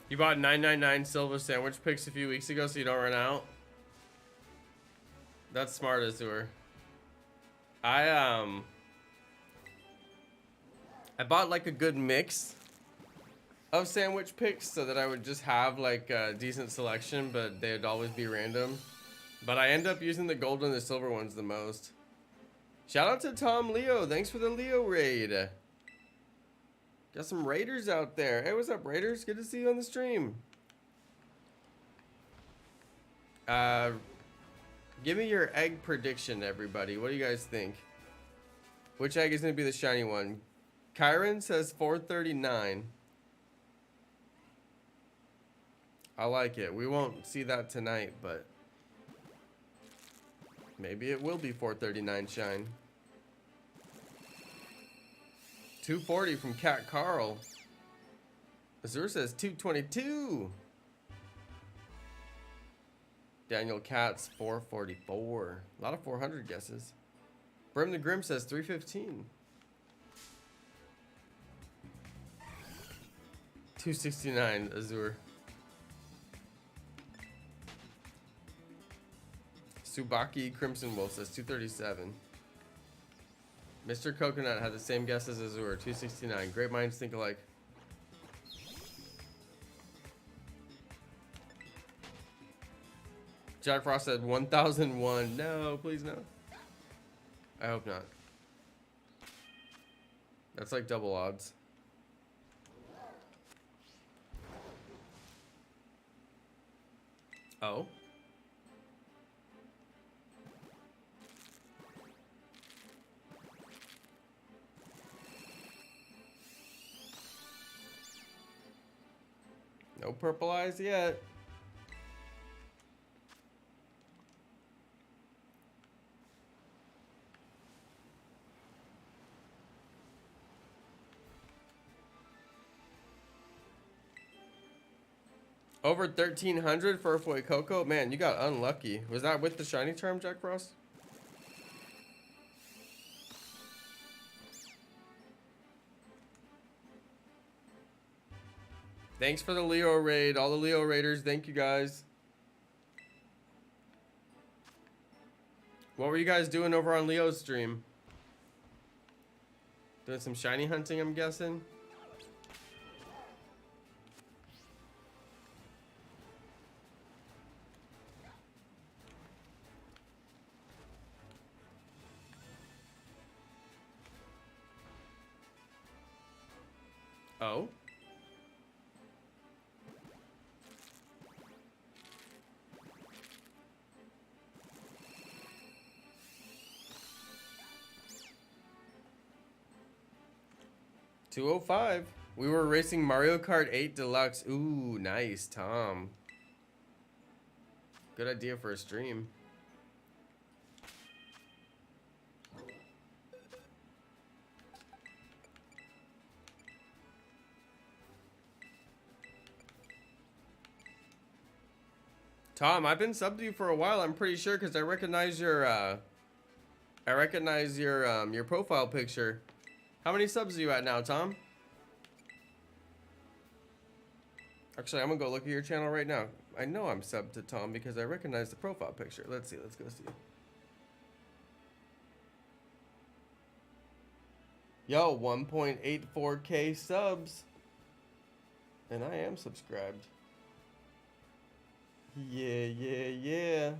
A: You bought 999 silver sandwich picks a few weeks ago so you don't run out? That's smart, Azur. I bought like a good mix of sandwich picks so that I would just have like a decent selection, but they'd always be random. But I end up using the gold and the silver ones the most. Shout out to Tom Leo. Thanks for the Leo raid. Got some raiders out there. Hey, what's up, raiders? Good to see you on the stream. Give me your egg prediction, everybody. What do you guys think? Which egg is going to be the shiny one? Kyron says 439. I like it. We won't see that tonight, but maybe it will be 439 shine. 240 from Cat Carl. Azur says 222. Daniel Katz 444. A lot of 400 guesses. Brim the Grim says 315. 269 Azur. Subaki Crimson Wolf says 237. Mr. Coconut had the same guess as Azur, 269. Great minds think alike. Jack Frost said 1001. No, please no. I hope not. That's like double odds. Oh. No purple eyes yet. Over 1,300 for Furfoy Coco? Man, you got unlucky. Was that with the shiny charm, Jack Frost? Thanks for the Leo raid. All the Leo raiders, thank you guys. What were you guys doing over on Leo's stream? Doing some shiny hunting, I'm guessing? Oh? $205. We were racing Mario Kart 8 Deluxe. Ooh, nice, Tom. Good idea for a stream. Tom, I've been subbed to you for a while. I'm pretty sure because I recognize your your profile picture. How many subs are you at now, Tom? Actually, I'm gonna go look at your channel right now. I know I'm subbed to Tom because I recognize the profile picture. Let's see. Let's go see. Yo, 1.84K subs, and I am subscribed. Yeah.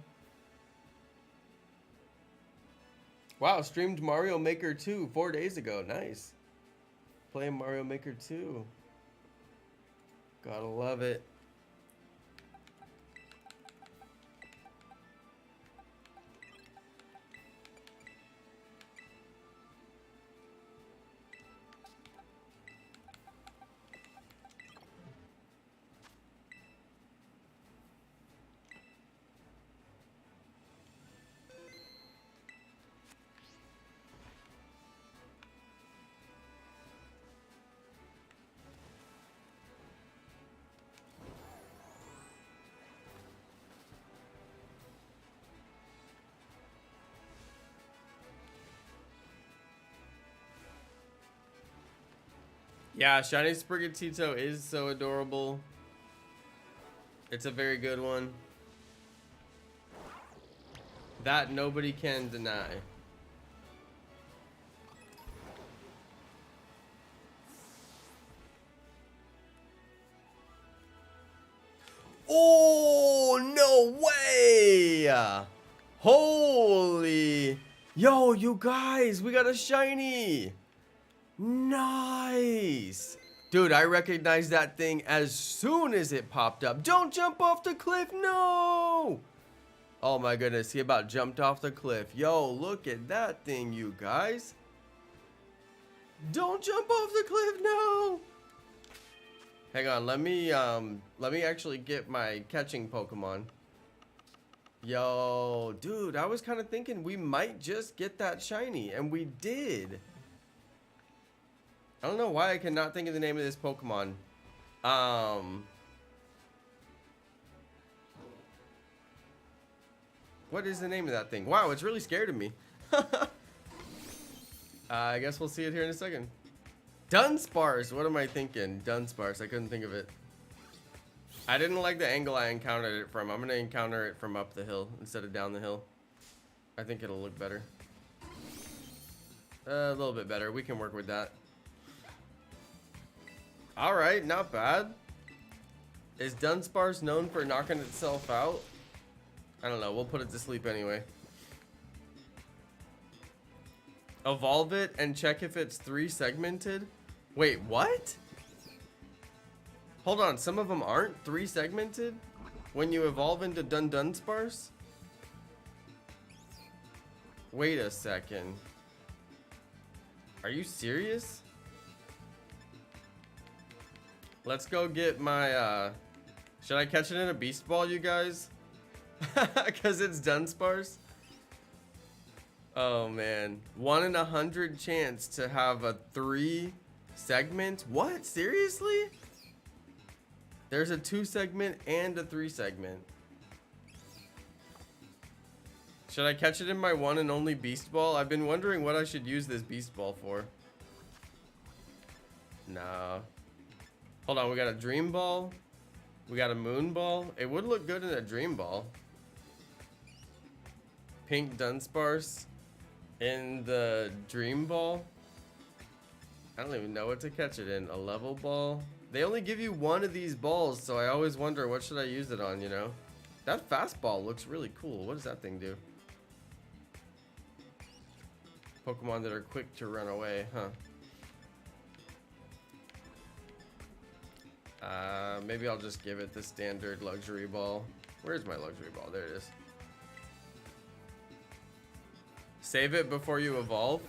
A: Wow, streamed Mario Maker 2 4 days ago. Nice. Playing Mario Maker 2. Gotta love it. Yeah, shiny Sprigatito is so adorable. It's a very good one. That nobody can deny. Oh, no way! Holy. Yo, you guys, we got a shiny. Nice. Dude, I recognized that thing as soon as it popped up. Don't jump off the cliff, no! Oh my goodness, he about jumped off the cliff. Yo, look at that thing, you guys. Don't jump off the cliff, no! Hang on, let me actually get my catching Pokemon. Yo, dude, I was kind of thinking we might just get that shiny, and we did. I don't know why I cannot think of the name of this Pokemon. What is the name of that thing? Wow, it's really scared of me. I guess we'll see it here in a second. Dunsparce. What am I thinking? Dunsparce. I couldn't think of it. I didn't like the angle I encountered it from. I'm going to encounter it from up the hill instead of down the hill. I think it'll look better. A little bit better. We can work with that. Alright, not bad. Is Dunsparce known for knocking itself out? I don't know. We'll put it to sleep anyway. Evolve it and check if it's 3-segmented. Wait, what? Hold on. Some of them aren't 3-segmented when you evolve into Dundunsparce? Wait a second. Are you serious? Let's go get my, should I catch it in a beast ball, you guys? Because it's Dunsparce? Oh, man. 1 in 100 chance to have a 3-segment? What? Seriously? There's a 2-segment and a 3-segment. Should I catch it in my one and only beast ball? I've been wondering what I should use this beast ball for. Nah. Hold on, we got a dream ball. We got a moon ball. It would look good in a dream ball. Pink Dunsparce in the dream ball. I don't even know what to catch it in. A level ball. They only give you one of these balls, so I always wonder what should I use it on, you know? That fastball looks really cool. What does that thing do? Pokemon that are quick to run away, huh? Maybe I'll just give it the standard luxury ball. Where's my luxury ball? There it is. Save it before you evolve.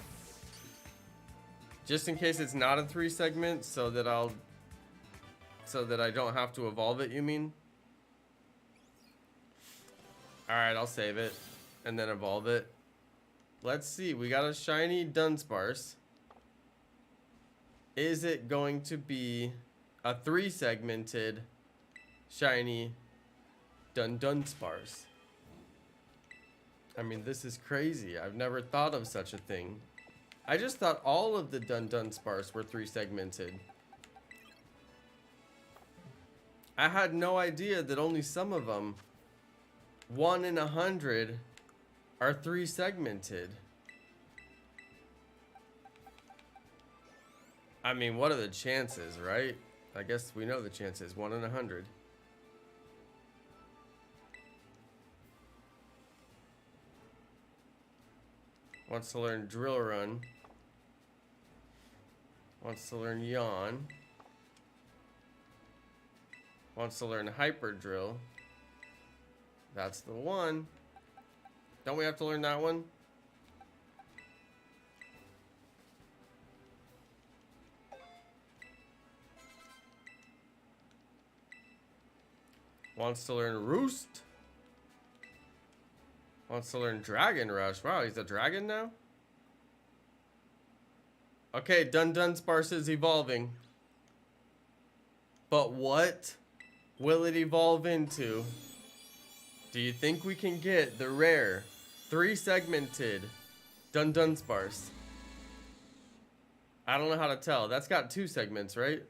A: Just in case it's not a 3-segment, so that I don't have to evolve it, you mean? Alright, I'll save it and then evolve it. Let's see, we got a shiny Dunsparce. Is it going to be a 3-segmented shiny Dundunsparce? I mean, this is crazy. I've never thought of such a thing. I just thought all of the Dundunsparce were 3-segmented. I had no idea that only some of them, 1 in 100, are 3-segmented. I mean, what are the chances, right? I guess we know the chances. 1 in 100. Wants to learn Drill Run. Wants to learn Yawn. Wants to learn Hyper Drill. That's the one. Don't we have to learn that one? Wants to learn Roost. Wants to learn Dragon Rush. Wow, he's a dragon now? Okay, Dundunsparce is evolving. But what will it evolve into? Do you think we can get the rare 3-segmented Dundunsparce? I don't know how to tell. That's got 2 segments, right?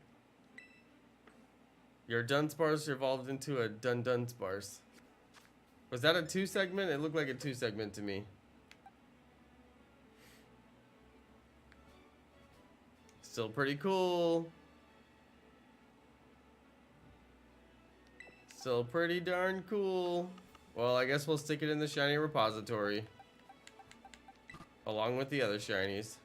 A: Your Dunsparce evolved into a Dundunsparce. Was that a 2 segment? It looked like a 2 segment to me. Still pretty cool. Still pretty darn cool. Well, I guess we'll stick it in the shiny repository. Along with the other shinies.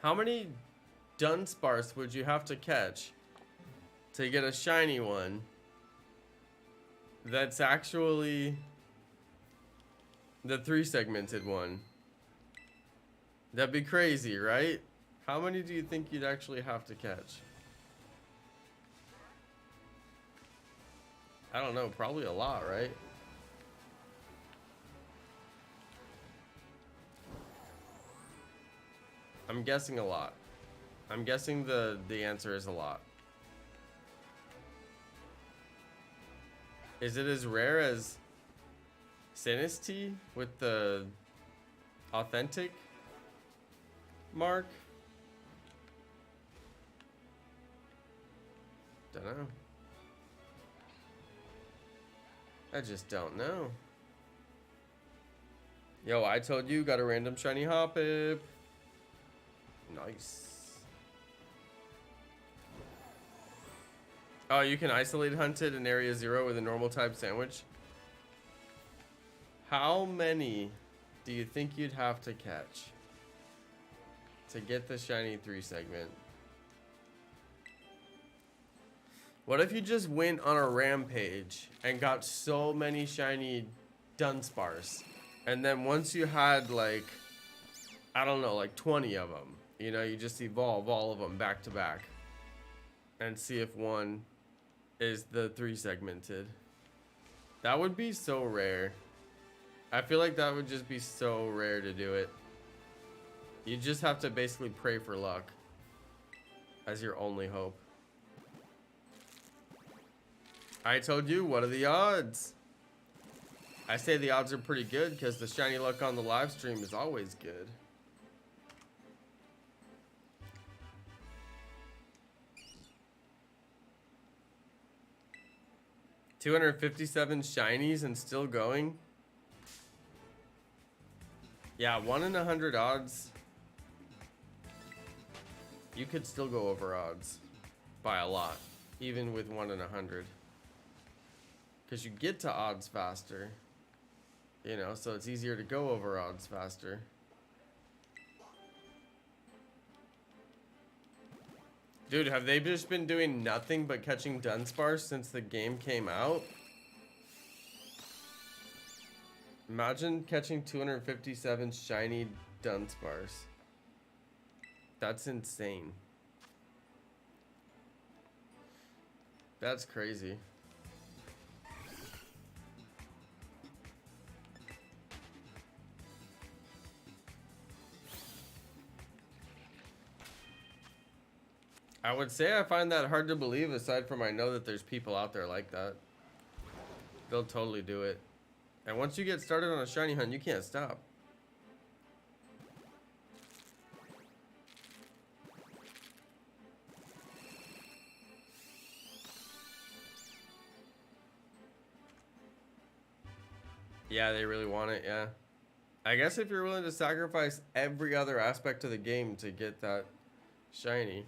A: How many Dunsparce would you have to catch to get a shiny one that's actually the 3 segmented one? That'd be crazy, right? How many do you think you'd actually have to catch? I don't know, probably a lot, right? I'm guessing a lot. I'm guessing the answer is a lot. Is it as rare as Sinistea with the authentic mark? Don't know. I just don't know. Yo, I told you, got a random shiny Hoppip. Nice. Oh, you can isolate hunt it in area 0 with a normal type sandwich. How many do you think you'd have to catch to get the shiny 3 segment? What if you just went on a rampage and got so many shiny Dunsparce, and then once you had like, I don't know, like 20 of them, you know, you just evolve all of them back to back and see if one is the 3 segmented. That would be so rare. I feel like that would just be so rare to do it. You just have to basically pray for luck as your only hope. I told you, what are the odds? I say the odds are pretty good because the shiny luck on the live stream is always good. $257 shinies and still going. Yeah, 1 in 100 odds. You could still go over odds by a lot, even with 1 in 100. Because you get to odds faster, you know, so it's easier to go over odds faster. Dude, have they just been doing nothing but catching Dunsparce since the game came out? Imagine catching 257 shiny Dunsparce. That's insane. That's crazy. I would say I find that hard to believe, aside from I know that there's people out there like that. They'll totally do it. And once you get started on a shiny hunt, you can't stop. Yeah, they really want it, yeah. I guess if you're willing to sacrifice every other aspect of the game to get that shiny.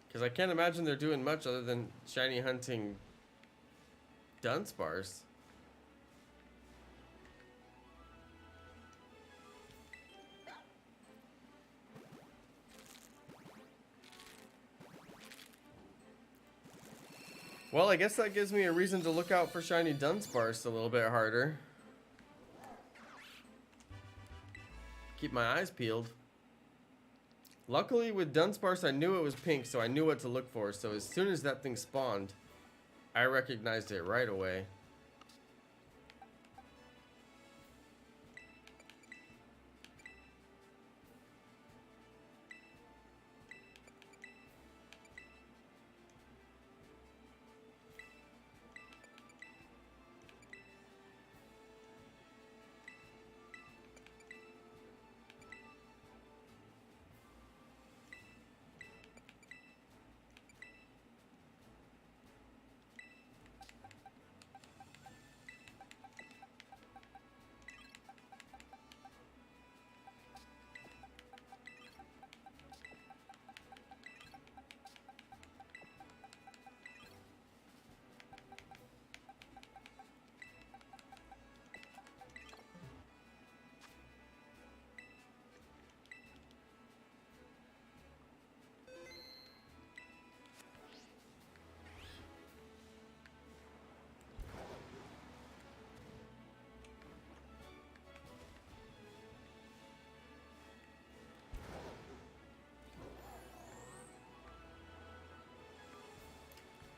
A: Because I can't imagine they're doing much other than shiny hunting Dunsparce. Well, I guess that gives me a reason to look out for shiny Dunsparce a little bit harder. Keep my eyes peeled. Luckily with Dunsparce, I knew it was pink, so I knew what to look for. So as soon as that thing spawned, I recognized it right away.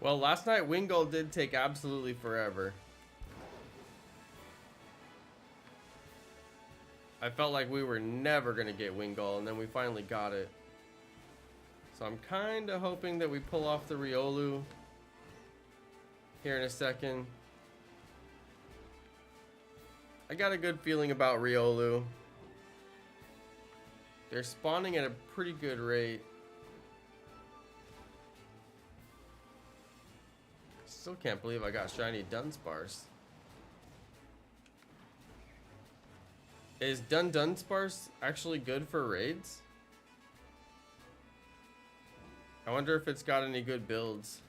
A: Well, last night Wingull did take absolutely forever. I felt like we were never gonna get Wingull, and then we finally got it. So I'm kind of hoping that we pull off the Riolu here in a second. I got a good feeling about Riolu. They're spawning at a pretty good rate. Still can't believe I got shiny Dunsparce. Is Dundunsparce actually good for raids? I wonder if it's got any good builds.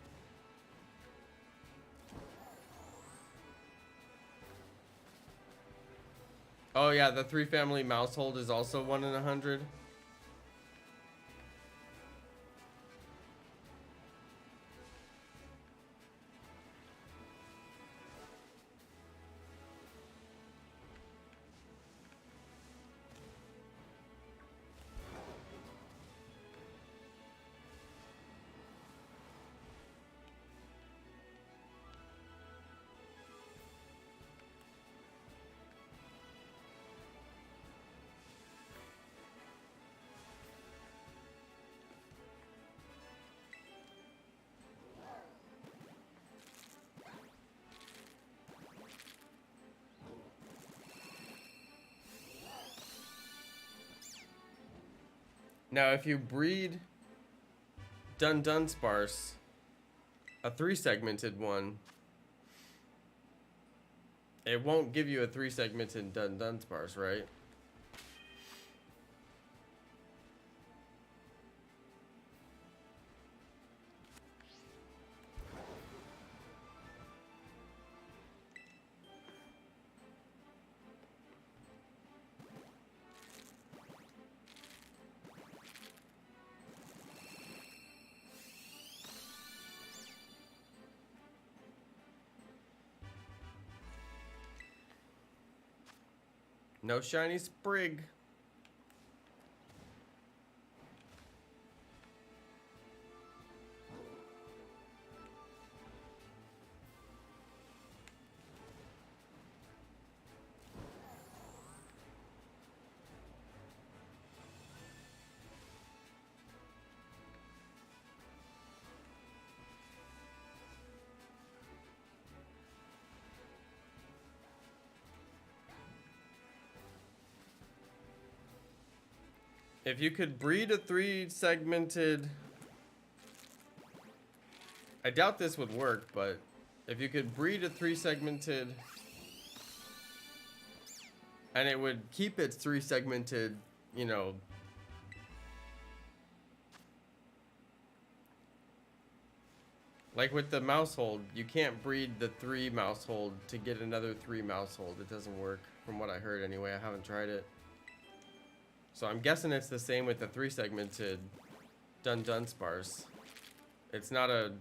A: Oh yeah, the 3-family mousehold is also 1 in 100. Now, if you breed Dundunsparce, a 3-segmented one, it won't give you a 3-segmented Dundunsparce, right? No shiny Sprig. If you could breed a 3-segmented... I doubt this would work, but if you could breed a 3-segmented... and it would keep its 3-segmented, you know... like with the mousehold, you can't breed the 3 mousehold to get another 3 mousehold. It doesn't work, from what I heard anyway. I haven't tried it. So I'm guessing it's the same with the 3-segmented Dundunsparce. It's not a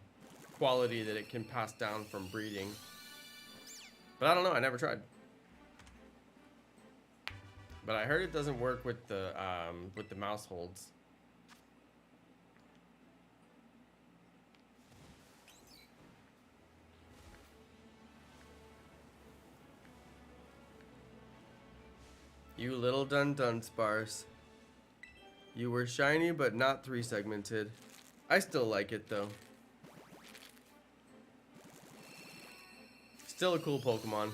A: quality that it can pass down from breeding. But I don't know, I never tried. But I heard it doesn't work with the mouseholds. You little Dundunsparce. You were shiny, but not 3-segmented. I still like it, though. Still a cool Pokemon.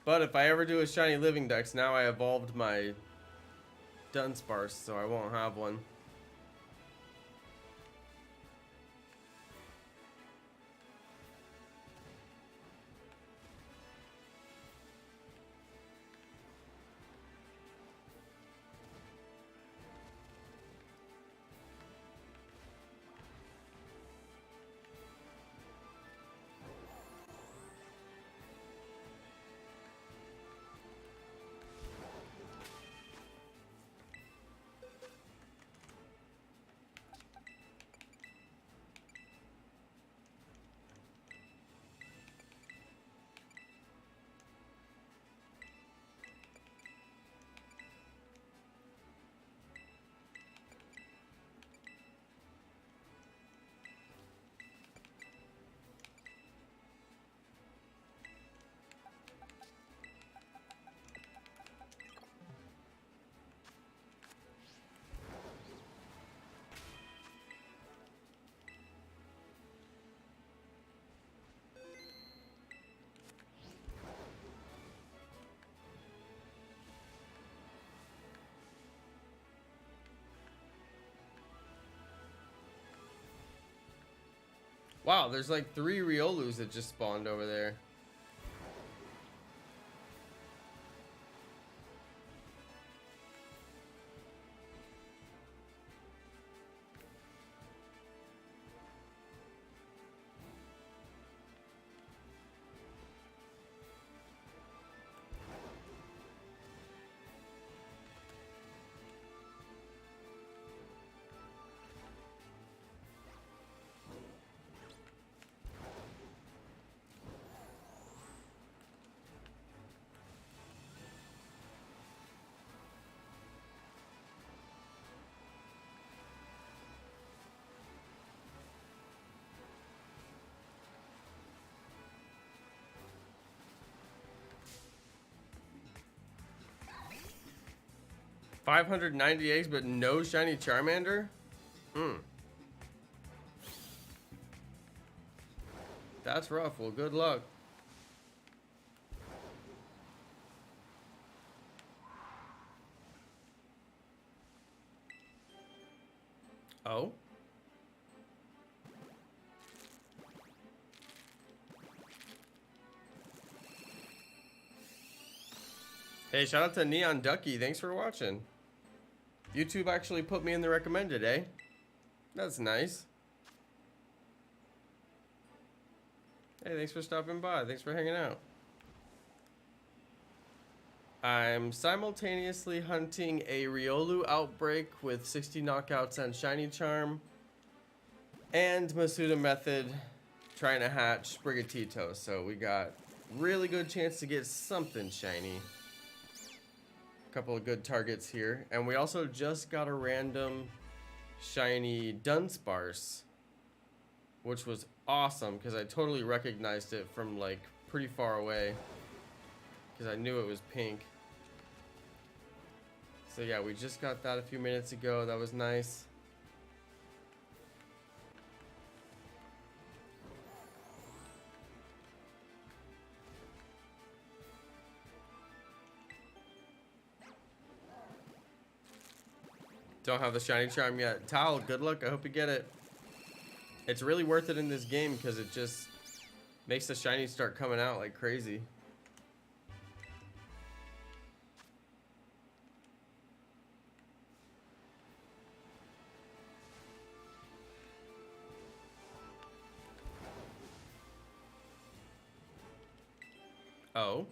A: But if I ever do a shiny Living Dex, now I evolved my Dunsparce, so I won't have one. Wow, there's like 3 Riolus that just spawned over there. $590 eggs, but no shiny Charmander? That's rough. Well, good luck. Oh? Hey, shout out to Neon Ducky. Thanks for watching. YouTube actually put me in the recommended, eh? That's nice. Hey, thanks for stopping by. Thanks for hanging out. I'm simultaneously hunting a Riolu outbreak with 60 knockouts and shiny charm, and Masuda method trying to hatch Sprigatito. So we got really good chance to get something shiny. Couple of good targets here, and we also just got a random shiny Dunsparce, which was awesome because I totally recognized it from like pretty far away because I knew it was pink. So yeah, we just got that a few minutes ago. That was nice. Don't have the shiny charm yet. Tal, good luck. I hope you get it. It's really worth it in this game because it just makes the shinies start coming out like crazy. Oh.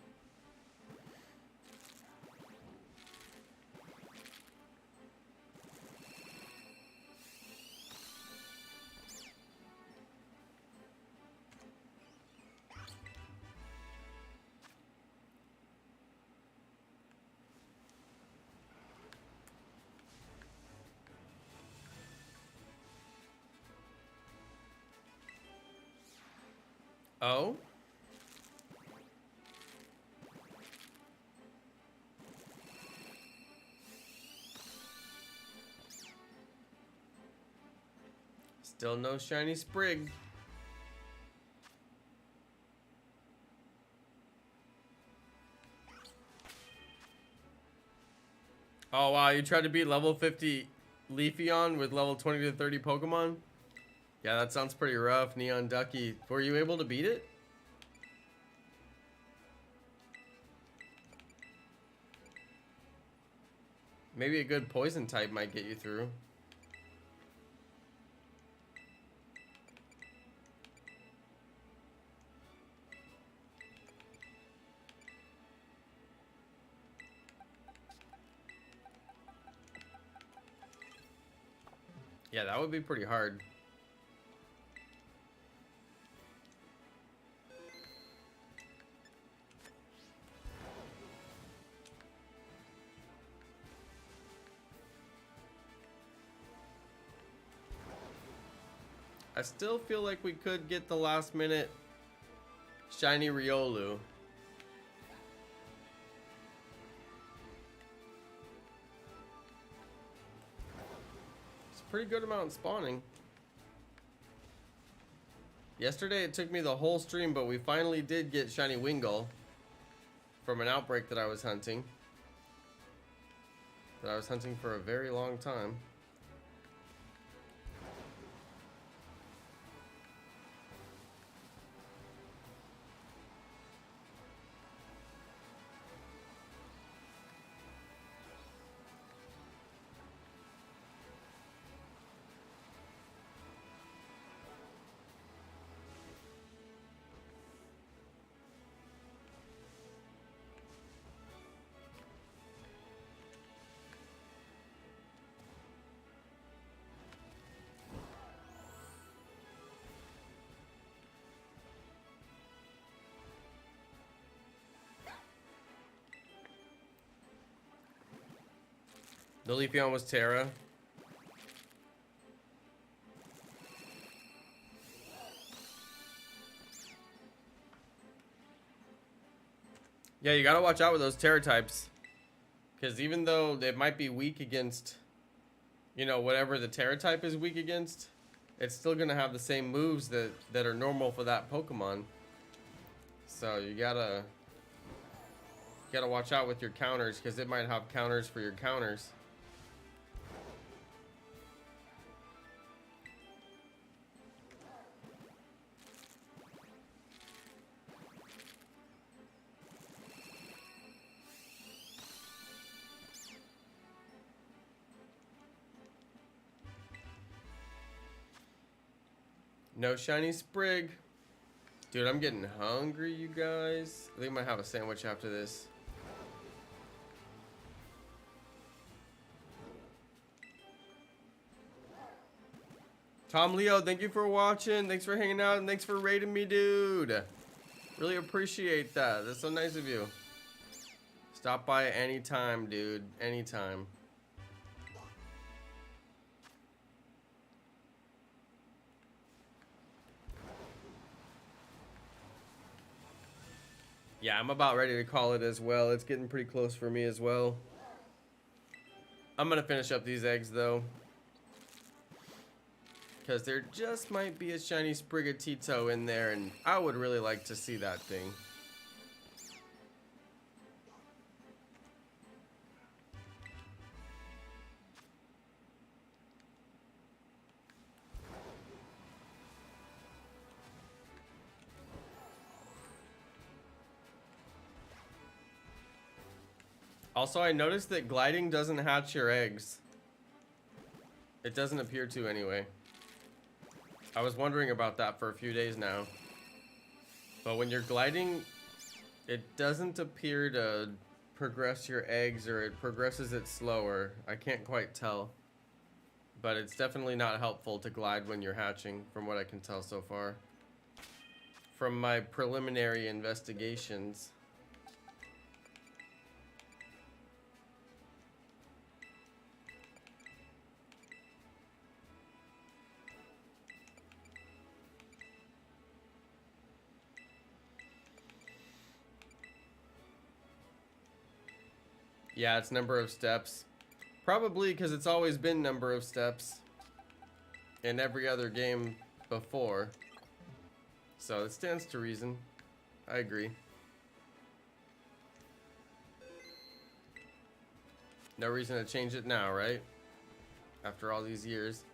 A: Oh? Still no shiny Sprig. Oh wow, you tried to beat level 50 Leafeon with level 20 to 30 Pokemon? Yeah, that sounds pretty rough, Neon Ducky. Were you able to beat it? Maybe a good poison type might get you through. Yeah, that would be pretty hard. I still feel like we could get the last minute shiny Riolu. It's a pretty good amount spawning. Yesterday it took me the whole stream, but we finally did get shiny Wingull from an outbreak that I was hunting. That I was hunting for a very long time. The Leafeon was Terra. Yeah, you gotta watch out with those Terra types. Because even though it might be weak against, you know, whatever the Terra type is weak against, it's still gonna have the same moves that are normal for that Pokemon. So you gotta watch out with your counters, because it might have counters for your counters. No shiny Sprig. Dude, I'm getting hungry, you guys. I think I might have a sandwich after this. Tom Leo, thank you for watching. Thanks for hanging out, and thanks for rating me, dude. Really appreciate that. That's so nice of you. Stop by anytime, dude. Anytime. Yeah, I'm about ready to call it as well. It's getting pretty close for me as well. I'm gonna finish up these eggs though, because there just might be a shiny Sprigatito in there, and I would really like to see that thing. Also, I noticed that gliding doesn't hatch your eggs. It doesn't appear to anyway. I was wondering about that for a few days now. But when you're gliding, it doesn't appear to progress your eggs, or it progresses it slower. I can't quite tell. But it's definitely not helpful to glide when you're hatching, from what I can tell so far. From my preliminary investigations. Yeah, it's number of steps. Probably because it's always been number of steps in every other game before. So it stands to reason. I agree. No reason to change it now, right? After all these years.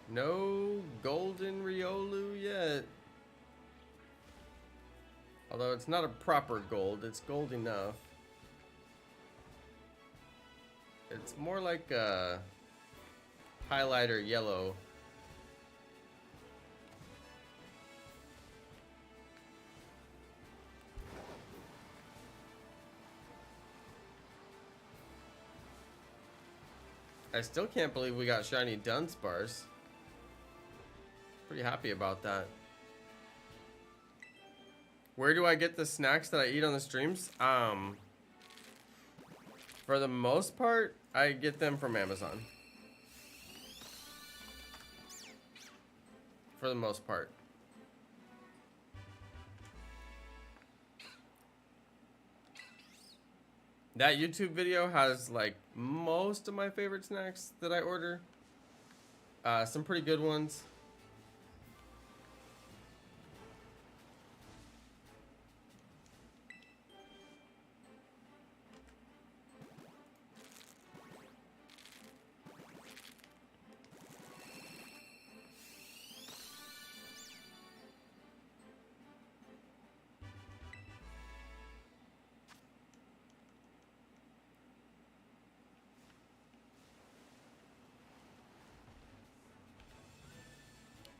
A: No golden Riolu yet. Although it's not a proper gold, it's gold enough. It's more like a highlighter yellow. I still can't believe we got shiny Dunsparce. Pretty happy about that. Where do I get the snacks that I eat on the streams? For the most part, I get them from Amazon. For the most part. That YouTube video has like most of my favorite snacks that I order. Some pretty good ones.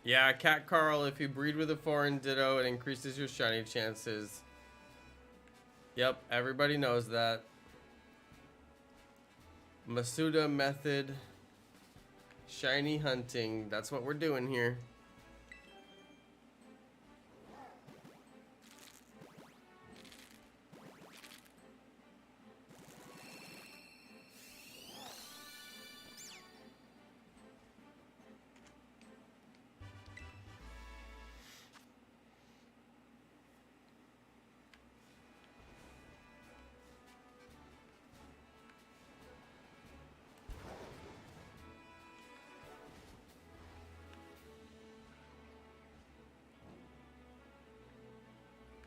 A: Yeah, Cat Carl, if you breed with a foreign Ditto, it increases your shiny chances. Yep, everybody knows that. Masuda method. Shiny hunting. That's what we're doing here.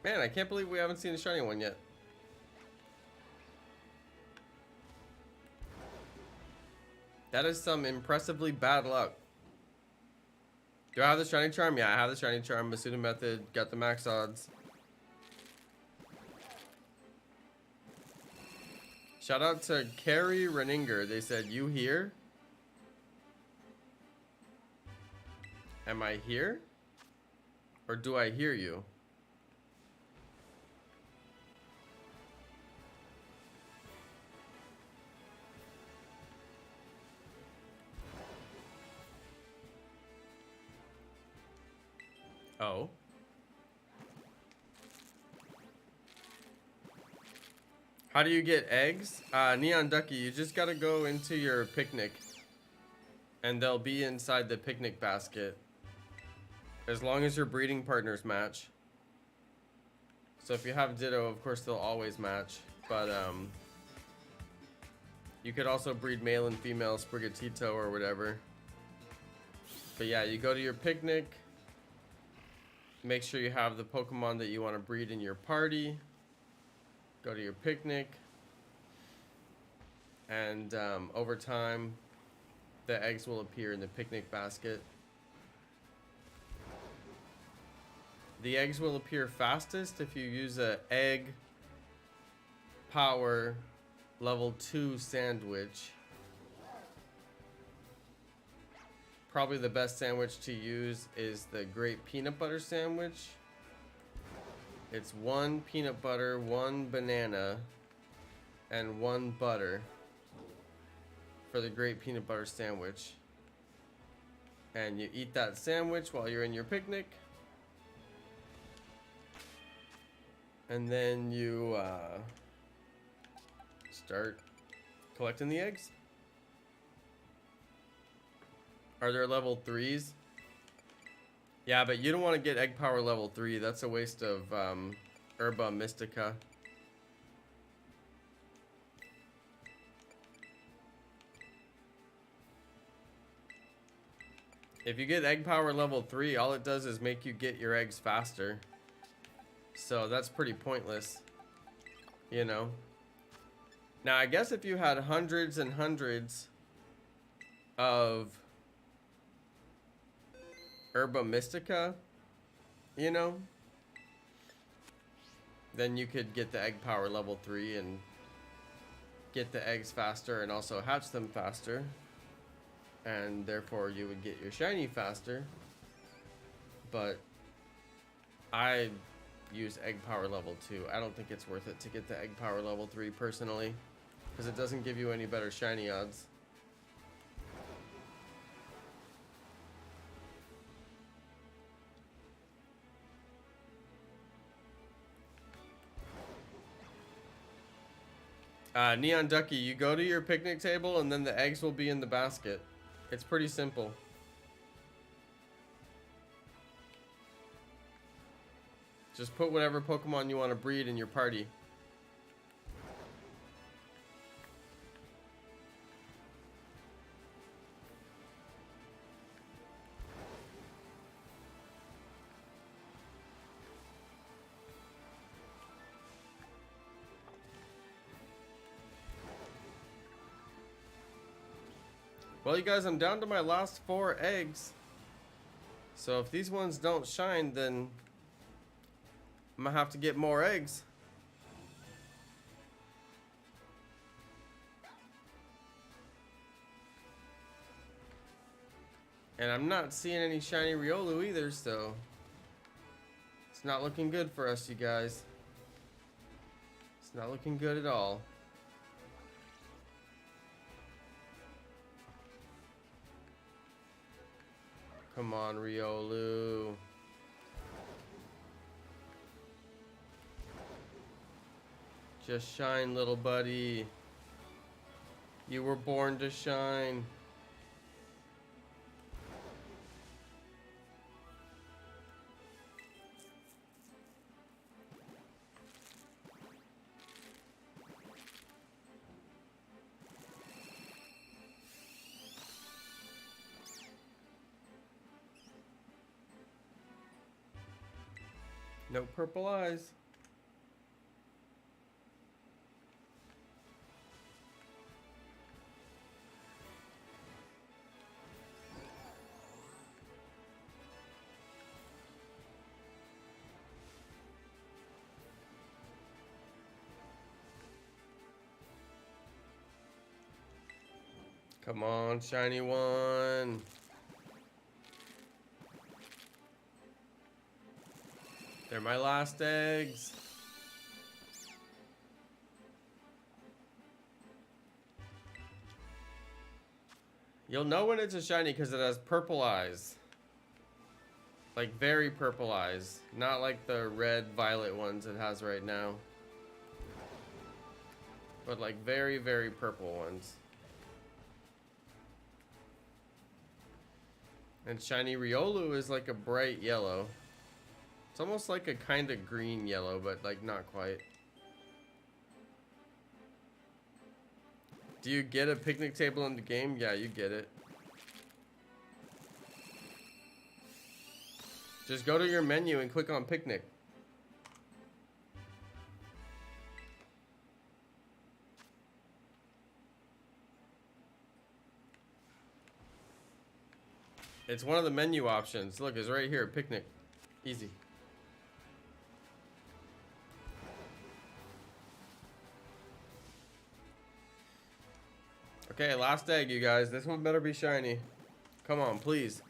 A: Man, I can't believe we haven't seen a shiny one yet. That is some impressively bad luck. Do I have the shiny charm? Yeah, I have the shiny charm. Masuda method. Got the max odds. Shout out to Carrie Reninger. They said, you here? Am I here? Or do I hear you? Oh. How do you get eggs? Neon Ducky, you just gotta go into your picnic. And they'll be inside the picnic basket. As long as your breeding partners match. So if you have Ditto, of course they'll always match. But you could also breed male and female Sprigatito or whatever. But yeah, you go to your picnic. Make sure you have the Pokemon that you want to breed in your party. Go to your picnic. And over time, the eggs will appear in the picnic basket. The eggs will appear fastest if you use a egg power level 2 sandwich. Probably the best sandwich to use is the Great Peanut Butter Sandwich. It's 1 peanut butter, 1 banana, and 1 butter for the Great Peanut Butter Sandwich. And you eat that sandwich while you're in your picnic. And then you start collecting the eggs. Are there level 3s? Yeah, but you don't want to get egg power level 3. That's a waste of Herba Mystica. If you get egg power level 3, all it does is make you get your eggs faster. So that's pretty pointless, you know. Now, I guess if you had hundreds and hundreds of Herba Mystica, you know, then you could get the egg power level 3 and get the eggs faster and also hatch them faster. And therefore you would get your shiny faster. But I use egg power level 2. I don't think it's worth it to get the egg power level 3 personally, because it doesn't give you any better shiny odds. Neon Ducky, you go to your picnic table and then the eggs will be in the basket. It's pretty simple. Just put whatever Pokemon you want to breed in your party. Well, you guys, I'm down to my last 4 eggs. So if these ones don't shine, then I'm gonna have to get more eggs. And I'm not seeing any shiny Riolu either, so it's not looking good for us, you guys. It's not looking good at all. Come on, Riolu. Just shine, little buddy. You were born to shine. No purple eyes. Come on, shiny one. They're my last eggs. You'll know when it's a shiny because it has purple eyes. Like very purple eyes. Not like the red, violet ones it has right now. But like very, very purple ones. And shiny Riolu is like a bright yellow. It's almost like a kind of green yellow, but like not quite. Do you get a picnic table in the game? Yeah, you get it. Just go to your menu and click on picnic. It's one of the menu options. Look, it's right here, picnic. Easy. Okay, last egg, you guys. This one better be shiny. Come on, please.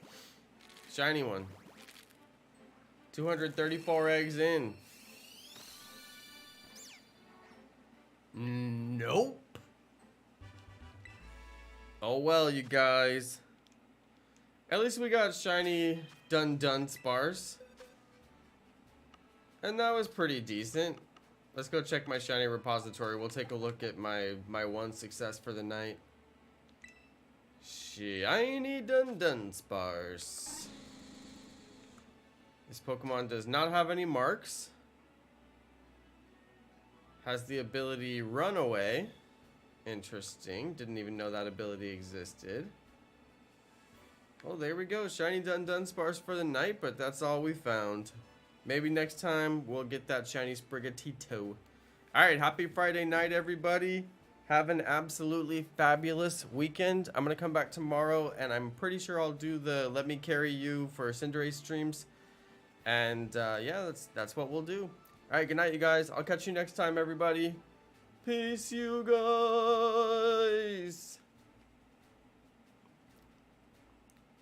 A: Shiny one. 234 eggs in. Nope. Oh well, you guys. At least we got shiny Dundunsparce. And that was pretty decent. Let's go check my shiny repository. We'll take a look at my one success for the night. Shiny Dundunsparce. This Pokemon does not have any marks. Has the ability Runaway. Interesting. Didn't even know that ability existed. Oh, there we go. Shiny Dundunsparce for the night, but that's all we found. Maybe next time we'll get that shiny Sprigatito. Alright, happy Friday night, everybody. Have an absolutely fabulous weekend. I'm going to come back tomorrow, and I'm pretty sure I'll do the Let Me Carry You for Cinderace streams. And yeah, that's what we'll do. Alright, good night, you guys. I'll catch you next time, everybody. Peace, you guys.